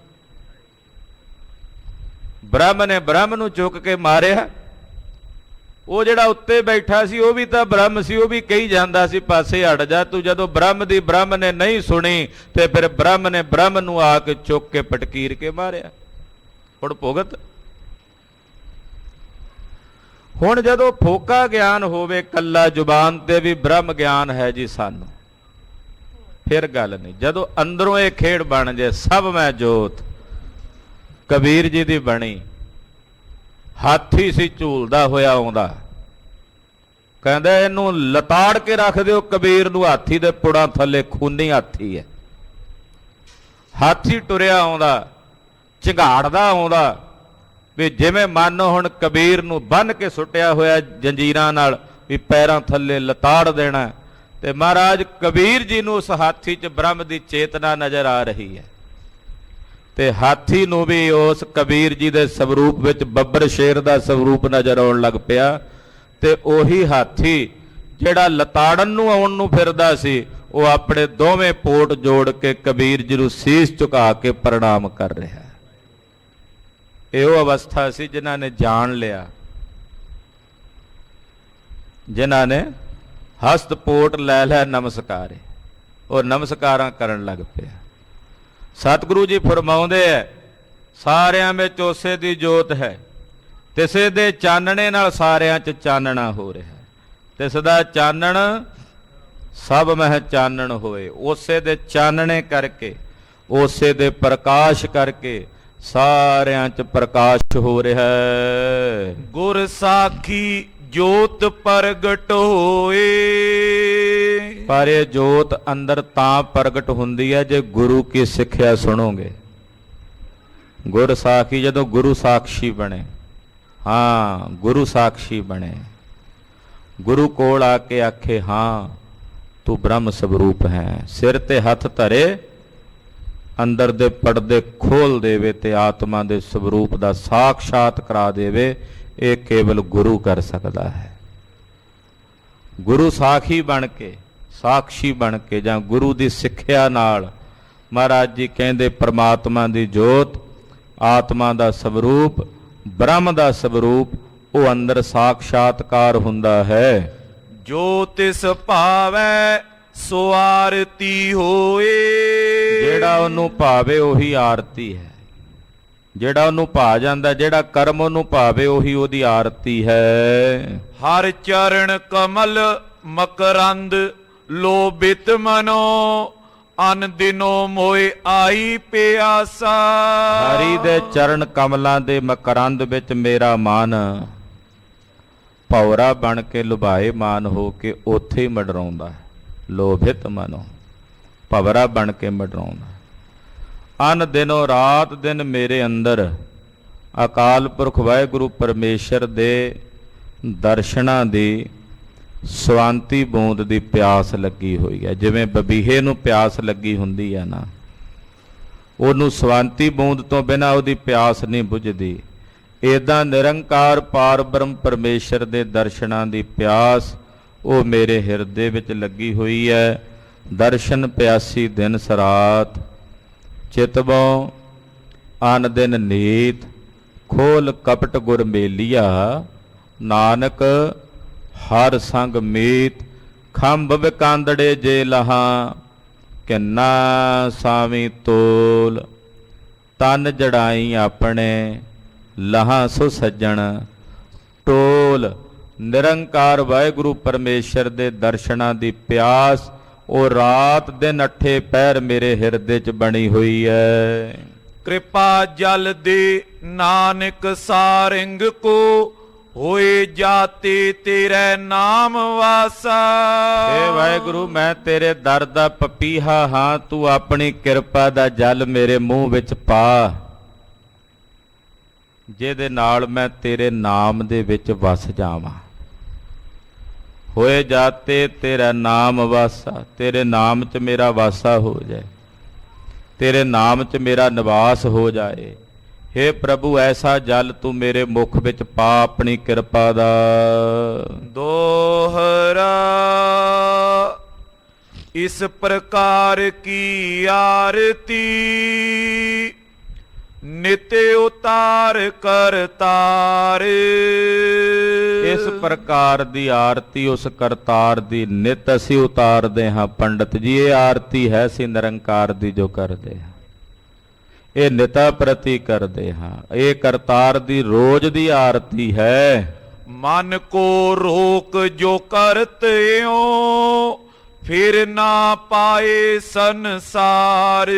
ਬ੍ਰਹਮ ਨੇ ਬ੍ਰਹਮ ਨੂੰ ਚੁੱਕ ਕੇ ਮਾਰਿਆ। ਉਹ ਜਿਹੜਾ ਉੱਤੇ ਬੈਠਾ ਸੀ ਉਹ ਵੀ ਤਾਂ ਬ੍ਰਹਮ ਸੀ, ਉਹ ਵੀ ਕਹੀ ਜਾਂਦਾ ਸੀ ਪਾਸੇ ਹਟ ਜਾ ਤੂੰ। ਜਦੋਂ ਬ੍ਰਹਮ ਦੀ ਬ੍ਰਹਮ ਨੇ ਨਹੀਂ ਸੁਣੀ ਤੇ ਫਿਰ ਬ੍ਰਹਮ ਨੇ ਬ੍ਰਹਮ ਨੂੰ ਆ ਕੇ ਚੁੱਕ ਕੇ ਪਟਕੀਰ ਕੇ ਮਾਰਿਆ। ਹੁਣ ਭੁਗਤ। ਹੁਣ ਜਦੋਂ ਫੋਕਾ ਗਿਆਨ ਹੋਵੇ ਕੱਲਾ ਜ਼ੁਬਾਨ ਤੇ ਵੀ ਬ੍ਰਹਮ ਗਿਆਨ ਹੈ ਜੀ ਸਾਨੂੰ, ਫਿਰ ਗੱਲ ਨਹੀਂ। ਜਦੋਂ ਅੰਦਰੋਂ ਇਹ ਖੇਡ ਬਣ ਜੇ, ਸਭ ਮੈਂ ਜੋਤ ਕਬੀਰ ਜੀ ਦੀ ਬਣੀ। ਹਾਥੀ ਸੀ ਝੂਲਦਾ ਹੋਇਆ ਆਉਂਦਾ, ਕਹਿੰਦਾ ਇਹਨੂੰ ਲਤਾੜ ਕੇ ਰੱਖ ਦਿਓ ਕਬੀਰ ਨੂੰ, ਹਾਥੀ ਦੇ ਪੁੜਾਂ ਥੱਲੇ ਖੂਨੀ ਹਾਥੀ ਹੈ। ਹਾਥੀ ਟੁਰਿਆ ਆਉਂਦਾ, ਝੰਗਾੜਦਾ ਆਉਂਦਾ ਵੀ ਜਿਵੇਂ ਮੰਨੋ ਹੁਣ ਕਬੀਰ ਨੂੰ ਬੰਨ੍ਹ ਕੇ ਸੁੱਟਿਆ ਹੋਇਆ ਜੰਜੀਰਾਂ ਨਾਲ, ਵੀ ਪੈਰਾਂ ਥੱਲੇ ਲਤਾੜ ਦੇਣਾ। ਤੇ ਮਹਾਰਾਜ ਕਬੀਰ ਜੀ ਨੂੰ ਉਸ ਹਾਥੀ 'ਚ ਬ੍ਰਹਮ ਦੀ ਚੇਤਨਾ ਨਜ਼ਰ ਆ ਰਹੀ ਹੈ। ਤੇ ਹਾਥੀ ਨੂੰ ਵੀ ਉਸ ਕਬੀਰ ਜੀ ਦੇ ਸਵਰੂਪ ਵਿੱਚ ਬੱਬਰ ਸ਼ੇਰ ਦਾ ਸਵਰੂਪ ਨਜ਼ਰ ਆਉਣ ਲੱਗ ਪਿਆ। ਤੇ ਉਹੀ ਹਾਥੀ ਜਿਹੜਾ ਲਤਾੜਨ ਨੂੰ ਆਉਣ ਨੂੰ ਫਿਰਦਾ ਸੀ, ਉਹ ਆਪਣੇ ਦੋਵੇਂ ਪੋਟ ਜੋੜ ਕੇ ਕਬੀਰ ਜੀ ਨੂੰ ਸੀਸ ਝੁਕਾ ਕੇ ਪ੍ਰਣਾਮ ਕਰ ਰਿਹਾ। ਇਹ ਉਹ ਅਵਸਥਾ ਸੀ ਜਿਨ੍ਹਾਂ ਨੇ ਜਾਣ ਲਿਆ, ਜਿਨ੍ਹਾਂ ਨੇ ਹਸਤ ਪੋਟ ਲੈ ਲੈ ਨਮਸਕਾਰੇ, ਉਹ ਨਮਸਕਾਰਾਂ ਕਰਨ ਲੱਗ ਪਿਆ। ਸਤਿਗੁਰੂ ਜੀ ਫਰਮਾਉਂਦੇ ਐ, ਸਾਰਿਆਂ ਵਿੱਚ ਉਸੇ ਦੀ ਜੋਤ ਹੈ, ਤਿਸੇ ਦੇ ਚਾਨਣੇ ਨਾਲ ਸਾਰਿਆਂ 'ਚ ਚਾਨਣਾ ਹੋ ਰਿਹਾ। ਤਿਸ ਦਾ ਚਾਨਣ ਸਭ ਮਹਿ ਚਾਨਣ ਹੋਏ। ਉਸੇ ਦੇ ਚਾਨਣੇ ਕਰਕੇ, ਉਸੇ ਦੇ ਪ੍ਰਕਾਸ਼ ਕਰਕੇ ਸਾਰਿਆਂ 'ਚ ਪ੍ਰਕਾਸ਼ ਹੋ ਰਿਹਾ ਹੈ। ਗੁਰ ਸਾਖੀ ਜੋਤ ਪ੍ਰਗਟ ਹੋਏ। ਪਰ ਇਹ ਜੋਤ ਅੰਦਰ ਤਾਂ ਪ੍ਰਗਟ ਹੁੰਦੀ ਹੈ ਜੇ ਗੁਰੂ ਕੀ ਸਿੱਖਿਆ ਸੁਣੋਗੇ। ਗੁਰ ਸਾਖੀ, ਜਦੋਂ ਗੁਰੂ ਸਾਖੀ ਬਣੇ, ਹਾਂ ਗੁਰੂ ਸਾਖੀ ਬਣੇ, ਗੁਰੂ ਕੋਲ ਆ ਕੇ ਆਖੇ ਹਾਂ ਤੂੰ ਬ੍ਰਹਮ ਸਵਰੂਪ ਹੈ, ਸਿਰ ਤੇ ਹੱਥ ਧਰੇ, ਅੰਦਰ ਦੇ ਪਰਦੇ ਖੋਲ ਦੇਵੇ ਤੇ ਆਤਮਾ ਦੇ ਸਵਰੂਪ ਦਾ ਸਾਖਸ਼ਾਤ ਕਰਾ ਦੇਵੇ, ਇਹ ਕੇਵਲ ਗੁਰੂ ਕਰ ਸਕਦਾ ਹੈ। ਗੁਰੂ ਸਾਖੀ ਬਣ ਕੇ, ਸਾਖੀ ਬਣ ਕੇ, ਜਾਂ ਗੁਰੂ ਦੀ ਸਿੱਖਿਆ ਨਾਲ ਮਹਾਰਾਜ ਜੀ ਕਹਿੰਦੇ ਪ੍ਰਮਾਤਮਾ ਦੀ ਜੋਤ, ਆਤਮਾ ਦਾ ਸਵਰੂਪ, ਬ੍ਰਹਮ ਦਾ ਸਵਰੂਪ, ਉਹ ਅੰਦਰ ਸਾਖਸ਼ਾਤਕਾਰ ਹੁੰਦਾ ਹੈ। ਜੋ ਤਿਸ ਭਾਵੈ ਸੋ ਆਰਤੀ ਹੋਏ। ਜਿਹੜਾ ਉਹਨੂੰ ਭਾਵੇ ਉਹੀ ਆਰਤੀ ਹੈ। ਜਿਹੜਾ ਉਹਨੂੰ ਭਾ ਜਾਂਦਾ, ਜਿਹੜਾ ਕਰਮ ਉਹਨੂੰ ਭਾਵੇ ਉਹੀ ਉਹਦੀ ਆਰਤੀ ਹੈ। ਹਰ ਚਰਨ ਕਮਲ ਮਕਰੰਦ ਲੋਭਿਤ ਮਨੋ ਅਨ ਦਿਨੋ ਮੋਏ ਆਈ ਪਿਆਸਾ। ਹਰੀ ਦੇ ਚਰਨ ਕਮਲਾਂ ਦੇ ਮਕਰੰਦ ਵਿੱਚ ਮੇਰਾ ਮਨ ਭੌਰਾ ਬਣ ਕੇ ਲੁਭਾਏ ਮਾਨ ਹੋ ਕੇ ਉੱਥੇ ਹੀ ਮੰਡਰਾਉਂਦਾ ਹੈ। ਲੋਭਿਤ ਮਨੋ, ਭਵਰਾ ਬਣ ਕੇ ਮੰਡਰਾਉਂਦਾ। ਅਨ ਦਿਨੋ ਰਾਤ ਦਿਨ ਮੇਰੇ ਅੰਦਰ ਅਕਾਲ ਪੁਰਖ ਵਾਹਿਗੁਰੂ ਪਰਮੇਸ਼ਰ ਦੇ ਦਰਸ਼ਨਾਂ ਦੀ ਸਵਾਂਤੀ ਬੂੰਦ ਦੀ ਪਿਆਸ ਲੱਗੀ ਹੋਈ ਹੈ। ਜਿਵੇਂ ਬਬੀਹੇ ਨੂੰ ਪਿਆਸ ਲੱਗੀ ਹੁੰਦੀ ਹੈ ਨਾ, ਉਹਨੂੰ ਸਵਾਂਤੀ ਬੂੰਦ ਤੋਂ ਬਿਨਾਂ ਉਹਦੀ ਪਿਆਸ ਨਹੀਂ ਬੁਝਦੀ। ਏਦਾਂ ਨਿਰੰਕਾਰ ਪਾਰ ਬ੍ਰਹਮ ਪਰਮੇਸ਼ਰ ਦੇ ਦਰਸ਼ਨਾਂ ਦੀ ਪਿਆਸ ਉਹ ਮੇਰੇ ਹਿਰਦੇ ਵਿੱਚ ਲੱਗੀ ਹੋਈ ਹੈ। ਦਰਸ਼ਨ ਪਿਆਸੀ ਦਿਨ ਸਰਾਤ, ਚਿਤਬੋਂ ਆਨ ਦਿਨ ਨੀਤ, ਖੋਲ ਕਪਟ ਗੁਰ ਮੇਲੀਆ, ਨਾਨਕ ਹਰ ਸੰਗ ਮੀਤ। ਖੰਭ ਵਿਕਾਂਦੜੇ ਜੇ ਲਹਾ, ਕਿੰਨਾ ਸਾਵੀ ਤੋਲ, ਤਨ ਜੜਾਈ ਆਪਣੇ ਲਹਾਂ ਸੋ ਸੱਜਣ ਟੋਲ ਨਿਰੰਕਾਰ ਵਾਹਿਗੁਰੂ ਪਰਮੇਸ਼ਰ ਦੇ ਦਰਸ਼ਨਾਂ ਦੀ ਪਿਆਸ ਉਹ ਰਾਤ ਦਿਨ ਅੱਠੇ ਪਹਿਰ ਮੇਰੇ ਹਿਰਦੇ 'ਚ ਬਣੀ ਹੋਈ ਹੈ। कृपा जल दे नानक सारंग को होए जाते तेरे नाम वासा। ਏ ਵਾਹਿਗੁਰੂ ਮੈਂ ਤੇਰੇ ਦਰ ਦਾ ਪਪੀਹਾ ਹਾਂ, ਤੂੰ ਆਪਣੀ ਕਿਰਪਾ ਦਾ ਜਲ ਮੇਰੇ ਮੂੰਹ ਵਿੱਚ ਪਾ, ਜਿਹਦੇ ਨਾਲ ਮੈਂ ਤੇਰੇ ਨਾਮ ਦੇ ਵਿੱਚ ਵਸ ਜਾਵਾਂ। ਹੋਏ ਜਾਤੇ ਤੇਰਾ ਨਾਮ ਵਾਸਾ, ਤੇਰੇ ਨਾਮ 'ਚ ਮੇਰਾ ਵਾਸਾ ਹੋ ਜਾਏ, ਤੇਰੇ ਨਾਮ 'ਚ ਮੇਰਾ ਨਿਵਾਸ ਹੋ ਜਾਏ। हे ਪ੍ਰਭੂ ਐਸਾ ਜਲ ਤੂੰ ਮੇਰੇ ਮੁਖ ਵਿੱਚ ਪਾ ਆਪਣੀ ਕਿਰਪਾ ਦਾ। दोहरा इस प्रकार की आरती नित्य उतार करतार। ਇਸ ਪ੍ਰਕਾਰ ਦੀ ਆਰਤੀ ਉਸ ਕਰਤਾਰ ਦੀ ਨਿਤ ਅਸੀਂ ਉਤਾਰਦੇ ਹਾਂ ਪੰਡਤ ਜੀ। ਇਹ ਆਰਤੀ ਹੈ ਅਸੀਂ ਨਿਰੰਕਾਰ ਦੀ ਜੋ ਕਰਦੇ ਹਾਂ, ਇਹ ਨਿਤਾ ਪ੍ਰਤੀ ਕਰਦੇ ਹਾਂ। ਇਹ ਕਰਤਾਰ ਦੀ ਰੋਜ਼ ਦੀ ਆਰਤੀ ਹੈ। मन को रोक जो करते हो फिर ना पाए संसार।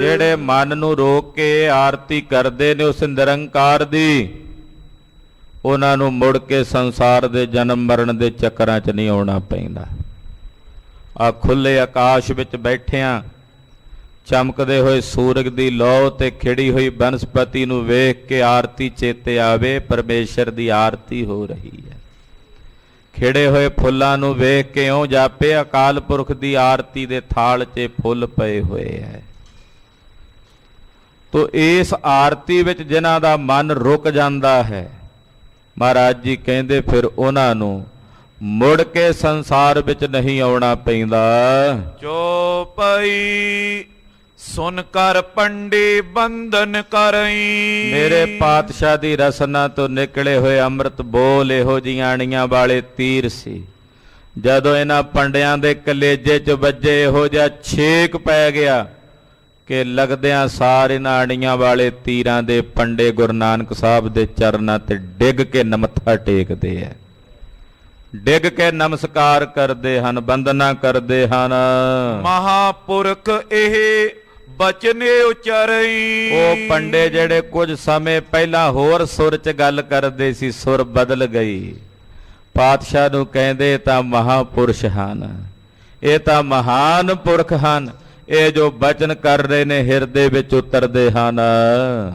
ਜਿਹੜੇ ਮਨ ਨੂੰ ਰੋਕ ਕੇ ਆਰਤੀ ਕਰਦੇ ਨੇ ਉਸ ਨਿਰੰਕਾਰ ਦੀ, ਉਹਨਾਂ ਨੂੰ ਮੁੜ ਕੇ ਸੰਸਾਰ ਦੇ ਜਨਮ ਮਰਨ ਦੇ ਚੱਕਰਾਂ 'ਚ ਨਹੀਂ ਆਉਣਾ ਪੈਂਦਾ। ਆ ਖੁੱਲੇ ਆਕਾਸ਼ ਵਿੱਚ ਬੈਠਿਆਂ ਚਮਕਦੇ ਹੋਏ ਸੂਰਜ ਦੀ ਲੌ ਤੇ ਖਿੜੀ ਹੋਈ ਬਨਸਪਤੀ ਨੂੰ ਵੇਖ ਕੇ ਆਰਤੀ ਚੇਤੇ ਆਵੇ, ਪਰਮੇਸ਼ਰ ਦੀ ਆਰਤੀ ਹੋ ਰਹੀ ਹੈ। ਖਿੜੇ ਹੋਏ ਫੁੱਲਾਂ ਨੂੰ ਵੇਖ ਕੇ ਇਉਂ ਜਾਪੇ ਅਕਾਲ ਪੁਰਖ ਦੀ ਆਰਤੀ ਦੇ ਥਾਲ 'ਚ ਫੁੱਲ ਪਏ ਹੋਏ ਹੈ। ਤੋ ਇਸ ਆਰਤੀ ਵਿੱਚ ਜਿਨ੍ਹਾਂ ਦਾ ਮਨ ਰੁਕ ਜਾਂਦਾ ਹੈ, ਮਹਾਰਾਜ ਜੀ ਕਹਿੰਦੇ ਫਿਰ ਉਹਨਾਂ ਨੂੰ ਮੁੜ ਕੇ ਸੰਸਾਰ ਵਿੱਚ ਨਹੀਂ ਆਉਣਾ ਪੈਂਦਾ। ਚੌਪਈ ਸੁਨ ਕਰ ਪੰਡੇ ਬੰਧਨ ਕਰਈ। ਮੇਰੇ ਪਾਤਸ਼ਾਹ ਦੀ ਰਸਨਾ ਤੋਂ ਨਿਕਲੇ ਹੋਏ ਅੰਮ੍ਰਿਤ ਬੋਲ ਇਹੋ ਜਿਹੀਆਂ ਅਣੀਆਂ ਵਾਲੇ ਤੀਰ ਸੀ। ਜਦੋਂ ਇਹਨਾਂ ਪੰਡਿਆਂ ਦੇ ਕਲੇਜੇ 'ਚ ਵੱਜੇ ਇਹੋ ਜਿਹਾ ਛੇਕ ਪੈ ਗਿਆ ਕਿ ਲੱਗਦਿਆਂ ਸਾਰ ਇਹਨਾਂ ਅਣੀਆਂ ਵਾਲੇ ਤੀਰਾਂ ਦੇ ਪੰਡੇ ਗੁਰੂ ਨਾਨਕ ਸਾਹਿਬ ਦੇ ਚਰਨਾਂ ਤੇ ਡਿੱਗ ਕੇ ਨਮੱਥਾ ਟੇਕਦੇ ਆ, ਡਿੱਗ ਕੇ ਨਮਸਕਾਰ ਕਰਦੇ ਹਨ, ਬੰਦਨਾ ਕਰਦੇ ਹਨ। ਮਹਾਪੁਰਖ ਇਹ ਬਚਨ ਉਚਰਈ। ਉਹ ਪੰਡੇ ਜਿਹੜੇ ਕੁਝ ਸਮੇਂ ਪਹਿਲਾਂ ਹੋਰ ਸੁਰ 'ਚ ਗੱਲ ਕਰਦੇ ਸੀ, ਸੁਰ ਬਦਲ ਗਈ। ਪਾਤਸ਼ਾਹ ਨੂੰ ਕਹਿੰਦੇ ਤਾਂ ਮਹਾਪੁਰਸ਼ ਹਨ, ਇਹ ਤਾਂ ਮਹਾਨ ਪੁਰਖ ਹਨ, ਇਹ ਜੋ ਬਚਨ ਕਰ ਰਹੇ ਨੇ ਹਿਰਦੇ ਵਿੱਚ ਉਤਰਦੇ ਹਨ।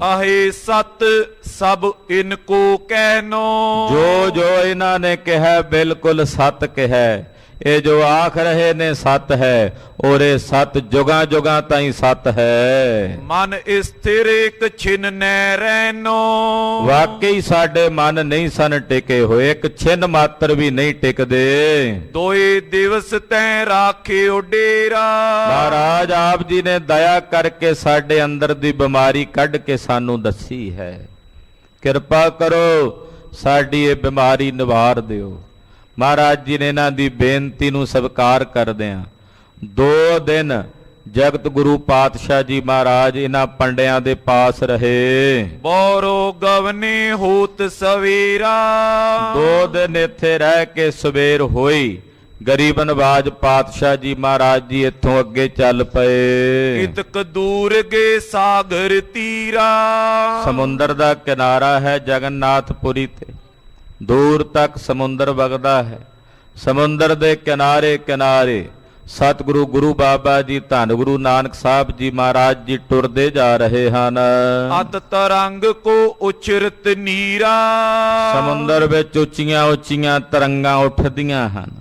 ਆਹੇ ਸਤ ਸਭ ਇਨਕੋ ਕਹਿਨੋ। ਜੋ ਜੋ ਇਹਨਾਂ ਨੇ ਕਿਹਾ ਬਿਲਕੁਲ ਸਤ ਕਿਹਾ। ਇਹ ਜੋ ਆਖ ਰਹੇ ਨੇ ਸਤ ਹੈ, ਔਰ ਇਹ ਸਤ ਜੁਗਾਂ ਜੁਗਾਂ ਤਾਈਂ ਸਤ ਹੈ। ਮਨ ਸਥਿਰ ਇੱਕ ਛਿਨ ਨੈ ਰਹਿਨੋ। ਵਾਕਈ ਸਾਡੇ ਮਨ ਨਹੀਂ ਸਨ ਟਿਕੇ ਹੋਏ, ਇੱਕ ਛਿਨ ਮਾਤਰ ਵੀ ਨਹੀਂ ਟਿਕਦੇ। ਦੋਏ ਦਿਵਸ ਤੈ ਰਾਖਿਓ ਡੇਰਾ। ਮਹਾਰਾਜ ਆਪ ਜੀ ਨੇ ਦਇਆ ਕਰਕੇ ਸਾਡੇ ਅੰਦਰ ਦੀ ਬਿਮਾਰੀ ਕੱਢ ਕੇ ਸਾਨੂੰ ਦੱਸੀ ਹੈ। ਕਿਰਪਾ ਕਰੋ ਸਾਡੀ ਇਹ ਬਿਮਾਰੀ ਨਿਵਾਰ ਦਿਓ। ਮਹਾਰਾਜ ਜੀ ਨੇ ਇਹਨਾਂ ਦੀ ਬੇਨਤੀ ਨੂੰ ਸਵੀਕਾਰ ਕਰਦਿਆਂ 2 ਦਿਨ ਜਗਤ ਗੁਰੂ ਪਾਤਸ਼ਾਹ ਜੀ ਮਹਾਰਾਜ ਇਹਨਾਂ ਪੰਡਿਆਂ ਦੇ ਪਾਸ ਰਹੇ। ਬੋਰੋ ਗਵਨੇ ਹੋਤ ਸਵੇਰਾ। 2 ਦਿਨ ਇੱਥੇ ਰਹਿ ਕੇ ਸਵੇਰ ਹੋਈ। ਗਰੀਬ ਨਵਾਜ ਪਾਤਸ਼ਾਹ ਜੀ ਮਹਾਰਾਜ ਜੀ ਇੱਥੋਂ ਅੱਗੇ ਚੱਲ ਪਏ। ਇਤਕ ਦੂਰ ਗੇ ਸਾਗਰ ਤੀਰਾ। ਸਮੁੰਦਰ ਦਾ ਕਿਨਾਰਾ ਹੈ ਜਗਨਨਾਥਪੁਰੀ ਤੇ, ਦੂਰ ਤੱਕ ਸਮੁੰਦਰ ਵਗਦਾ ਹੈ। ਸਮੁੰਦਰ ਦੇ ਕਿਨਾਰੇ ਕਿਨਾਰੇ ਸਤਿਗੁਰੂ ਗੁਰੂ ਬਾਬਾ ਜੀ ਧੰਨ ਗੁਰੂ ਨਾਨਕ ਸਾਹਿਬ ਜੀ ਮਹਾਰਾਜ ਜੀ ਟੁਰਦੇ ਜਾ ਰਹੇ ਹਨ। ਅਤ ਤਰੰਗ ਕੋ ਉਚਰਤ ਨੀਰਾ। ਸਮੁੰਦਰ ਵਿੱਚ ਉੱਚੀਆਂ ਉੱਚੀਆਂ ਤਰੰਗਾਂ ਉੱਠਦੀਆਂ ਹਨ,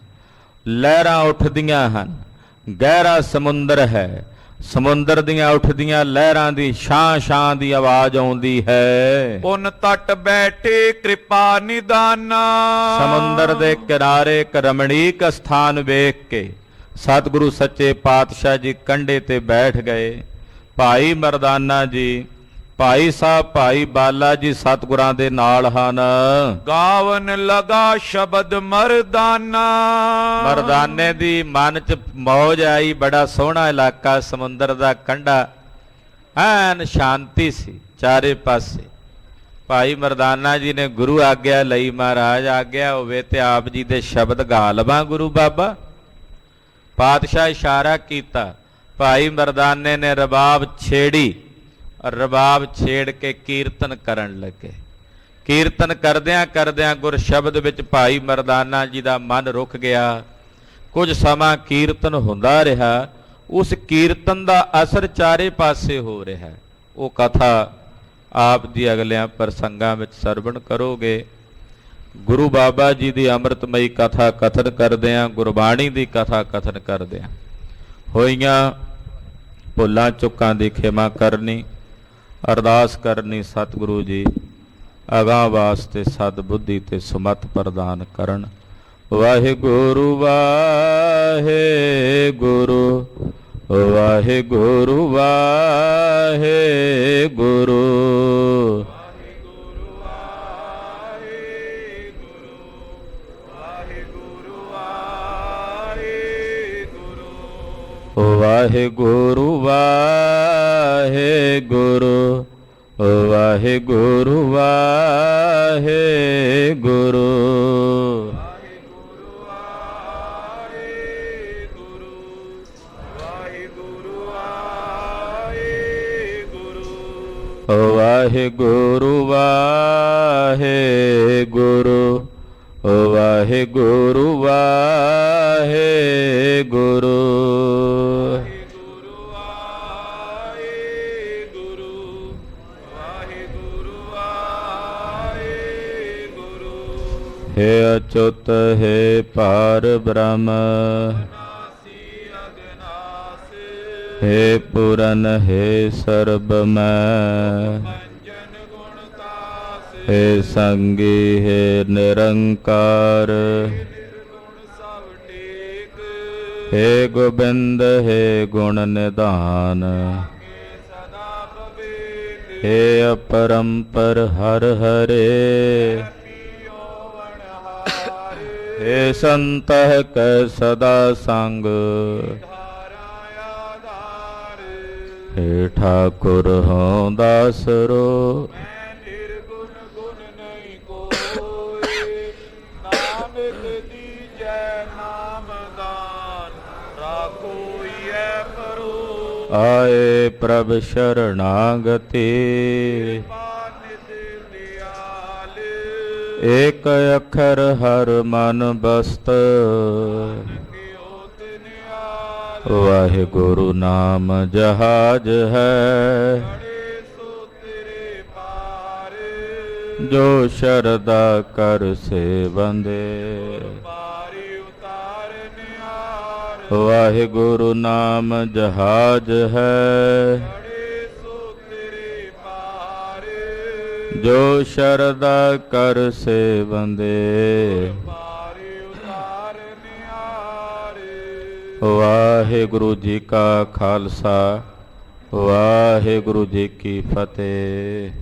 ਲਹਿਰਾਂ ਉੱਠਦੀਆਂ ਹਨ। ਗਹਿਰਾ ਸਮੁੰਦਰ ਹੈ। ਸਮੁੰਦਰ ਦੀਆਂ ਉੱਠਦੀਆਂ ਲਹਿਰਾਂ ਦੀ ਛਾਂ ਛਾਂ ਦੀ ਆਵਾਜ਼ ਆਉਂਦੀ ਹੈ। ਪੁਨ ਤਟ ਬੈਠੇ ਕਿਰਪਾ ਨਿਦਾਨਾ। ਸਮੁੰਦਰ ਦੇ ਕਿਨਾਰੇ ਇੱਕ ਰਮਣੀਕ ਸਥਾਨ ਵੇਖ ਕੇ ਸਤਿਗੁਰੂ ਸੱਚੇ ਪਾਤਸ਼ਾਹ ਜੀ ਕੰਢੇ ਤੇ ਬੈਠ ਗਏ। ਭਾਈ ਮਰਦਾਨਾ ਜੀ, ਭਾਈ ਸਾਹਿਬ, ਭਾਈ ਬਾਲਾ ਜੀ ਸਤਿਗੁਰਾਂ ਦੇ ਨਾਲ ਹਨ। ਗਾਵਨ ਲਗਾ ਸ਼ਬਦ ਮਰਦਾਨਾ। ਮਰਦਾਨੇ ਦੀ ਮਨ 'ਚ ਮੌਜ ਆਈ। ਬੜਾ ਸੋਹਣਾ ਇਲਾਕਾ, ਸਮੁੰਦਰ ਦਾ ਕੰਢਾ, ਐਨ ਸ਼ਾਂਤੀ ਸੀ ਚਾਰੇ ਪਾਸੇ। ਭਾਈ ਮਰਦਾਨਾ ਜੀ ਨੇ ਗੁਰੂ ਆਗਿਆ ਲਈ, ਮਹਾਰਾਜ ਆਗਿਆ ਹੋਵੇ ਤੇ ਆਪ ਜੀ ਦੇ ਸ਼ਬਦ ਗਾ ਲਵਾਂ ਗੁਰੂ ਬਾਬਾ। ਪਾਤਸ਼ਾਹ ਇਸ਼ਾਰਾ ਕੀਤਾ, ਭਾਈ ਮਰਦਾਨੇ ਨੇ ਰਬਾਬ ਛੇੜੀ, ਰਬਾਬ ਛੇੜ ਕੇ ਕੀਰਤਨ ਕਰਨ ਲੱਗੇ। ਕੀਰਤਨ ਕਰਦਿਆਂ ਕਰਦਿਆਂ ਗੁਰ ਸ਼ਬਦ ਵਿੱਚ ਭਾਈ ਮਰਦਾਨਾ ਜੀ ਦਾ ਮਨ ਰੁਕ ਗਿਆ। ਕੁਝ ਸਮਾਂ ਕੀਰਤਨ ਹੁੰਦਾ ਰਿਹਾ, ਉਸ ਕੀਰਤਨ ਦਾ ਅਸਰ ਚਾਰੇ ਪਾਸੇ ਹੋ ਰਿਹਾ। ਉਹ ਕਥਾ ਆਪ ਦੀ ਅਗਲਿਆਂ ਪ੍ਰਸੰਗਾਂ ਵਿੱਚ ਸਰਵਣ ਕਰੋਗੇ। ਗੁਰੂ ਬਾਬਾ ਜੀ ਦੀ ਅੰਮ੍ਰਿਤਮਈ ਕਥਾ ਕਥਨ ਕਰਦਿਆਂ, ਗੁਰਬਾਣੀ ਦੀ ਕਥਾ ਕਥਨ ਕਰਦਿਆਂ ਹੋਈਆਂ ਭੁੱਲਾਂ ਚੁੱਕਾਂ ਦੀ ਖਿਮਾ ਕਰਨੀ, ਅਰਦਾਸ ਕਰਨੀ ਸਤਿਗੁਰੂ ਜੀ ਅਗਾਂਹ ਵਾਸਤੇ ਸਦ ਬੁੱਧੀ ਤੇ ਸੁਮਤ ਪ੍ਰਦਾਨ ਕਰਨ। ਵਾਹਿਗੁਰੂ ਵਾਹਿਗੁਰੂ ਵਾਹਿਗੁਰੂ ਵਾਹਿਗੁਰੂ ਵਾਹਿਗੁਰੂ ਵਾਹਿਗੁਰੂ ਵਾਹਿਗੁਰੂ ਵਾਹਿਗੁਰੂ ਵਾਹਿਗੁਰੂ ਵਾਹਿਗੁਰੂ ਵਾਹਿਗੁਰੂ ਵਾਹਿਗੁਰੂ हे अच्युत हे पार ब्रह्म हे पूरन हे सर्वमय हे संगी हे निरंकार हे गोबिंद हे गुण निधान हे अपरंपर हर हरे हे संतः कै सदा संग हे ठाकुर हों दासरो आए प्रभ शरणागति एक अखर हर मन बस्त वाहिगुरु नाम जहाज है जो शरदा कर से बंदे वाहिगुरु नाम जहाज है जो शरदा कर से बंदे वाहिगुरु जी का खालसा वाहिगुरु जी की फतेह।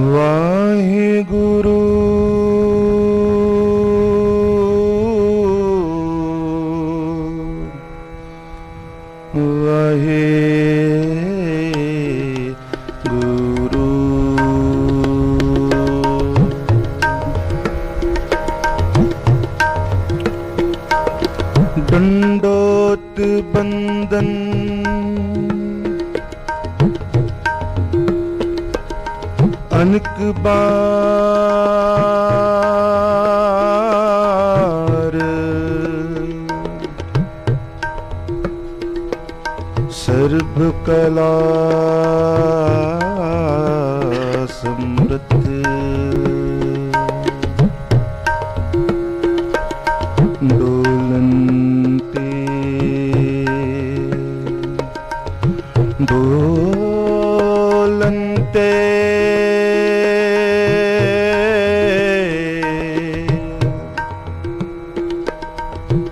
ਵਾਹਿਗੁਰੂ ਵਾਹਿਗੁਰੂ ਡੰਡੋਤ ਬੰਦਨ ਅਨਕ ਬਾਰ ਸਰਬ ਕਲਾ ਸਮ੍ਰਿਤ ਡੋਲਨ ਤੇ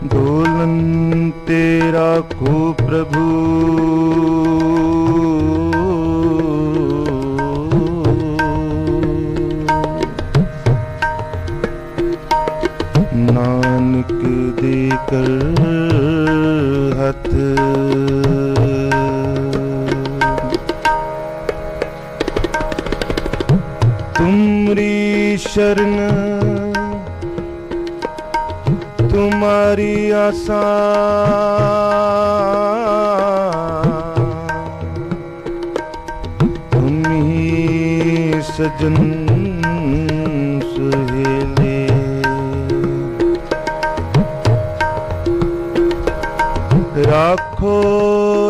ਡੋਲਨ ਤੇ ਰਾਖੋ ਪ੍ਰਭੂ ਨਾਨਕ ਦੇ ਕਰ ਹੱਥ तुमरी शरण तुम्हारी आसा तुम ही सजन सुहेले राखो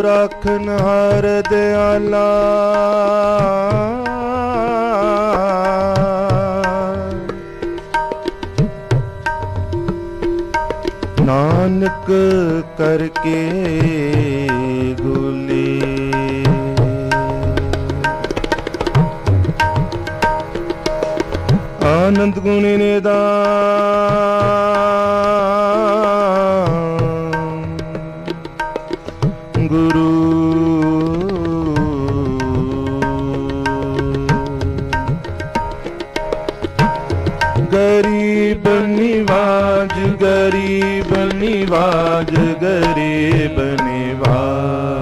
राखनहार दयाला नानक करके गोले आनंद गुणी निदान गुरु गरीब निवाज गरीब निवाज गरीब निवाज